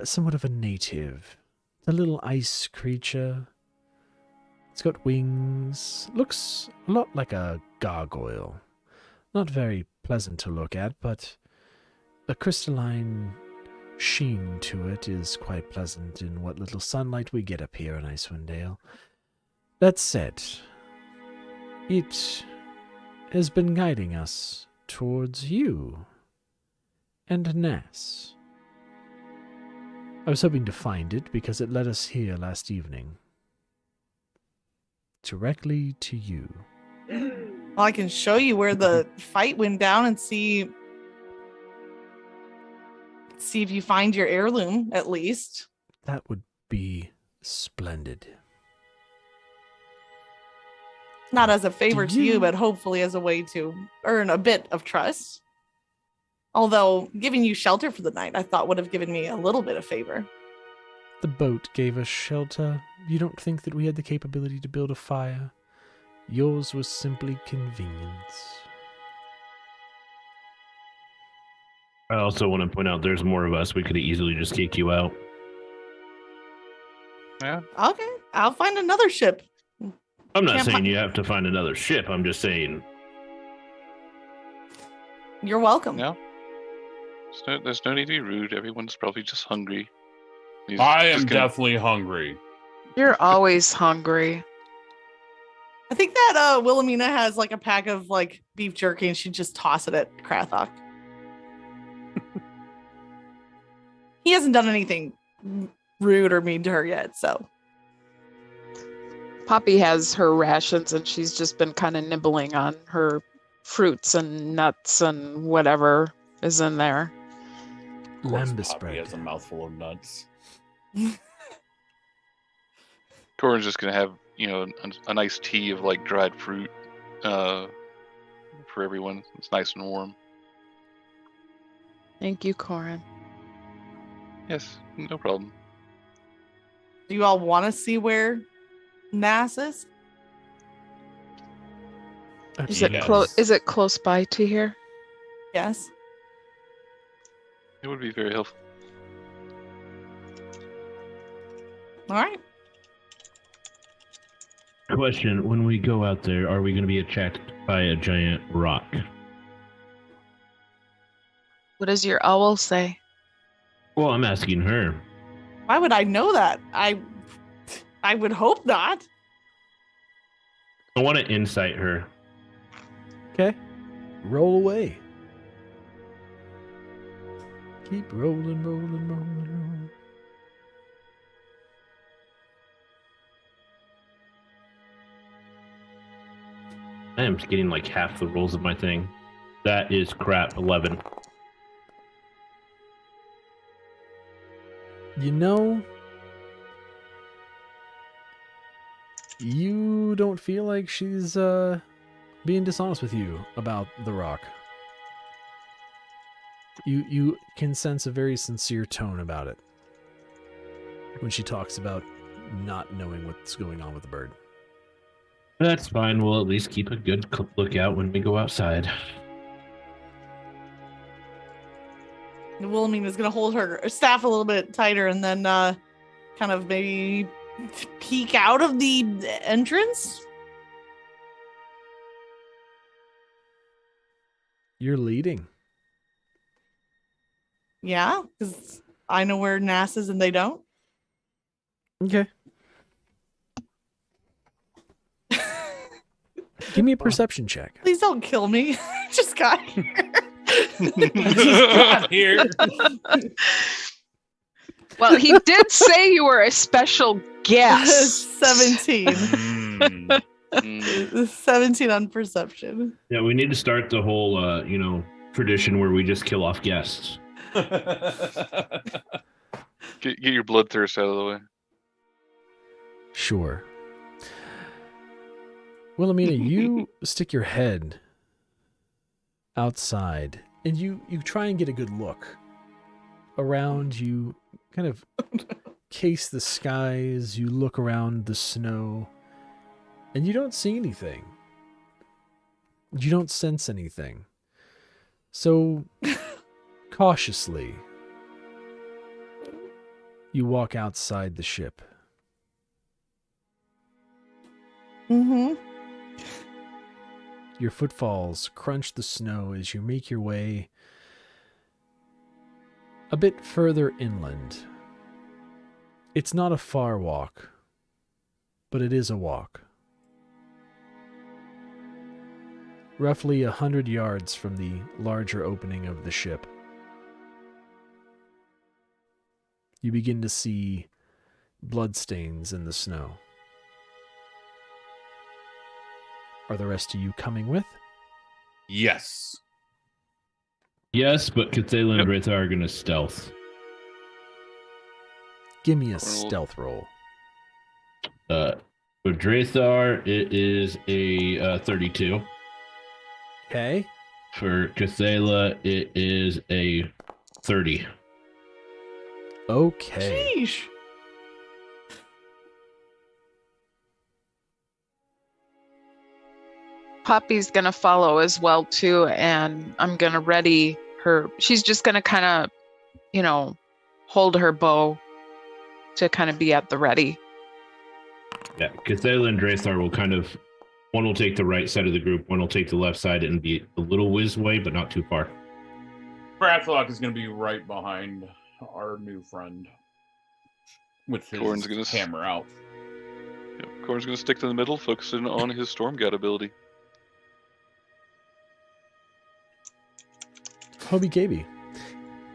[SPEAKER 1] somewhat of a native. A little ice creature. It's got wings. Looks a lot like a gargoyle. Not very pleasant to look at, but a crystalline sheen to it is quite pleasant in what little sunlight we get up here in Icewind Dale. That said, it has been guiding us towards you and Nass. I was hoping to find it because it led us here last evening. Directly to you.
[SPEAKER 5] Well, I can show you where the fight went down and see if you find your heirloom, at least.
[SPEAKER 1] That would be splendid.
[SPEAKER 5] Not as a favor
[SPEAKER 1] Do
[SPEAKER 5] to you,
[SPEAKER 1] you-
[SPEAKER 5] but hopefully as a way to earn a bit of trust. Although giving you shelter for the night, I thought would have given me a little bit of favor.
[SPEAKER 1] The boat gave us shelter. You don't think that we had the capability to build a fire? Yours was simply convenience.
[SPEAKER 2] I also want to point out there's more of us. We could have easily just kicked you out.
[SPEAKER 4] Yeah.
[SPEAKER 5] Okay, I'll find another ship.
[SPEAKER 2] I'm not
[SPEAKER 5] Can't
[SPEAKER 2] saying
[SPEAKER 5] fi-
[SPEAKER 2] you have to find another ship. I'm just saying.
[SPEAKER 5] You're welcome.
[SPEAKER 4] Yeah. There's no need to be rude. Everyone's probably just hungry. He's
[SPEAKER 6] I am
[SPEAKER 4] just gonna-
[SPEAKER 6] definitely hungry.
[SPEAKER 3] You're always hungry.
[SPEAKER 5] I think that Wilhelmina has like a pack of like beef jerky and she'd just toss it at Krathok. He hasn't done anything rude or mean to her yet, so.
[SPEAKER 3] Poppy has her rations and she's just been kind of nibbling on her fruits and nuts and whatever is in there.
[SPEAKER 6] Of course,
[SPEAKER 1] Lambus
[SPEAKER 6] Poppy
[SPEAKER 1] bread.
[SPEAKER 6] has a mouthful of nuts.
[SPEAKER 4] Corin's just gonna have, a nice tea of like dried fruit for everyone. It's nice and warm.
[SPEAKER 3] Thank you, Corin.
[SPEAKER 4] Yes, no problem.
[SPEAKER 5] Do you all want to see where Nass is?
[SPEAKER 3] Is it
[SPEAKER 2] Yes.
[SPEAKER 3] Is it close by to here?
[SPEAKER 5] Yes.
[SPEAKER 4] It would be very helpful.
[SPEAKER 5] All right.
[SPEAKER 2] Question: when we go out there, are we going to be attacked by a giant rock?
[SPEAKER 3] What does your owl say?
[SPEAKER 2] Well, I'm asking her.
[SPEAKER 5] Why would I know that? I would hope not.
[SPEAKER 2] I want to insight her.
[SPEAKER 1] Okay. Roll away. Keep rolling, rolling, rolling, rolling.
[SPEAKER 2] I am getting like half the rolls of my thing. That is crap. 11.
[SPEAKER 1] You don't feel like she's being dishonest with you about the rock. You can sense a very sincere tone about it when she talks about not knowing what's going on with the bird.
[SPEAKER 2] That's fine. We'll at least keep a good lookout when we go outside.
[SPEAKER 5] Wilhelmina's going to hold her staff a little bit tighter and then kind of maybe peek out of the entrance.
[SPEAKER 1] You're leading.
[SPEAKER 5] Yeah, because I know where Nass is and they don't.
[SPEAKER 1] Okay. Give me a perception check.
[SPEAKER 5] Please don't kill me. I just got here.
[SPEAKER 6] I just got here.
[SPEAKER 3] Well, he did say you were a special guest.
[SPEAKER 5] 17.
[SPEAKER 4] Mm.
[SPEAKER 5] 17 on perception.
[SPEAKER 2] Yeah, we need to start the whole, tradition where we just kill off guests.
[SPEAKER 4] Get your bloodthirst out of the way.
[SPEAKER 1] Sure. Wilhelmina, you stick your head outside and you try and get a good look around. You kind of case the skies, you look around the snow, and you don't see anything. You don't sense anything. So, cautiously, you walk outside the ship.
[SPEAKER 5] Mm-hmm.
[SPEAKER 1] Your footfalls crunch the snow as you make your way a bit further inland. It's not a far walk, but it is a walk. Roughly 100 yards from the larger opening of the ship, you begin to see bloodstains in the snow. Are the rest of you coming with?
[SPEAKER 6] Yes.
[SPEAKER 2] Yes, but Cathela and Dretha are going to stealth.
[SPEAKER 1] Give me a stealth roll.
[SPEAKER 2] For Drathar, it is a 32.
[SPEAKER 1] Okay.
[SPEAKER 2] For Cathela, it is a 30.
[SPEAKER 1] Okay.
[SPEAKER 5] Sheesh.
[SPEAKER 3] Poppy's gonna follow as well too, and I'm gonna ready her. She's just gonna kind of, hold her bow to kind of be at the ready.
[SPEAKER 2] Yeah, Cathela and Drathar will one will take the right side of the group, one will take the left side and be a little whiz way, but not too far.
[SPEAKER 6] Bradlock is going to be right behind our new friend with his hammer out.
[SPEAKER 4] Yep. Corn's going to stick to the middle, focusing on his Storm God ability.
[SPEAKER 1] Hobie Gaby,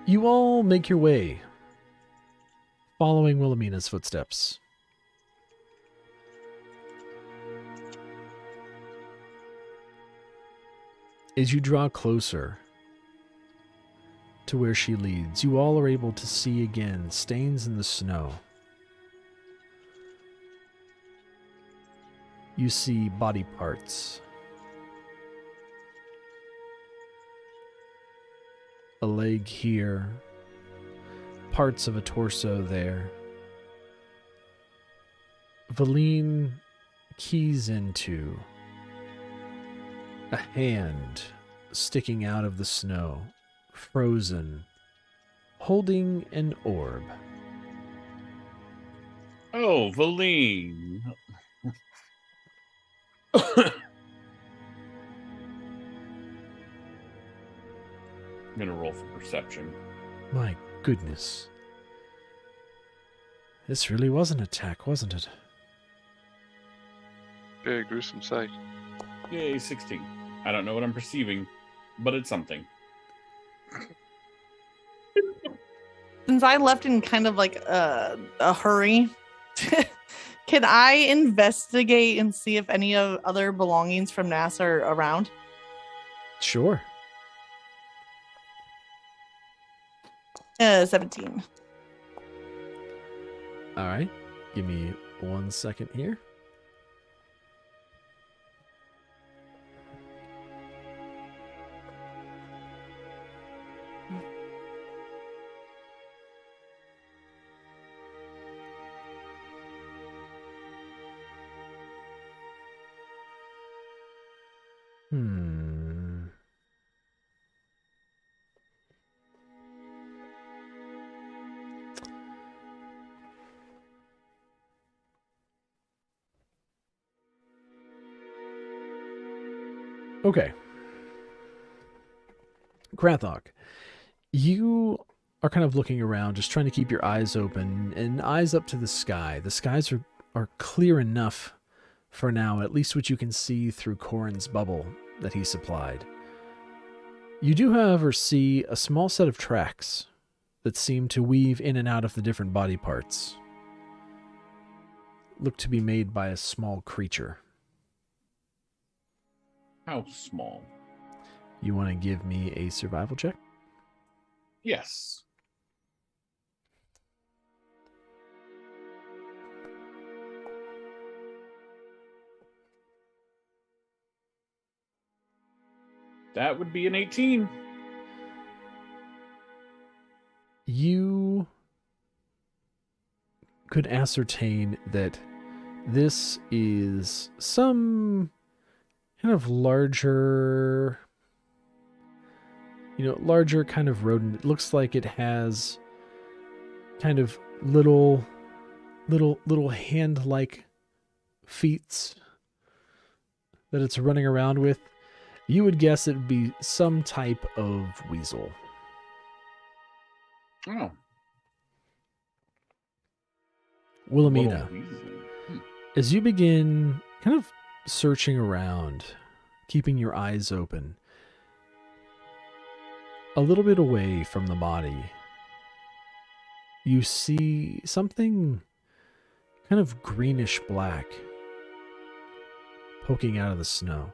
[SPEAKER 1] you all make your way, following Wilhelmina's footsteps. As you draw closer to where she leads, you all are able to see again stains in the snow. You see body parts. A leg here, parts of a torso there. Valine keys into a hand sticking out of the snow, frozen, holding an orb.
[SPEAKER 6] Oh, Valine. I'm going to roll for perception.
[SPEAKER 1] My goodness. This really was an attack, wasn't it?
[SPEAKER 4] Very gruesome sight.
[SPEAKER 6] Yay, 16. I don't know what I'm perceiving, but it's something.
[SPEAKER 5] Since I left in kind of like a hurry, can I investigate and see if any of other belongings from Nass are around?
[SPEAKER 1] Sure.
[SPEAKER 5] 17.
[SPEAKER 1] All right. Give me 1 second here. Okay. Krathok, you are kind of looking around, just trying to keep your eyes open and eyes up to the sky. The skies are clear enough for now, at least what you can see through Corin's bubble that he supplied. You do, however, see a small set of tracks that seem to weave in and out of the different body parts. Look to be made by a small creature.
[SPEAKER 6] How small?
[SPEAKER 1] You want to give me a survival check?
[SPEAKER 6] Yes. That would be an 18.
[SPEAKER 1] You could ascertain that this is some kind of larger kind of rodent. It looks like it has kind of little hand-like feet that it's running around with. You would guess it would be some type of weasel.
[SPEAKER 6] Oh.
[SPEAKER 1] Wilhelmina,
[SPEAKER 6] Little weasel.
[SPEAKER 1] as you begin kind of searching around, keeping your eyes open, a little bit away from the body, you see something kind of greenish black poking out of the snow.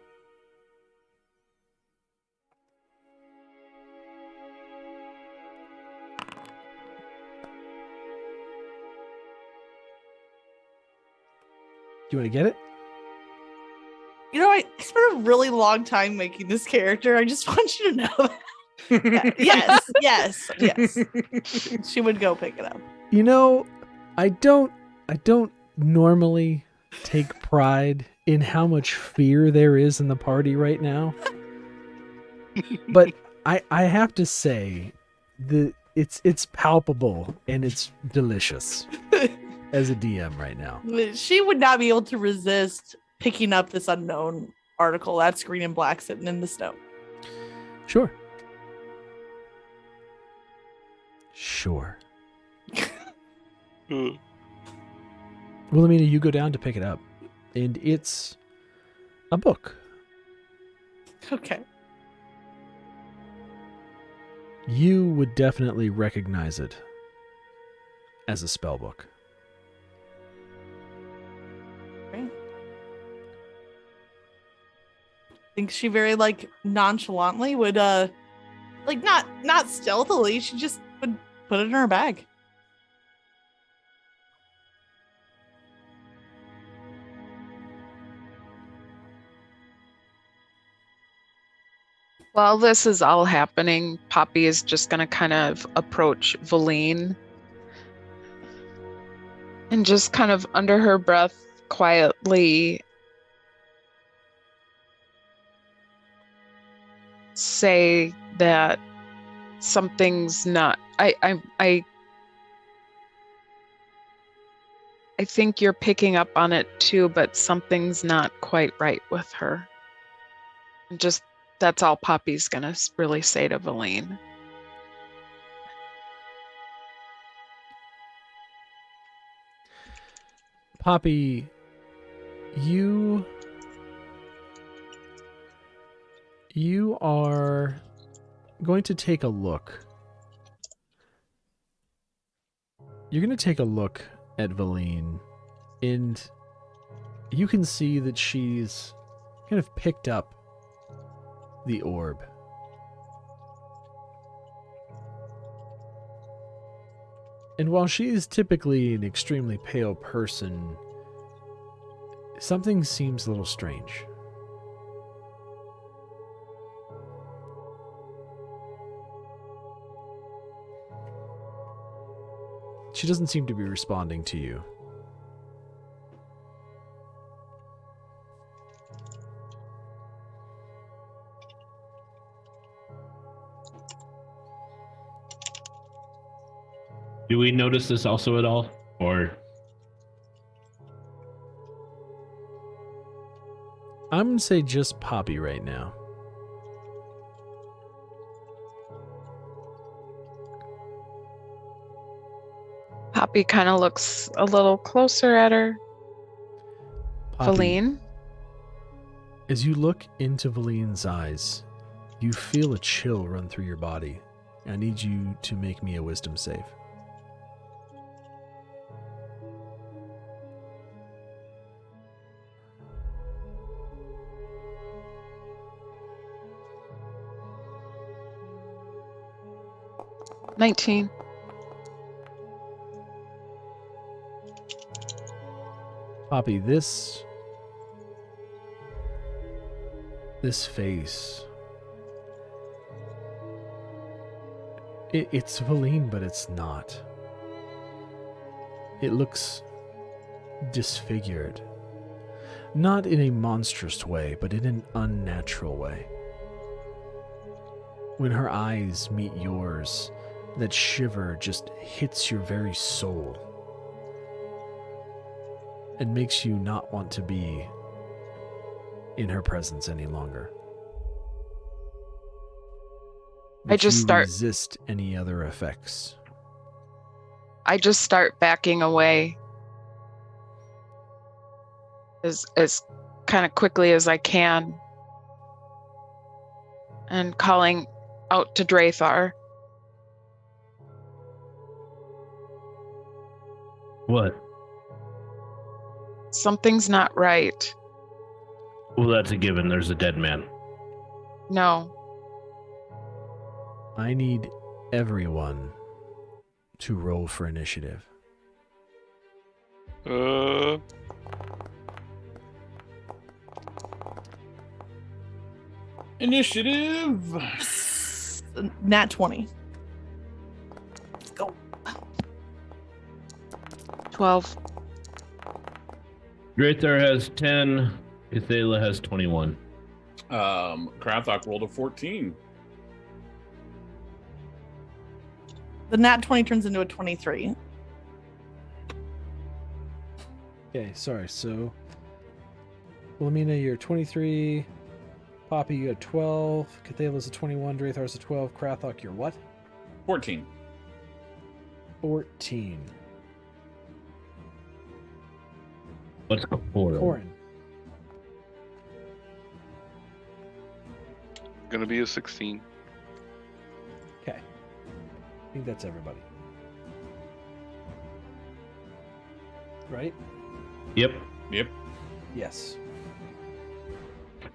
[SPEAKER 1] Do you want to get it?
[SPEAKER 5] You know, I spent a really long time making this character. I just want you to know that. yes. She would go pick it up.
[SPEAKER 1] You know, I don't normally take pride in how much fear there is in the party right now. But I have to say it's palpable and it's delicious as a DM right now.
[SPEAKER 5] She would not be able to resist picking up this unknown article that's green and black sitting in the snow.
[SPEAKER 1] Sure. Wilhelmina, you go down to pick it up, and it's a book.
[SPEAKER 5] Okay.
[SPEAKER 1] You would definitely recognize it as a spell book.
[SPEAKER 5] Okay. I think she very nonchalantly would not stealthily, she just would put it in her bag.
[SPEAKER 3] While this is all happening, Poppy is just going to kind of approach Valine and just kind of under her breath quietly say that something's not. I think you're picking up on it too, but something's not quite right with her. And just that's all Poppy's gonna really say to Valine.
[SPEAKER 1] Poppy, you are going to take a look. You're going to take a look at Valine, and you can see that she's kind of picked up the orb. And while she is typically an extremely pale person, something seems a little strange. She doesn't seem to be responding to you.
[SPEAKER 2] Do we notice this also at all? Or
[SPEAKER 1] I'm going to say just Poppy right now.
[SPEAKER 3] Poppy kind of looks a little closer at her.
[SPEAKER 1] Poppy,
[SPEAKER 3] Valine?
[SPEAKER 1] as you look into Valine's eyes, You feel a chill run through your body. I need you to make me a wisdom save.
[SPEAKER 3] $19.
[SPEAKER 1] Poppy, this face. It's Valine, but it's not. It looks disfigured. Not in a monstrous way, but in an unnatural way. When her eyes meet yours, that shiver just hits your very soul and makes you not want to be in her presence any longer.
[SPEAKER 3] I just
[SPEAKER 1] you
[SPEAKER 3] start-
[SPEAKER 1] resist any other effects.
[SPEAKER 3] I just start backing away as kind of quickly as I can and calling out to Drathar.
[SPEAKER 2] What?
[SPEAKER 3] Something's not right.
[SPEAKER 2] Well, that's a given. There's a dead man.
[SPEAKER 3] No.
[SPEAKER 1] I need everyone to roll for initiative.
[SPEAKER 6] Initiative.
[SPEAKER 5] Nat 20. Let's go.
[SPEAKER 3] 12.
[SPEAKER 2] Drathar has 10. Ithala has 21.
[SPEAKER 6] Krathok rolled a 14.
[SPEAKER 5] The nat 20 turns into a 23.
[SPEAKER 1] Okay, sorry. So, Wilhelmina, you're 23. Poppy, you got 12. Cathala's a 21. Drathar's a 12. Krathok, you're what?
[SPEAKER 6] 14.
[SPEAKER 1] 14.
[SPEAKER 2] What's Corin?
[SPEAKER 1] Corin.
[SPEAKER 4] Gonna be a 16.
[SPEAKER 1] Okay. I think that's everybody. Right?
[SPEAKER 2] Yep.
[SPEAKER 6] Yep.
[SPEAKER 1] Yes.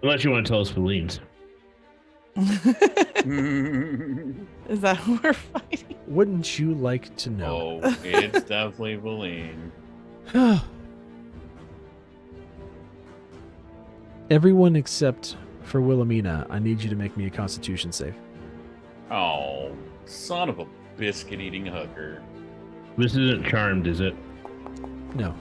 [SPEAKER 2] Unless you want to tell us Feline's.
[SPEAKER 5] Is that who we're fighting?
[SPEAKER 1] Wouldn't you like to know?
[SPEAKER 6] Oh, it's definitely Valine.
[SPEAKER 1] Everyone except for Wilhelmina, I need you to make me a Constitution save.
[SPEAKER 6] Oh, son of a biscuit-eating hooker.
[SPEAKER 2] This isn't charmed, is it?
[SPEAKER 1] No.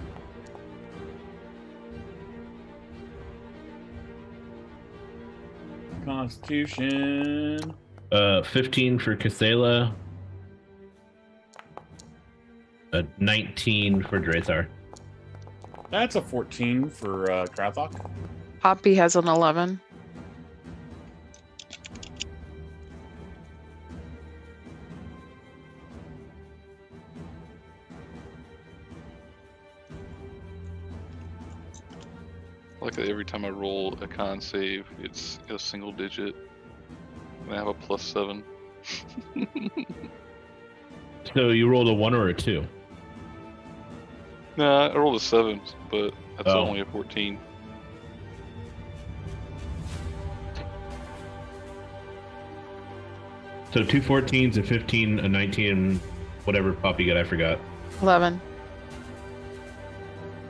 [SPEAKER 6] Constitution.
[SPEAKER 2] 15 for Cathala. 19 for Drathar.
[SPEAKER 6] That's a 14 for Krathok.
[SPEAKER 3] Poppy has an 11.
[SPEAKER 4] Like every time I roll a con save, it's a single digit. And I have a +7.
[SPEAKER 2] So you rolled a 1 or a 2?
[SPEAKER 4] Nah, I rolled a 7, but that's
[SPEAKER 2] Oh.
[SPEAKER 4] only a 14.
[SPEAKER 2] So 2 14s, a 15, a 19, and whatever Poppy got, I forgot.
[SPEAKER 3] 11.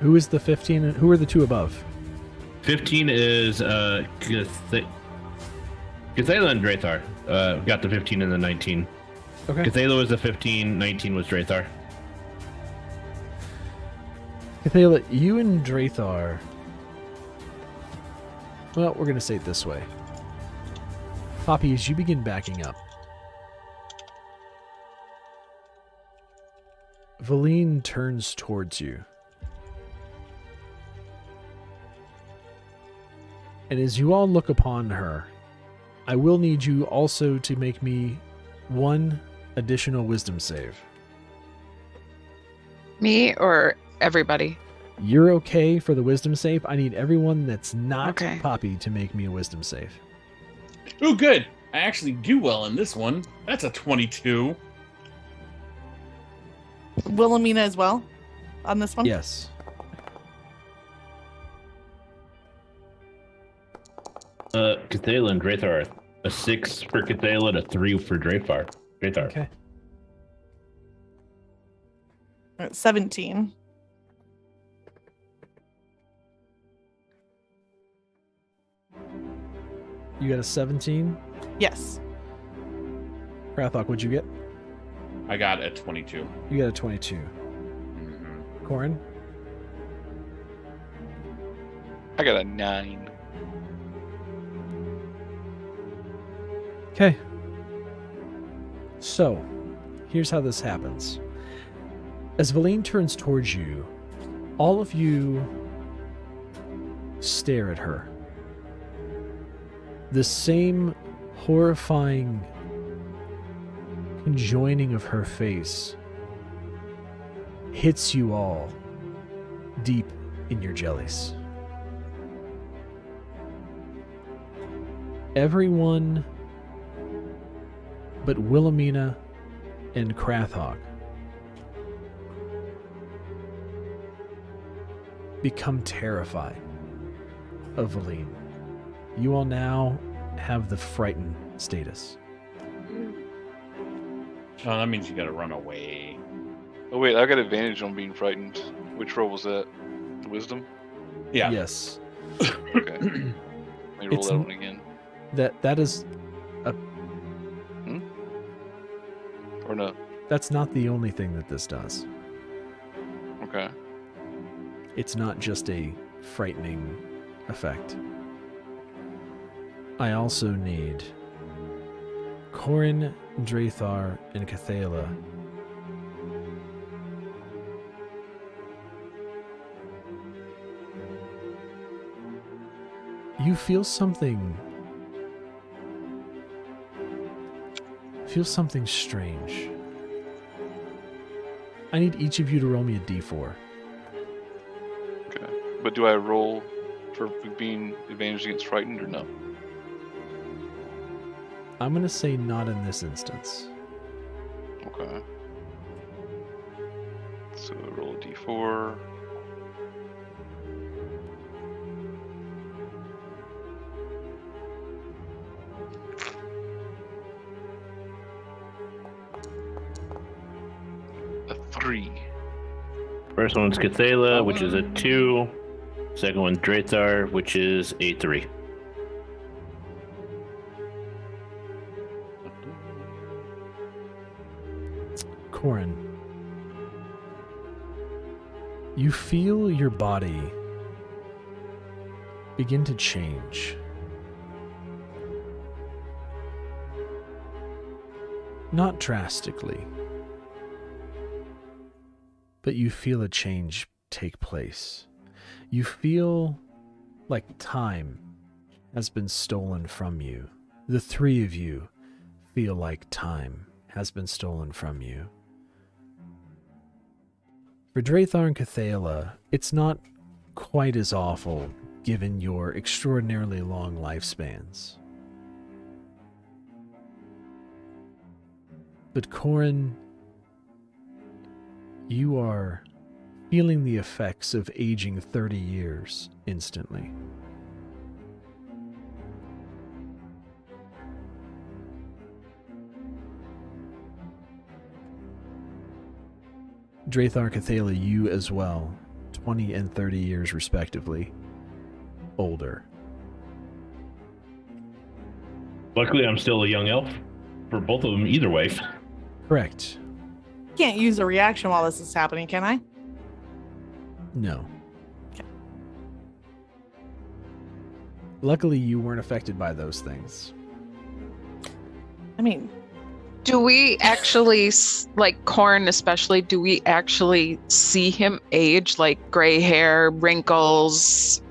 [SPEAKER 1] Who is the 15? And who are the two above?
[SPEAKER 2] 15 is Cathala and Drathar. Got the 15 and the 19.
[SPEAKER 1] Okay.
[SPEAKER 2] Cathala was the 15, 19 was Drathar.
[SPEAKER 1] Cathala, you and Drathar. Well, we're going to say it this way. Poppy, as you begin backing up, Valine turns towards you. And as you all look upon her, I will need you also to make me one additional wisdom save.
[SPEAKER 3] Me or everybody?
[SPEAKER 1] You're okay for the wisdom save. I need everyone that's not
[SPEAKER 3] Okay.
[SPEAKER 1] Poppy to make me a wisdom save.
[SPEAKER 6] Ooh, good. I actually do well in this one. That's a 22.
[SPEAKER 5] Wilhelmina as well on this one?
[SPEAKER 1] Yes.
[SPEAKER 2] Cathala and Drathar. A 6 for Cathala and a 3 for Drathar.
[SPEAKER 1] Okay.
[SPEAKER 5] 17.
[SPEAKER 1] You got a 17.
[SPEAKER 5] Yes.
[SPEAKER 1] Krathok, what'd you get?
[SPEAKER 6] I got a 22.
[SPEAKER 1] You got a 22.
[SPEAKER 6] Mhm.
[SPEAKER 1] Corin?
[SPEAKER 4] I got a 9.
[SPEAKER 1] Okay. So, here's how this happens. As Valine turns towards you, all of you stare at her. The same horrifying conjoining of her face hits you all deep in your jellies. Everyone but Wilhelmina and Krathok become terrified of Valine. You all now have the frightened status.
[SPEAKER 6] Oh, that means you gotta run away.
[SPEAKER 4] Oh wait, I got advantage on being frightened. Which roll was that? Wisdom?
[SPEAKER 6] Yeah.
[SPEAKER 1] Yes.
[SPEAKER 4] Okay. Let me roll
[SPEAKER 1] It's
[SPEAKER 4] that
[SPEAKER 1] n-
[SPEAKER 4] one again.
[SPEAKER 1] That is
[SPEAKER 4] Or no?
[SPEAKER 1] that's not the only thing that this does.
[SPEAKER 4] Okay.
[SPEAKER 1] It's not just a frightening effect. I also need Corin, Drathar, and Cathala. You feel something. Feel something strange. I need each of you to roll me a d4.
[SPEAKER 4] Okay. But do I roll for being advantaged against frightened or no?
[SPEAKER 1] I'm gonna say not in this instance.
[SPEAKER 4] Okay. So roll a d4. A 3.
[SPEAKER 2] First one's Cathala, which is a 2. Second one's Drathar, which is a 3.
[SPEAKER 1] Corin, you feel your body begin to change. Not drastically, but you feel a change take place. You feel like time has been stolen from you. The three of you feel like time has been stolen from you. For Drathar and Cathala, it's not quite as awful given your extraordinarily long lifespans. But Corin, you are feeling the effects of aging 30 years instantly. Drathar, Cathala, you as well, 20 and 30 years respectively, older.
[SPEAKER 2] Luckily, I'm still a young elf for both of them either way.
[SPEAKER 1] Correct.
[SPEAKER 5] Can't use a reaction while this is happening, can I?
[SPEAKER 1] No.
[SPEAKER 5] Okay.
[SPEAKER 1] Luckily, you weren't affected by those things.
[SPEAKER 5] I mean,
[SPEAKER 3] Do we actually, like Corn especially, do we actually see him age, like gray hair, wrinkles,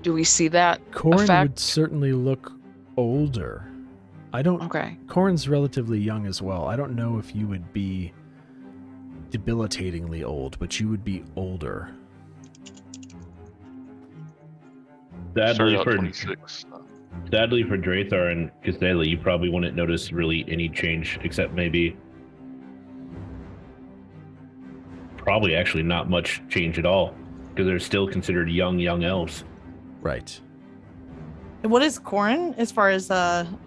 [SPEAKER 3] do we see that
[SPEAKER 1] Corin
[SPEAKER 3] effect?
[SPEAKER 1] would certainly look older. I don't.
[SPEAKER 3] Okay.
[SPEAKER 1] Corin's relatively young as well. I don't know if you would be debilitatingly old, but you would be older.
[SPEAKER 2] Sadly
[SPEAKER 4] Started out
[SPEAKER 2] for
[SPEAKER 4] 26.
[SPEAKER 2] Sadly for Drathar and Cathela, you probably wouldn't notice really any change, except maybe probably actually not much change at all, because they're still considered young elves.
[SPEAKER 1] Right.
[SPEAKER 5] And what is Corin as far as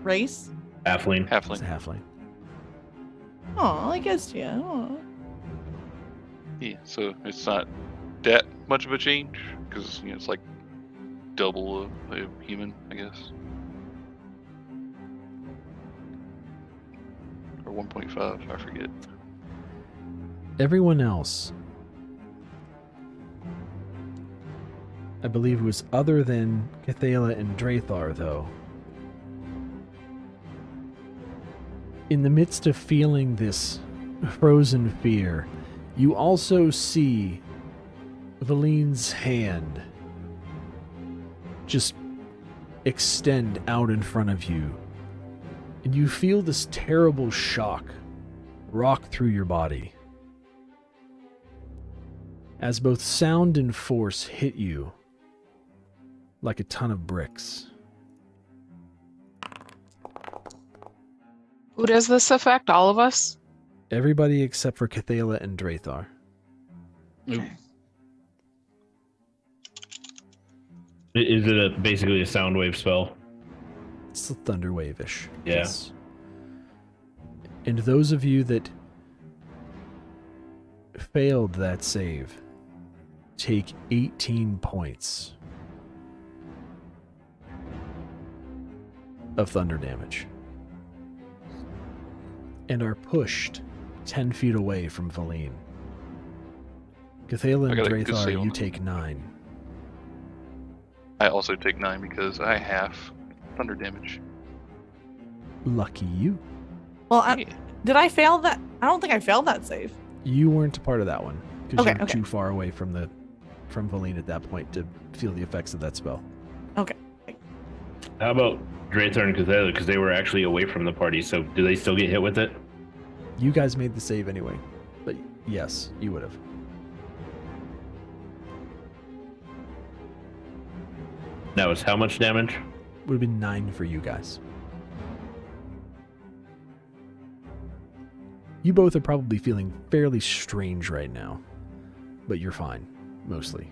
[SPEAKER 5] race?
[SPEAKER 2] Halfling.
[SPEAKER 1] It's
[SPEAKER 4] Halfling.
[SPEAKER 1] a halfling.
[SPEAKER 5] Oh, I guess yeah. Oh.
[SPEAKER 4] Yeah, so it's not that much of a change because it's like double a human, I guess, or 1.5. I forget.
[SPEAKER 1] Everyone else, I believe, was other than Cathela and Drathar, though. In the midst of feeling this frozen fear, you also see Valine's hand just extend out in front of you, and you feel this terrible shock rock through your body as both sound and force hit you like a ton of bricks.
[SPEAKER 3] Who does this affect? All of us?
[SPEAKER 1] Everybody except for Cathela and Drathar.
[SPEAKER 3] Okay.
[SPEAKER 2] Is it basically a sound wave spell?
[SPEAKER 1] It's a thunder wave-ish.
[SPEAKER 2] Yeah.
[SPEAKER 1] Yes. And those of you that failed that save take 18 points of thunder damage and are pushed 10 feet away from Valine. Cathela
[SPEAKER 4] I
[SPEAKER 1] and
[SPEAKER 4] got a good
[SPEAKER 1] Drathar,
[SPEAKER 4] save on
[SPEAKER 1] you
[SPEAKER 4] that.
[SPEAKER 1] take 9.
[SPEAKER 4] I also take 9 because I have thunder damage.
[SPEAKER 1] Lucky you.
[SPEAKER 5] Well,
[SPEAKER 4] Yeah.
[SPEAKER 5] did I fail that? I don't think I failed that save.
[SPEAKER 1] You weren't a part of that one because
[SPEAKER 5] Okay,
[SPEAKER 1] you're
[SPEAKER 5] okay.
[SPEAKER 1] too far away from Valine at that point to feel the effects of that spell.
[SPEAKER 5] Okay.
[SPEAKER 2] How about Drathar and Cathela, because they were actually away from the party, so do they still get hit with it?
[SPEAKER 1] You guys made the save anyway, but yes, you would have.
[SPEAKER 2] That was how much damage?
[SPEAKER 1] Would have been 9 for you guys. You both are probably feeling fairly strange right now, but you're fine, mostly.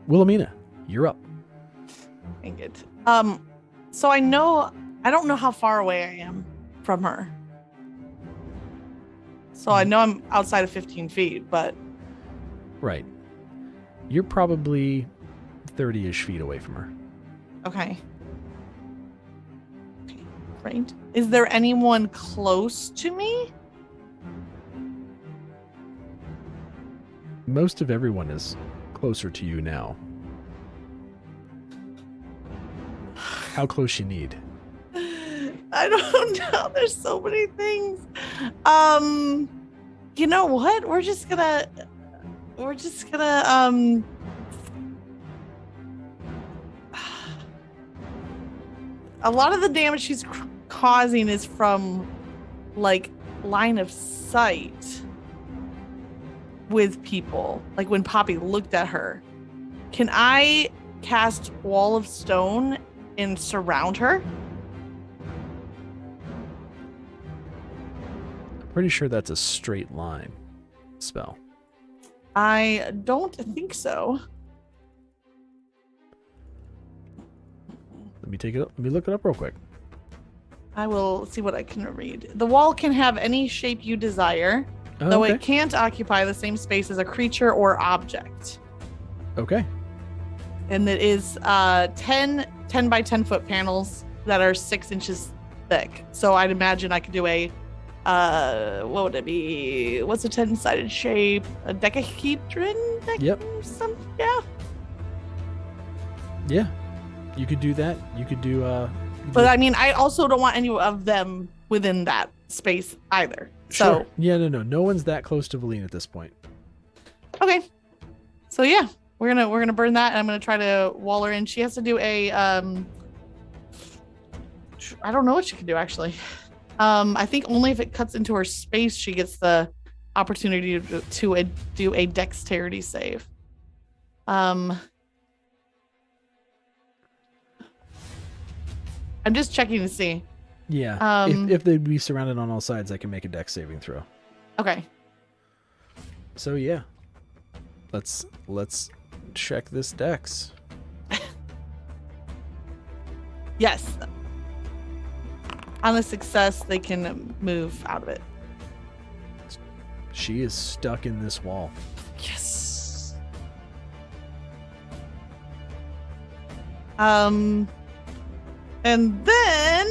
[SPEAKER 1] Wilhelmina, you're up.
[SPEAKER 5] Dang it. So I don't know how far away I am from her. So I know I'm outside of 15 feet, but
[SPEAKER 1] Right. You're probably 30-ish feet away from her.
[SPEAKER 5] okay. Okay, right. Is there anyone close to me?
[SPEAKER 1] Most of everyone is closer to you now. How close you need?
[SPEAKER 5] I don't know. There's so many things. You know what? We're just gonna a lot of the damage she's causing is from like line of sight with people, like when Poppy looked at her. Can I cast Wall of Stone and surround her?
[SPEAKER 1] Pretty sure that's a straight line spell.
[SPEAKER 5] I don't think so.
[SPEAKER 1] Let me look it up real quick.
[SPEAKER 5] I will see what I can read. The wall can have any shape you desire,
[SPEAKER 1] Oh,
[SPEAKER 5] though
[SPEAKER 1] okay.
[SPEAKER 5] it can't occupy the same space as a creature or object.
[SPEAKER 1] Okay.
[SPEAKER 5] And it is 10 by 10 foot panels that are 6 inches thick. So I'd imagine I could do a what would it be? What's a 10-sided shape? A decahedron?
[SPEAKER 1] Yep.
[SPEAKER 5] Yeah.
[SPEAKER 1] Yeah. You could do that. You could do
[SPEAKER 5] But I mean, I also don't want any of them within that space either.
[SPEAKER 1] Sure. Yeah, no one's that close to Valine at this point.
[SPEAKER 5] Okay. So yeah, we're gonna burn that, and I'm gonna try to wall her in. She has to do a I don't know what she can do actually. I think only if it cuts into her space she gets the opportunity to do a dexterity save. I'm just checking to see.
[SPEAKER 1] Yeah. If they'd be surrounded on all sides, I can make a dex saving throw.
[SPEAKER 5] Okay.
[SPEAKER 1] So yeah. Let's check this dex.
[SPEAKER 5] Yes. On a success, they can move out of it.
[SPEAKER 1] She is stuck in this wall.
[SPEAKER 5] Yes. And then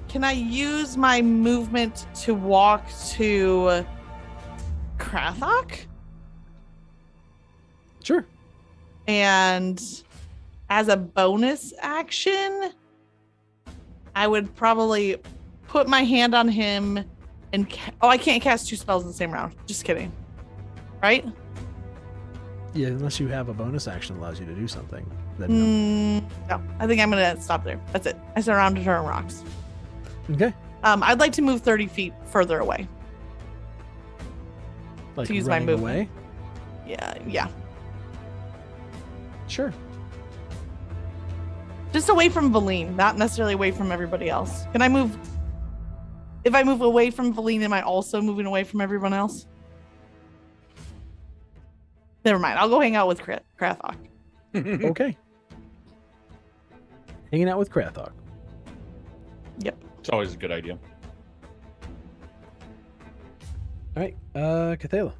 [SPEAKER 5] can I use my movement to walk to Krathok?
[SPEAKER 1] Sure.
[SPEAKER 5] And as a bonus action, I would probably put my hand on him and I can't cast 2 spells in the same round. Just kidding. Right?
[SPEAKER 1] Yeah, unless you have a bonus action that allows you to do something. Then
[SPEAKER 5] no. I think I'm gonna stop there. That's it. I surrounded her in rocks.
[SPEAKER 1] Okay.
[SPEAKER 5] I'd like to move 30 feet further away.
[SPEAKER 1] Like
[SPEAKER 5] to use my
[SPEAKER 1] running
[SPEAKER 5] movement.
[SPEAKER 1] away?
[SPEAKER 5] Yeah.
[SPEAKER 1] Sure.
[SPEAKER 5] Just away from Valine, not necessarily away from everybody else. Can I move? If I move away from Valine, am I also moving away from everyone else? Never mind. I'll go hang out with Krathok.
[SPEAKER 1] Okay. Hanging out with Krathok.
[SPEAKER 5] Yep.
[SPEAKER 6] It's always a good idea.
[SPEAKER 1] All right. Cathala.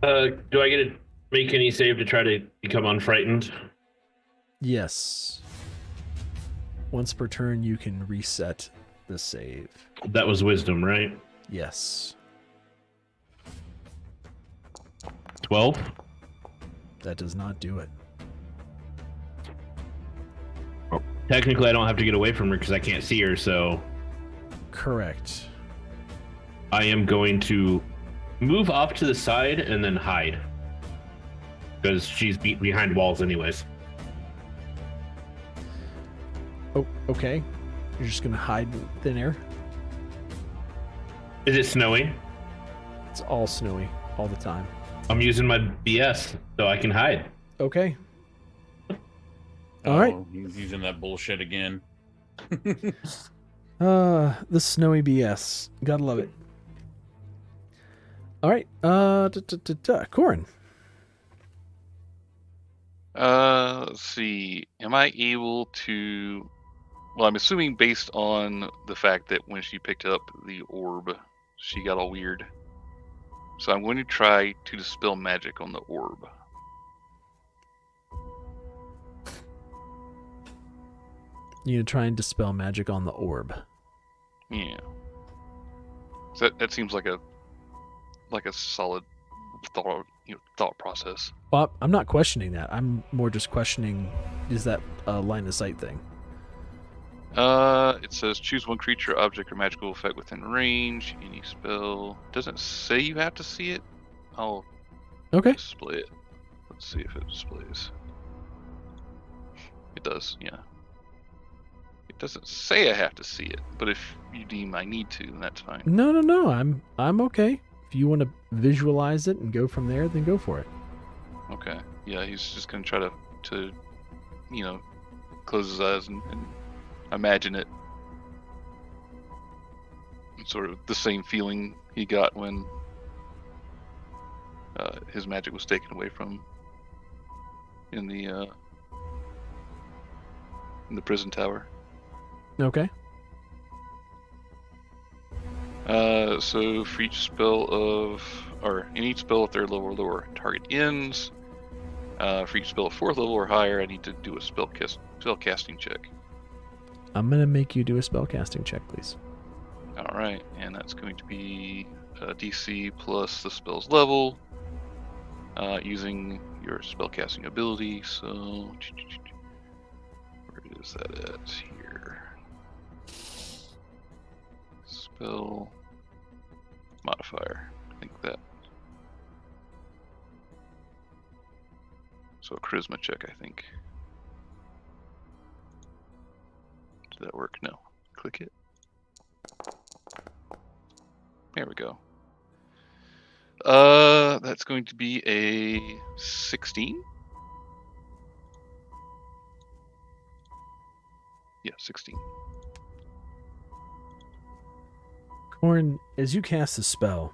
[SPEAKER 2] Do I get to make any save to try to become unfrightened?
[SPEAKER 1] Yes. Once per turn, you can reset the save.
[SPEAKER 2] That was wisdom, right?
[SPEAKER 1] Yes.
[SPEAKER 2] 12?
[SPEAKER 1] That does not do it.
[SPEAKER 2] Technically, I don't have to get away from her because I can't see her, so
[SPEAKER 1] Correct.
[SPEAKER 2] I am going to move off to the side and then hide. Because she's behind walls anyways.
[SPEAKER 1] Oh, okay. You're just gonna hide in thin air?
[SPEAKER 2] Is it snowy?
[SPEAKER 1] It's all snowy all the time.
[SPEAKER 2] I'm using my BS so I can hide.
[SPEAKER 1] Okay. All right.
[SPEAKER 6] He's using that bullshit again.
[SPEAKER 1] The snowy BS. Gotta love it. All right. Corin.
[SPEAKER 4] Let's see. Am I able to? Well, I'm assuming based on the fact that when she picked up the orb, she got all weird. So I'm going to try to dispel magic on the orb.
[SPEAKER 1] You gonna try and dispel magic on the orb?
[SPEAKER 4] Yeah. So that seems like a solid thought process.
[SPEAKER 1] Well, I'm not questioning that. I'm more just questioning, is that a line of sight thing?
[SPEAKER 4] It says choose one creature, object, or magical effect within range. Any spell. Doesn't say you have to see it. I'll
[SPEAKER 1] Okay.
[SPEAKER 4] display it. Let's see if it displays. It does, yeah. It doesn't say I have to see it, but if you deem I need to, then that's fine.
[SPEAKER 1] No. I'm okay. If you want to visualize it and go from there, then go for it.
[SPEAKER 4] Okay. Yeah, he's just gonna try to close his eyes and imagine it. It's sort of the same feeling he got when his magic was taken away from in the prison tower.
[SPEAKER 1] Okay.
[SPEAKER 4] So for each spell in each spell at 3rd level or lower, target ends. For each spell at 4th level or higher, I need to do a spell casting check.
[SPEAKER 1] I'm gonna make you do a spell casting check, please.
[SPEAKER 4] All right, and that's going to be DC plus the spell's level, using your spell casting ability. So where is that at here? Spell modifier. I think that. So a charisma check, I think. Did that work? No. Click it. There we go. That's going to be a 16. Yeah, 16.
[SPEAKER 1] Corn, as you cast the spell,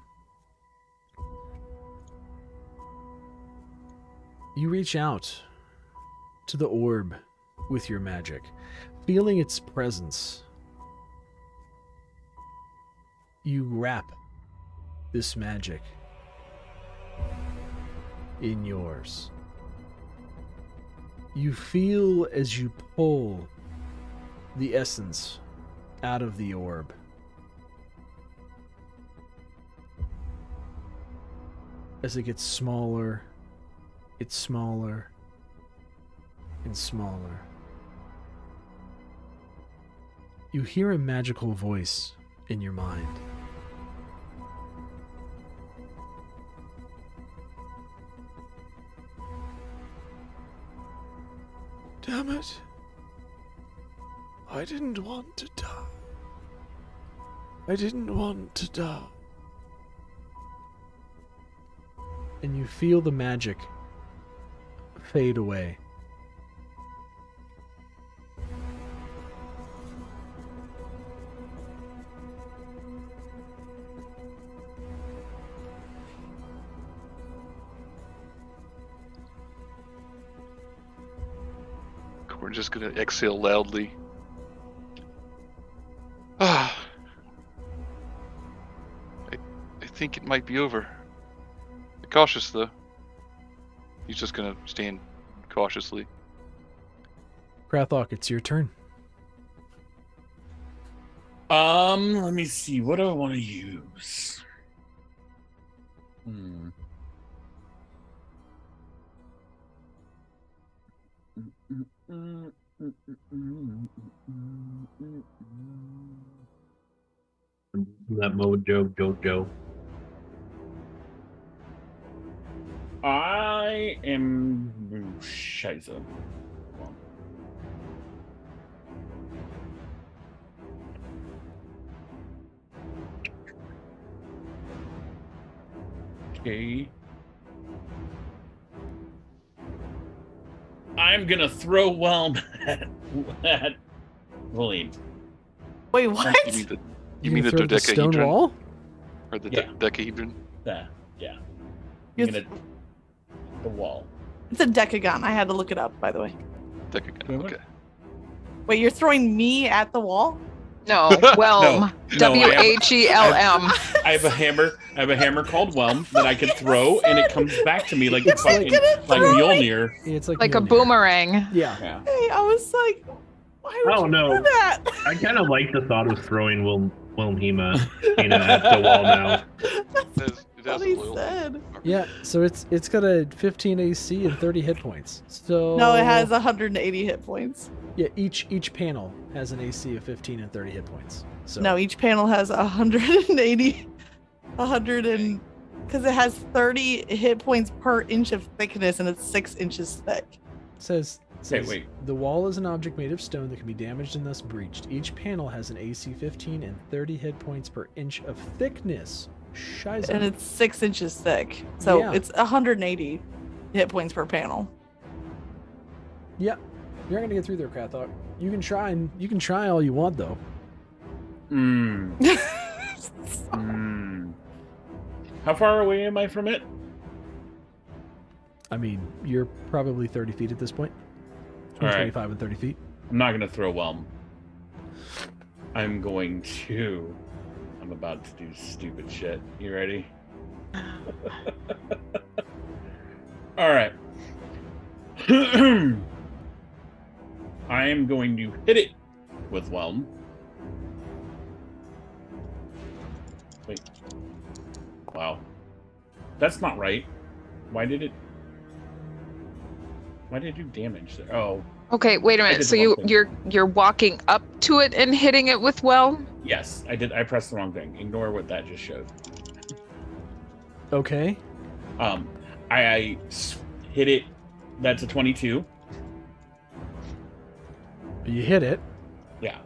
[SPEAKER 1] you reach out to the orb with your magic, feeling its presence. You wrap this magic in yours. You feel as you pull the essence out of the orb. As it gets smaller, it's smaller and smaller. You hear a magical voice in your mind. Damn it. I didn't want to die. I didn't want to die. And you feel the magic fade away.
[SPEAKER 4] We're just gonna exhale loudly. Ah, I think it might be over. Be cautious though. He's just gonna stand cautiously.
[SPEAKER 1] Krathok, it's your turn.
[SPEAKER 6] Let me see. What do I want to use?
[SPEAKER 2] That mojo.
[SPEAKER 6] I am Scheiße. Okay. I'm gonna throw whelm at William.
[SPEAKER 5] Wait, what?
[SPEAKER 4] You mean the
[SPEAKER 1] throw the stone
[SPEAKER 4] dodecahedron?
[SPEAKER 1] wall?
[SPEAKER 4] Or the
[SPEAKER 6] Yeah.
[SPEAKER 4] dodecahedron?
[SPEAKER 6] Yeah.
[SPEAKER 5] You're
[SPEAKER 6] I'm gonna the wall.
[SPEAKER 5] It's a decagon. I had to look it up, by the way.
[SPEAKER 4] Decagon,
[SPEAKER 6] Wait,
[SPEAKER 4] okay.
[SPEAKER 5] Wait, you're throwing me at the wall?
[SPEAKER 3] No, Whelm.
[SPEAKER 6] No,
[SPEAKER 3] WHELM.
[SPEAKER 6] I have a hammer called whelm that I can throw, and it comes back to me like
[SPEAKER 1] It's
[SPEAKER 6] fucking
[SPEAKER 5] like-
[SPEAKER 6] like Mjolnir.
[SPEAKER 1] It's like
[SPEAKER 3] Like a
[SPEAKER 1] Mjolnir.
[SPEAKER 3] boomerang.
[SPEAKER 1] Yeah.
[SPEAKER 6] Yeah.
[SPEAKER 5] Hey, I was like, why would
[SPEAKER 2] Oh,
[SPEAKER 5] you
[SPEAKER 2] no.
[SPEAKER 5] do that?
[SPEAKER 2] I kind of like the thought of throwing Wilhelmina at the wall now.
[SPEAKER 5] That's
[SPEAKER 4] It has
[SPEAKER 5] what
[SPEAKER 4] a
[SPEAKER 5] he
[SPEAKER 4] loyalty.
[SPEAKER 5] said.
[SPEAKER 1] Yeah, so it's got a 15 AC and 30 hit points. So
[SPEAKER 5] No, it has 180 hit points.
[SPEAKER 1] Yeah, each panel has an AC of 15 and 30 hit points. So
[SPEAKER 5] No, each panel has 180, because it has 30 hit points per inch of thickness, and it's 6 inches thick.
[SPEAKER 1] says
[SPEAKER 6] wait.
[SPEAKER 1] the wall is an object made of stone that can be damaged and thus breached. Each panel has an AC 15 and 30 hit points per inch of thickness. Shiza.
[SPEAKER 5] And it's 6 inches thick, so
[SPEAKER 1] Yeah.
[SPEAKER 5] it's 180 hit points per panel.
[SPEAKER 1] Yeah, you're not gonna get through there, Krathok. You can try all you want though.
[SPEAKER 6] How far away am I from it?
[SPEAKER 1] I mean, you're probably 30 feet at this point.
[SPEAKER 6] All right.
[SPEAKER 1] 25 and 30 feet.
[SPEAKER 6] I'm not gonna throw whelm. I'm about to do stupid shit. You ready? All right. I am going to hit it with whelm. Wait. Wow. That's not right. Why did it do damage there? Oh,
[SPEAKER 3] Okay, wait a
[SPEAKER 6] I
[SPEAKER 3] minute.
[SPEAKER 6] did
[SPEAKER 3] So
[SPEAKER 6] the wrong thing.
[SPEAKER 3] you're walking up to it and hitting it with Whelm?
[SPEAKER 6] yes, I did. I pressed the wrong thing. Ignore what that just showed.
[SPEAKER 1] Okay.
[SPEAKER 6] I hit it. That's a 22.
[SPEAKER 1] You hit it.
[SPEAKER 6] Yeah.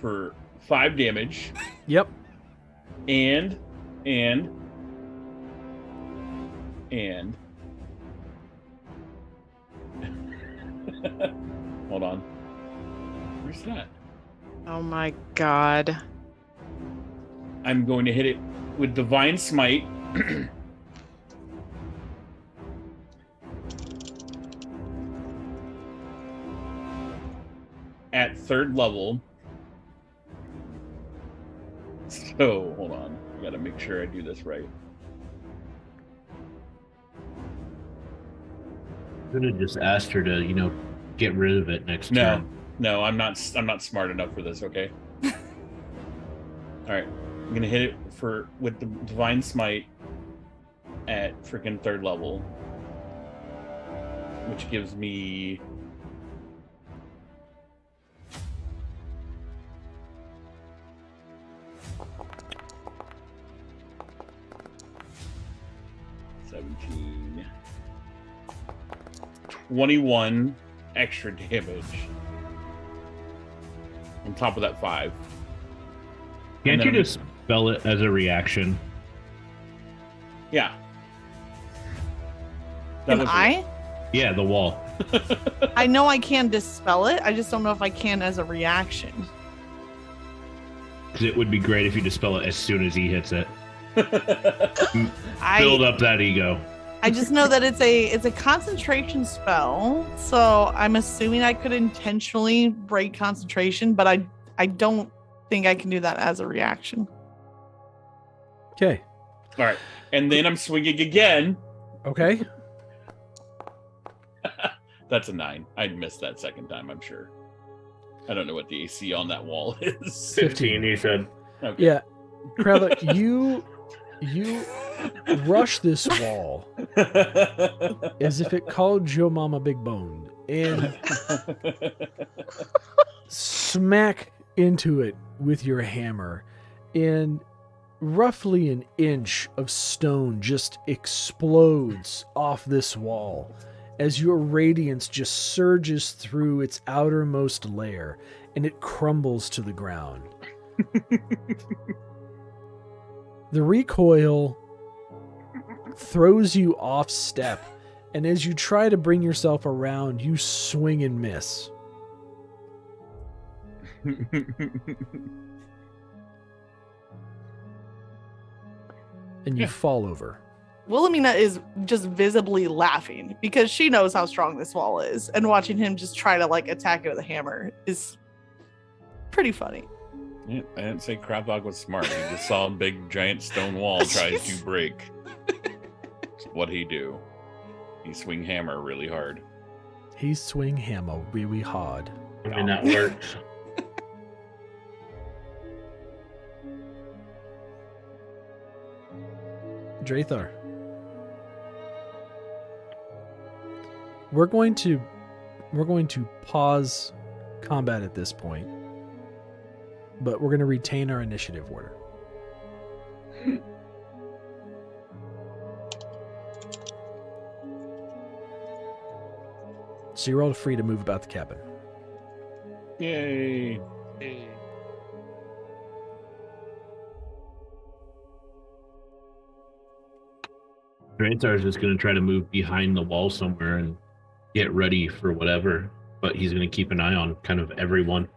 [SPEAKER 6] For 5 damage.
[SPEAKER 1] Yep.
[SPEAKER 6] And hold on. Where's that?
[SPEAKER 3] Oh my god.
[SPEAKER 6] I'm going to hit it with Divine Smite. At 3rd level. So, hold on. I gotta make sure I do this right.
[SPEAKER 2] Could have just asked her to, get rid of it next turn.
[SPEAKER 6] No, I'm not smart enough for this, okay? Alright. I'm gonna hit it with the Divine Smite at freaking 3rd level. Which gives me 17, 21 extra damage. On top of that 5.
[SPEAKER 2] Can't you just spell it as a reaction?
[SPEAKER 6] Yeah.
[SPEAKER 5] Can I?
[SPEAKER 2] Yeah, the wall.
[SPEAKER 5] I know I can dispel it. I just don't know if I can as a reaction.
[SPEAKER 2] Because it would be great if you dispel it as soon as he hits it. Build up that ego.
[SPEAKER 5] I just know that it's a concentration spell, so I'm assuming I could intentionally break concentration, but I don't think I can do that as a reaction.
[SPEAKER 1] Okay.
[SPEAKER 6] All right, and then I'm swinging again.
[SPEAKER 1] Okay.
[SPEAKER 6] That's a 9. I'd missed that second time, I'm sure. I don't know what the AC on that wall is.
[SPEAKER 2] 15, he said.
[SPEAKER 6] Okay.
[SPEAKER 1] Yeah. Krella, you rush this wall as if it called your mama big boned and smack into it with your hammer, and roughly an inch of stone just explodes off this wall as your radiance just surges through its outermost layer and it crumbles to the ground. The recoil throws you off step, and as you try to bring yourself around, you swing and miss. And you fall over.
[SPEAKER 5] Wilhelmina is just visibly laughing because she knows how strong this wall is, and watching him just try to attack it with a hammer is pretty funny.
[SPEAKER 6] Yeah, I didn't say Crabdog was smart. He just saw a big giant stone wall try to break. What'd he do? He swing hammer really hard.
[SPEAKER 1] He swing hammer really hard.
[SPEAKER 2] And that works.
[SPEAKER 1] Drathar. We're going to pause combat at this point, but we're going to retain our initiative order. So you're all free to move about the cabin.
[SPEAKER 6] Yay.
[SPEAKER 2] Draentar's just going to try to move behind the wall somewhere and get ready for whatever, but he's going to keep an eye on kind of everyone.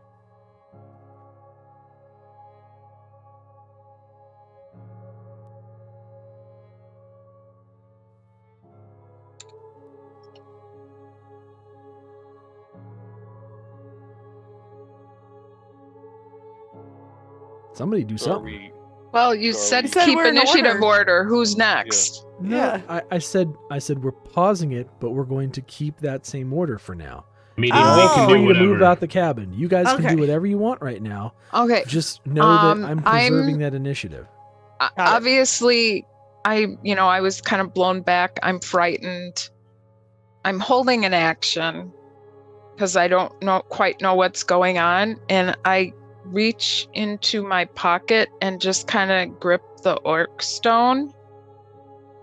[SPEAKER 1] Somebody do something.
[SPEAKER 3] Well, you
[SPEAKER 4] So
[SPEAKER 3] said
[SPEAKER 5] You said
[SPEAKER 3] keep
[SPEAKER 5] we're in
[SPEAKER 3] initiative
[SPEAKER 5] order.
[SPEAKER 3] order. Who's next?
[SPEAKER 1] No,
[SPEAKER 5] Yeah.
[SPEAKER 1] I said we're pausing it, but we're going to keep that same order for now.
[SPEAKER 2] Meaning
[SPEAKER 5] Oh.
[SPEAKER 2] we can do
[SPEAKER 1] Free to
[SPEAKER 2] whatever.
[SPEAKER 1] move out the cabin. You guys can
[SPEAKER 5] Okay.
[SPEAKER 1] do whatever you want right now.
[SPEAKER 3] Okay.
[SPEAKER 1] Just know that I'm
[SPEAKER 3] I'm-
[SPEAKER 1] preserving that initiative.
[SPEAKER 5] it.
[SPEAKER 3] Obviously, I was kind of blown back. I'm frightened. I'm holding an action because I don't quite know what's going on, and I reach into my pocket and just kind of grip the orc stone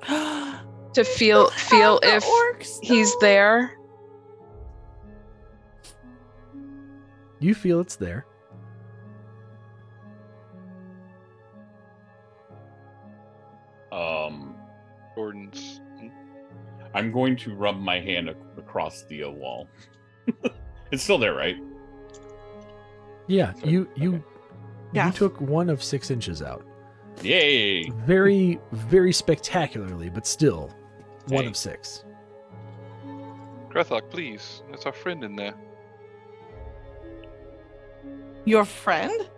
[SPEAKER 3] to feel if he's there.
[SPEAKER 1] You feel it's there.
[SPEAKER 4] Gordon's.
[SPEAKER 6] I'm going to rub my hand across the wall. It's still there, right?
[SPEAKER 1] Yeah, you
[SPEAKER 5] Yeah.
[SPEAKER 1] took 1 of 6 inches out.
[SPEAKER 6] Yay!
[SPEAKER 1] Very, very spectacularly, but still 1
[SPEAKER 6] Hey.
[SPEAKER 1] of 6.
[SPEAKER 4] Grethok, please. That's our friend in there.
[SPEAKER 5] Your friend?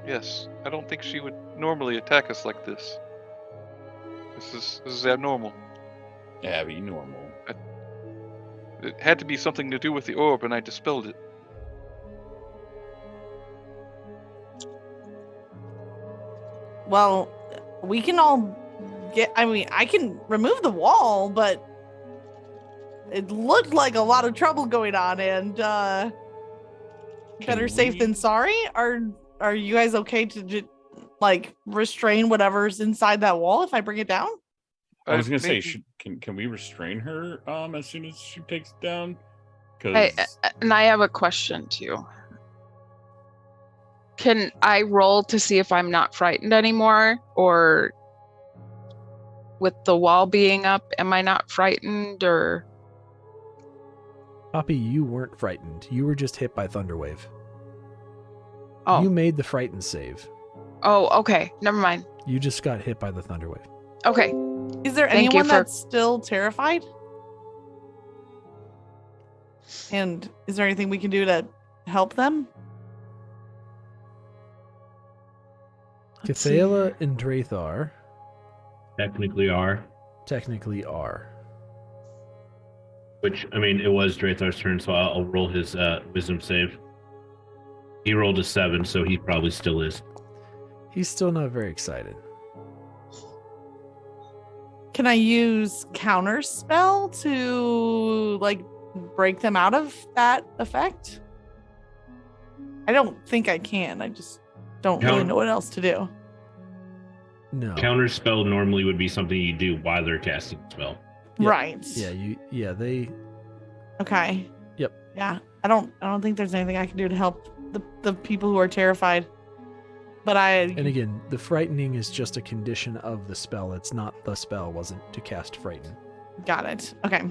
[SPEAKER 4] Yes. I don't think she would normally attack us like this. This is abnormal.
[SPEAKER 6] Abby, normal.
[SPEAKER 4] It had to be something to do with the orb, and I dispelled it.
[SPEAKER 5] Well, we can all I can remove the wall, but it looked like a lot of trouble going on, and better safe than sorry. Are you guys okay to restrain whatever's inside that wall if I bring it down?
[SPEAKER 6] I was gonna
[SPEAKER 4] maybe-
[SPEAKER 6] say, can we restrain her as soon as she takes it down?
[SPEAKER 3] Hey,
[SPEAKER 6] Because
[SPEAKER 3] and I have a question too. Can I roll to see if I'm not frightened anymore, or with the wall being up, am I not frightened, or?
[SPEAKER 1] Poppy, you weren't frightened. You were just hit by Thunderwave.
[SPEAKER 3] Oh,
[SPEAKER 1] You made the frighten save.
[SPEAKER 3] oh, okay. Never mind.
[SPEAKER 1] You just got hit by the Thunderwave.
[SPEAKER 3] Okay.
[SPEAKER 5] Is there
[SPEAKER 3] Thank you
[SPEAKER 5] anyone
[SPEAKER 3] for-
[SPEAKER 5] that's still terrified? And is there anything we can do to help them? Let's see.
[SPEAKER 1] Cathala and Drathar
[SPEAKER 2] Technically are.
[SPEAKER 1] technically are.
[SPEAKER 2] Which, I mean, it was Drathar's turn, so I'll roll his wisdom save. He rolled a 7, so he probably still is.
[SPEAKER 1] He's still not very excited.
[SPEAKER 5] Can I use counter spell to break them out of that effect? I don't think I can. I just don't really know what else to do.
[SPEAKER 1] No.
[SPEAKER 2] Counter spell normally would be something you do while they're casting the spell.
[SPEAKER 1] Yeah.
[SPEAKER 5] Right.
[SPEAKER 1] They
[SPEAKER 5] Okay.
[SPEAKER 1] Yep.
[SPEAKER 5] Yeah. I don't think there's anything I can do to help the people who are terrified. But
[SPEAKER 1] and again, the frightening is just a condition of the spell. It's not the spell wasn't to cast frighten.
[SPEAKER 5] got it. Okay.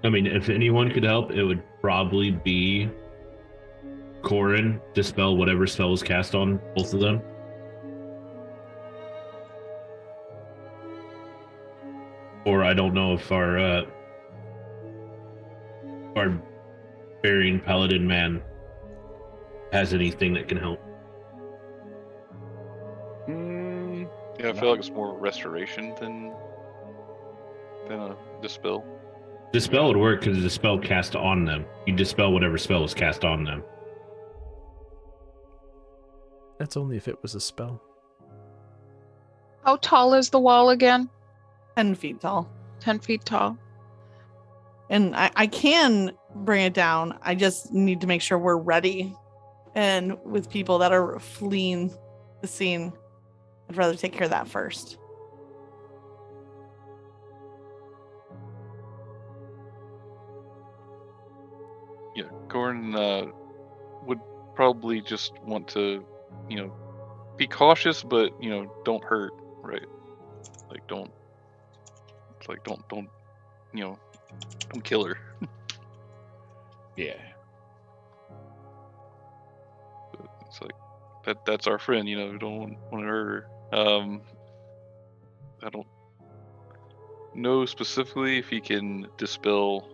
[SPEAKER 2] I mean, if anyone could help, it would probably be Corin. Dispel whatever spell was cast on both of them. Or I don't know if our burying paladin man has anything that can help.
[SPEAKER 4] Yeah, I feel like it's more restoration than a dispel.
[SPEAKER 2] Dispel would work because the spell cast on them. You dispel whatever spell was cast on them.
[SPEAKER 1] That's only if it was a spell.
[SPEAKER 3] How tall is the wall again?
[SPEAKER 5] 10 feet tall.
[SPEAKER 3] 10 feet tall.
[SPEAKER 5] And I can bring it down. I just need to make sure we're ready. And with people that are fleeing the scene, I'd rather take care of that first.
[SPEAKER 4] Yeah, Corin would probably just want to, be cautious, but don't hurt, right? Don't kill her.
[SPEAKER 6] yeah.
[SPEAKER 4] It's that's our friend, we don't want to hurt her. I don't know specifically if he can dispel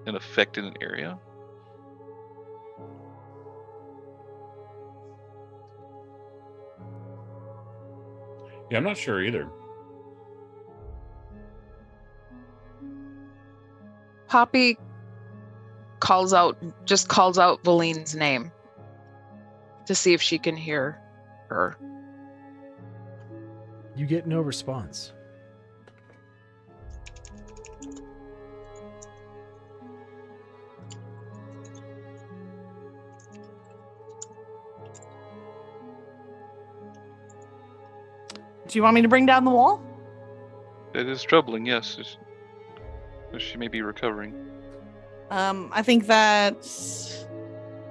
[SPEAKER 4] an effect in an area.
[SPEAKER 6] Yeah, I'm not sure either.
[SPEAKER 3] Poppy calls out Valine's name to see if she can hear her.
[SPEAKER 1] You get no response.
[SPEAKER 5] Do you want me to bring down the wall?
[SPEAKER 4] It is troubling, yes. She may be recovering.
[SPEAKER 5] I think that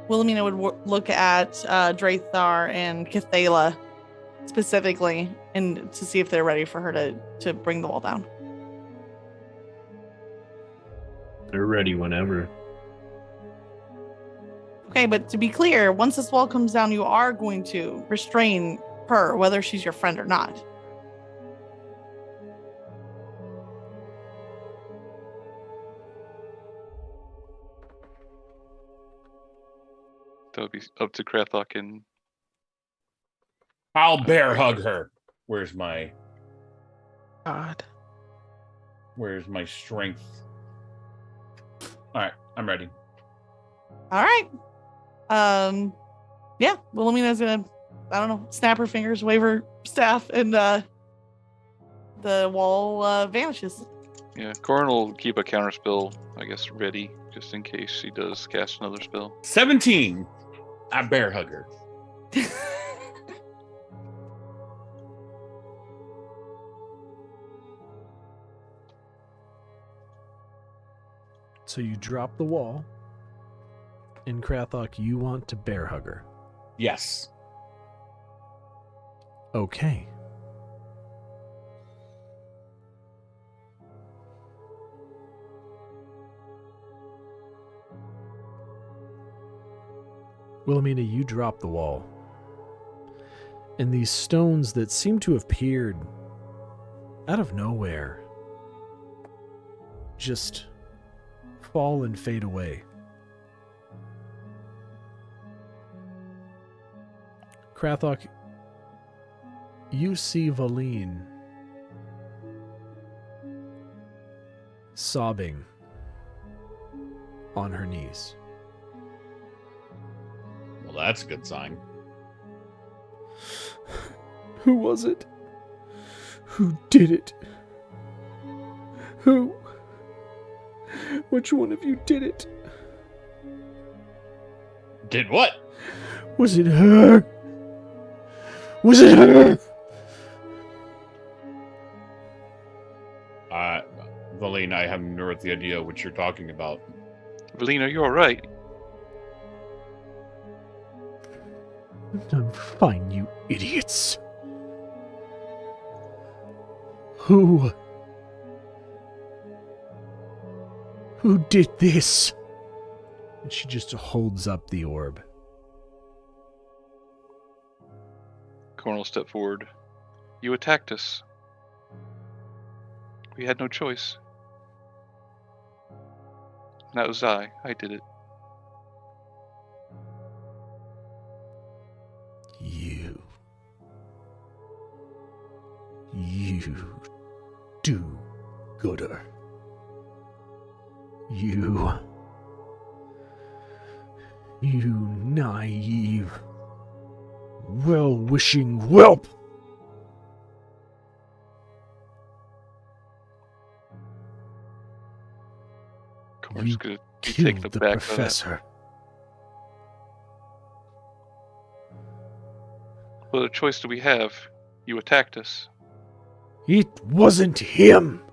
[SPEAKER 5] Wilhelmina would look at Drathar and Cathala specifically, and to see if they're ready for her to bring the wall down.
[SPEAKER 2] They're ready whenever.
[SPEAKER 5] Okay, but to be clear, once this wall comes down, you are going to restrain her, whether she's your friend or not.
[SPEAKER 4] That would be up to Krathok and
[SPEAKER 6] I'll bear hug her. Where's my
[SPEAKER 3] God.
[SPEAKER 6] strength? All right, I'm ready.
[SPEAKER 5] All right. Yeah, Wilhelmina's gonna, I don't know, snap her fingers, wave her staff, and the wall vanishes.
[SPEAKER 4] yeah, Corin will keep a counter spell, I guess, ready just in case she does cast another spell.
[SPEAKER 6] 17. I bear hug her.
[SPEAKER 1] So you drop the wall. In Krathok, you want to bear hug her.
[SPEAKER 6] Yes.
[SPEAKER 1] Okay. Wilhelmina, you drop the wall. And these stones that seem to have appeared out of nowhere just fall and fade away. Krathok, you see Valine sobbing on her knees.
[SPEAKER 6] Well, that's a good sign.
[SPEAKER 1] Who was it? Who did it? Who? Which one of you did it?
[SPEAKER 6] Did what?
[SPEAKER 1] Was it her? Was it her?
[SPEAKER 6] Valine, I have no earthly idea what you're talking about.
[SPEAKER 4] Valine, are you alright?
[SPEAKER 1] I'm fine, you idiots. Who did this? And she just holds up the orb.
[SPEAKER 4] Corin will step forward. You attacked us. We had no choice. And that was I. I did it.
[SPEAKER 1] You do-gooder. You naive, well-wishing whelp.
[SPEAKER 4] Corin's
[SPEAKER 1] You
[SPEAKER 4] gonna be
[SPEAKER 1] killed
[SPEAKER 4] taken
[SPEAKER 1] the
[SPEAKER 4] aback by that.
[SPEAKER 1] professor.
[SPEAKER 4] What other choice do we have? You attacked us.
[SPEAKER 1] It wasn't him.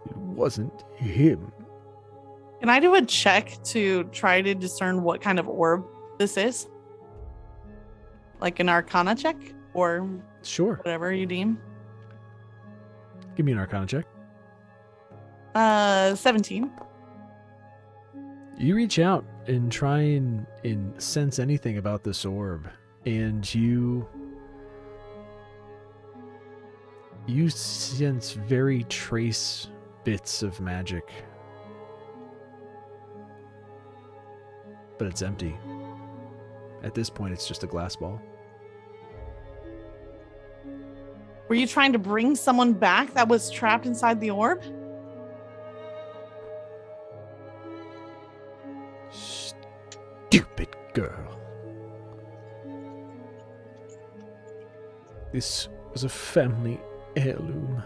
[SPEAKER 1] It wasn't him.
[SPEAKER 5] Can I do a check to try to discern what kind of orb this is? Like an Arcana check or
[SPEAKER 1] Sure.
[SPEAKER 5] whatever you deem?
[SPEAKER 1] Give me an Arcana check.
[SPEAKER 5] 17.
[SPEAKER 1] You reach out and try and sense anything about this orb, and you sense very trace bits of magic. But it's empty. At this point, it's just a glass ball.
[SPEAKER 5] Were you trying to bring someone back that was trapped inside the orb?
[SPEAKER 1] Stupid girl. This was a family heirloom.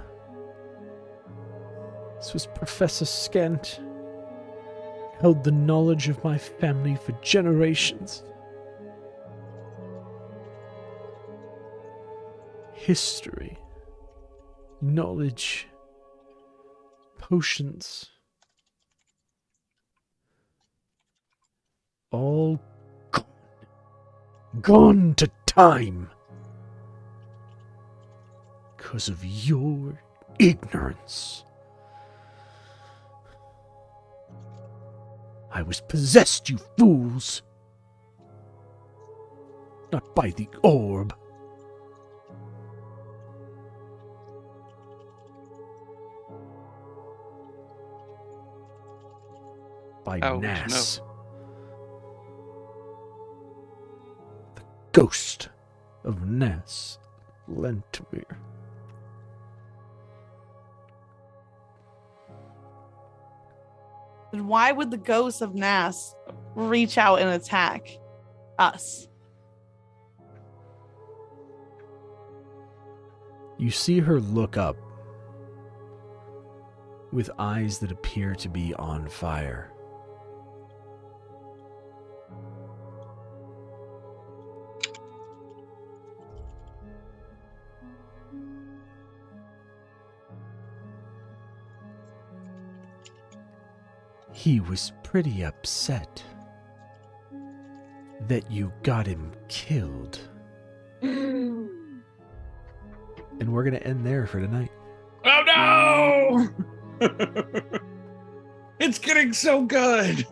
[SPEAKER 1] This was Professor Scant. Held the knowledge of my family for generations. History, knowledge, potions, all gone. Gone to time. because of your ignorance. I was possessed, you fools. Not by the orb. By
[SPEAKER 4] How would you
[SPEAKER 1] Nass. The ghost of Nass Lantomir.
[SPEAKER 5] Then why would the ghost of Nass reach out and attack us?
[SPEAKER 1] You see her look up with eyes that appear to be on fire. He was pretty upset that you got him killed. And we're going to end there for tonight.
[SPEAKER 6] Oh no! It's getting so good.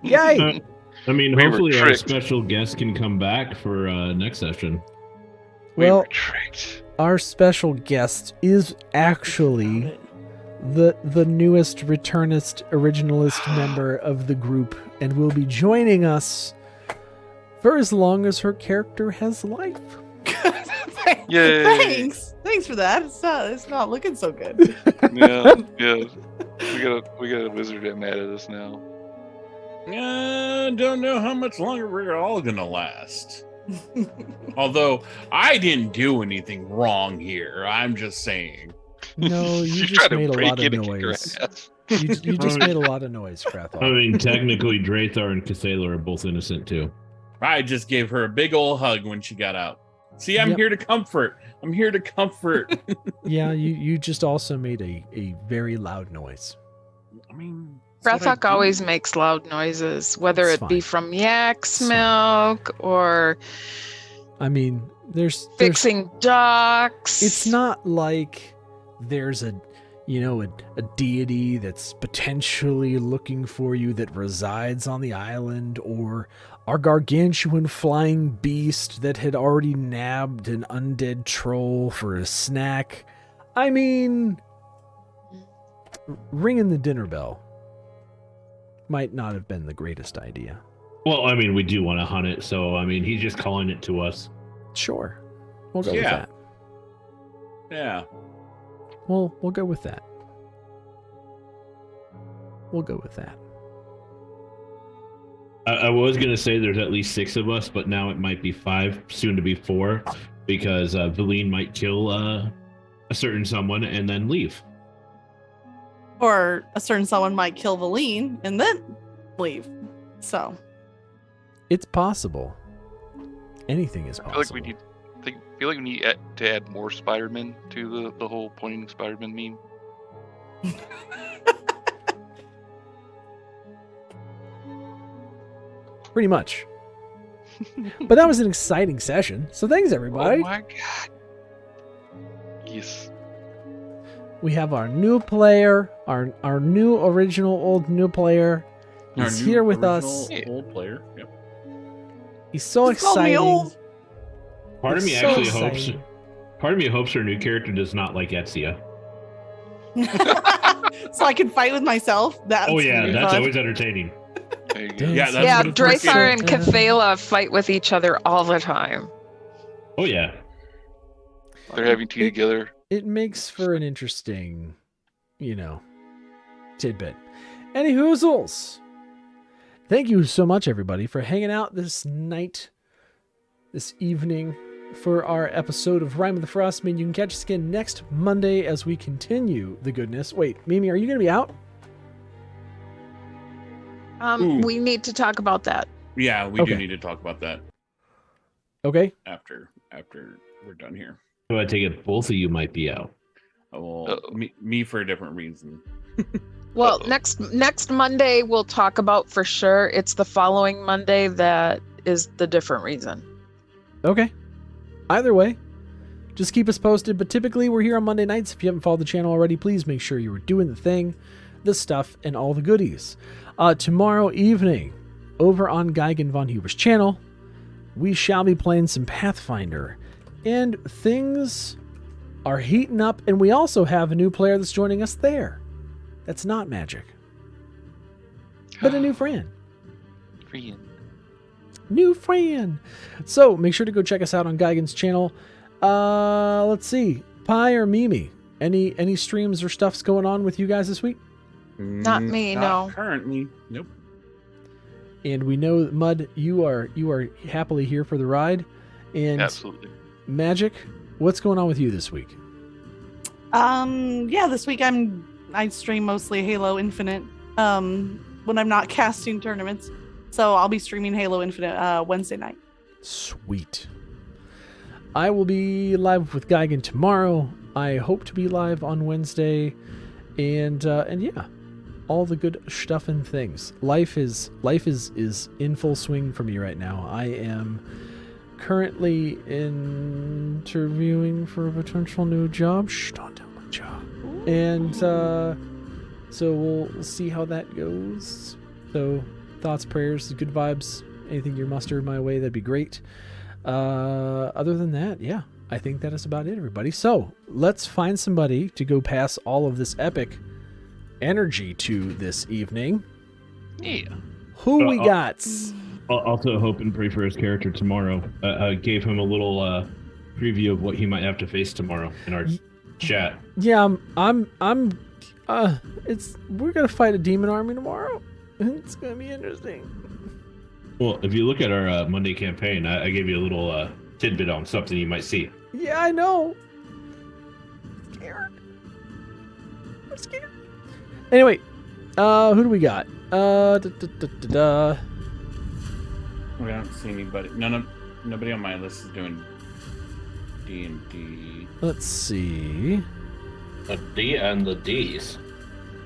[SPEAKER 1] Yay!
[SPEAKER 2] I mean,
[SPEAKER 4] We were
[SPEAKER 2] hopefully our
[SPEAKER 4] tricked.
[SPEAKER 2] special guest can come back for next session.
[SPEAKER 4] We
[SPEAKER 1] Well,
[SPEAKER 4] were tricked.
[SPEAKER 1] our special guest is actually the newest returnist originalist member of the group and will be joining us for as long as her character has life.
[SPEAKER 4] Yay.
[SPEAKER 5] Thanks for that. It's not looking so good.
[SPEAKER 4] Yeah. We got a wizard get mad at us now.
[SPEAKER 6] Don't know how much longer we're all gonna last. Although I didn't do anything wrong here. I'm just saying.
[SPEAKER 1] No, you
[SPEAKER 4] She's
[SPEAKER 1] just
[SPEAKER 4] trying to
[SPEAKER 1] made a
[SPEAKER 4] break
[SPEAKER 1] lot of
[SPEAKER 4] in and kick her
[SPEAKER 1] noise.
[SPEAKER 4] ass.
[SPEAKER 1] You just made a lot of noise, Krathok.
[SPEAKER 2] I mean, technically, Drathar and Cathela are both innocent too.
[SPEAKER 6] I just gave her a big old hug when she got out. See, I'm
[SPEAKER 1] Yep.
[SPEAKER 6] here to comfort. I'm here to comfort.
[SPEAKER 1] Yeah, you just also made a very loud noise.
[SPEAKER 6] I mean, that's what I
[SPEAKER 3] Brathok
[SPEAKER 6] do.
[SPEAKER 3] always makes loud noises, whether
[SPEAKER 1] It's
[SPEAKER 3] it be
[SPEAKER 1] fine.
[SPEAKER 3] from yak's
[SPEAKER 1] It's fine.
[SPEAKER 3] milk or
[SPEAKER 1] I mean, there's
[SPEAKER 3] fixing ducks.
[SPEAKER 1] it's not like there's a deity that's potentially looking for you that resides on the island, or our gargantuan flying beast that had already nabbed an undead troll for a snack. I mean, ringing the dinner bell might not have been the greatest idea.
[SPEAKER 2] Well, I mean, we do want to hunt it, so I mean, he's just calling it to us.
[SPEAKER 1] Sure, we'll go with
[SPEAKER 6] Yeah.
[SPEAKER 1] that.
[SPEAKER 6] Yeah.
[SPEAKER 1] We'll go with that. We'll go with that.
[SPEAKER 2] I was gonna say there's at least 6 of us, but now it might be 5, soon to be 4, because Valine might kill a certain someone and then leave.
[SPEAKER 5] Or a certain someone might kill Valine and then leave. So
[SPEAKER 1] It's possible. Anything is
[SPEAKER 4] I
[SPEAKER 1] possible.
[SPEAKER 4] feel like we need to add more Spider-Man to the whole pointing Spider-Man meme.
[SPEAKER 1] Pretty much. But that was an exciting session. So thanks,
[SPEAKER 4] Oh
[SPEAKER 1] everybody.
[SPEAKER 4] my god. Yes.
[SPEAKER 1] We have our new player, our new original old new player.
[SPEAKER 6] Our
[SPEAKER 1] He's
[SPEAKER 6] new
[SPEAKER 1] here with
[SPEAKER 6] original
[SPEAKER 1] us.
[SPEAKER 6] Old player. Yep.
[SPEAKER 1] He's so
[SPEAKER 5] Just call me
[SPEAKER 1] exciting.
[SPEAKER 5] old.
[SPEAKER 2] Part of me
[SPEAKER 1] It's so
[SPEAKER 2] actually
[SPEAKER 1] exciting.
[SPEAKER 2] hopes. Part of me hopes her new character does not like Ezia.
[SPEAKER 5] So I can fight with myself. That's
[SPEAKER 2] Oh yeah,
[SPEAKER 5] gonna be
[SPEAKER 2] that's
[SPEAKER 5] fun.
[SPEAKER 2] always entertaining.
[SPEAKER 4] There you go.
[SPEAKER 1] Dang.
[SPEAKER 6] Yeah, that's
[SPEAKER 3] Yeah,
[SPEAKER 6] what it's worth
[SPEAKER 3] Drathar and
[SPEAKER 1] getting.
[SPEAKER 3] Cathela fight with each other all the time.
[SPEAKER 2] Oh yeah.
[SPEAKER 4] They're having tea together.
[SPEAKER 1] It makes for an interesting, tidbit. Any hoozles. Thank you so much, everybody, for hanging out this evening, for our episode of Rime of the Frostmaiden. You can catch us again next Monday as we continue the goodness. Wait, Mimi, are you going to be out?
[SPEAKER 6] Ooh.
[SPEAKER 3] We need to talk about that.
[SPEAKER 6] Yeah, we
[SPEAKER 1] Okay.
[SPEAKER 6] do need to talk about that
[SPEAKER 1] Okay.
[SPEAKER 6] after we're done here.
[SPEAKER 2] So I take it both of you might be out.
[SPEAKER 6] Well,
[SPEAKER 4] Uh-oh.
[SPEAKER 6] me for a different reason.
[SPEAKER 3] Well,
[SPEAKER 4] Uh-oh.
[SPEAKER 3] next Monday we'll talk about for sure. It's the following Monday that is the different reason.
[SPEAKER 1] Okay. Either way, just keep us posted. But typically we're here on Monday nights. If you haven't followed the channel already, please make sure you are doing the thing, the stuff, and all the goodies. Tomorrow evening, over on Geigen von Huber's channel, we shall be playing some Pathfinder. And things are heating up, and we also have a new player that's joining us there. That's not magic, but a new friend. New friend. So make sure to go check us out on Geigen's channel. Let's see, Pi or Mimi, any streams or stuffs going on with you guys this week?
[SPEAKER 3] Not me,
[SPEAKER 6] Not
[SPEAKER 3] no.
[SPEAKER 6] currently. Nope.
[SPEAKER 1] And we know, Mud, you are happily here for the ride. And
[SPEAKER 4] Absolutely.
[SPEAKER 1] Magic, what's going on with you this week?
[SPEAKER 5] Yeah, this week I stream mostly Halo Infinite when I'm not casting tournaments. So I'll be streaming Halo Infinite Wednesday night.
[SPEAKER 1] Sweet. I will be live with Geigen tomorrow. I hope to be live on Wednesday. And yeah, all the good stuff and things. Life is in full swing for me right now. I am currently interviewing for a potential new job. Shh, don't tell my job. And so we'll see how that goes. So thoughts, prayers, good vibes, anything you muster my way, that'd be great. Other than that, yeah, I think that is about it, everybody. So let's find somebody to go pass all of this epic energy to this evening.
[SPEAKER 4] Yeah.
[SPEAKER 1] Who we got?
[SPEAKER 2] I'll also hope and pray for his character tomorrow. Gave him a little preview of what he might have to face tomorrow in our chat.
[SPEAKER 1] Yeah, we're gonna fight a demon army tomorrow. It's gonna be interesting.
[SPEAKER 2] Well, if you look at our Monday campaign, I gave you a little tidbit on something you might see.
[SPEAKER 1] Yeah, I know. I'm scared. Anyway, who do we got?
[SPEAKER 6] We don't see anybody. Nobody on my list is doing D&D.
[SPEAKER 1] Let's see.
[SPEAKER 2] A D and the D's.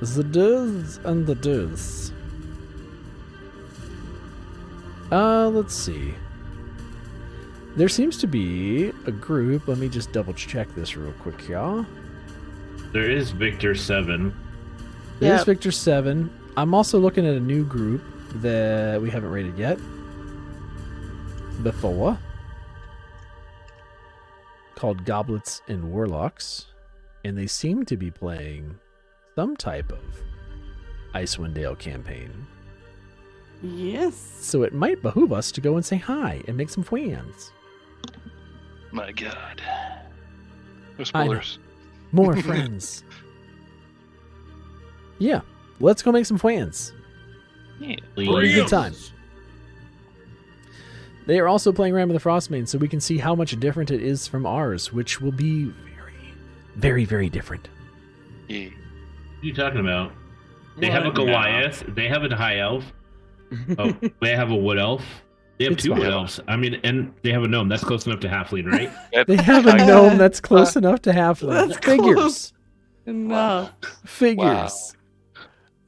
[SPEAKER 1] The does and the does. Let's see. There seems to be a group. Let me just double check this real quick, y'all.
[SPEAKER 2] There is Victor 7.
[SPEAKER 1] There's
[SPEAKER 3] Yep.
[SPEAKER 1] Victor 7. I'm also looking at a new group that we haven't rated yet. Before. Called Goblets and Warlocks. And they seem to be playing some type of Icewind Dale campaign.
[SPEAKER 5] Yes.
[SPEAKER 1] So it might behoove us to go and say hi and make some friends.
[SPEAKER 4] My God. No
[SPEAKER 1] I know.
[SPEAKER 4] spoilers.
[SPEAKER 1] More friends. Yeah. Let's go make some friends.
[SPEAKER 4] Yeah.
[SPEAKER 1] Have a good time. They are also playing Rime of the Frostmaiden, so we can see how much different it is from ours, which will be very, very, very different.
[SPEAKER 4] Yeah.
[SPEAKER 2] What are you talking about? They have a
[SPEAKER 6] What?
[SPEAKER 2] Goliath. They have a high elf. Oh, they have a wood elf. They have
[SPEAKER 1] It's
[SPEAKER 2] two
[SPEAKER 1] fine.
[SPEAKER 2] wood elves. I mean, and they have a gnome. That's close enough to halfling, right?
[SPEAKER 1] They have a gnome that's close enough to halfling.
[SPEAKER 5] That's
[SPEAKER 1] Figures.
[SPEAKER 5] close. Enough.
[SPEAKER 1] Figures.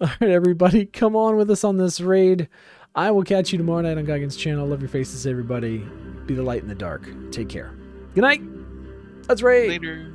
[SPEAKER 1] All right, everybody, come on with us on this raid. I will catch you tomorrow night on Geigen's channel. Love your faces, everybody. Be the light in the dark. Take care. Good night. Let's raid.
[SPEAKER 4] Later.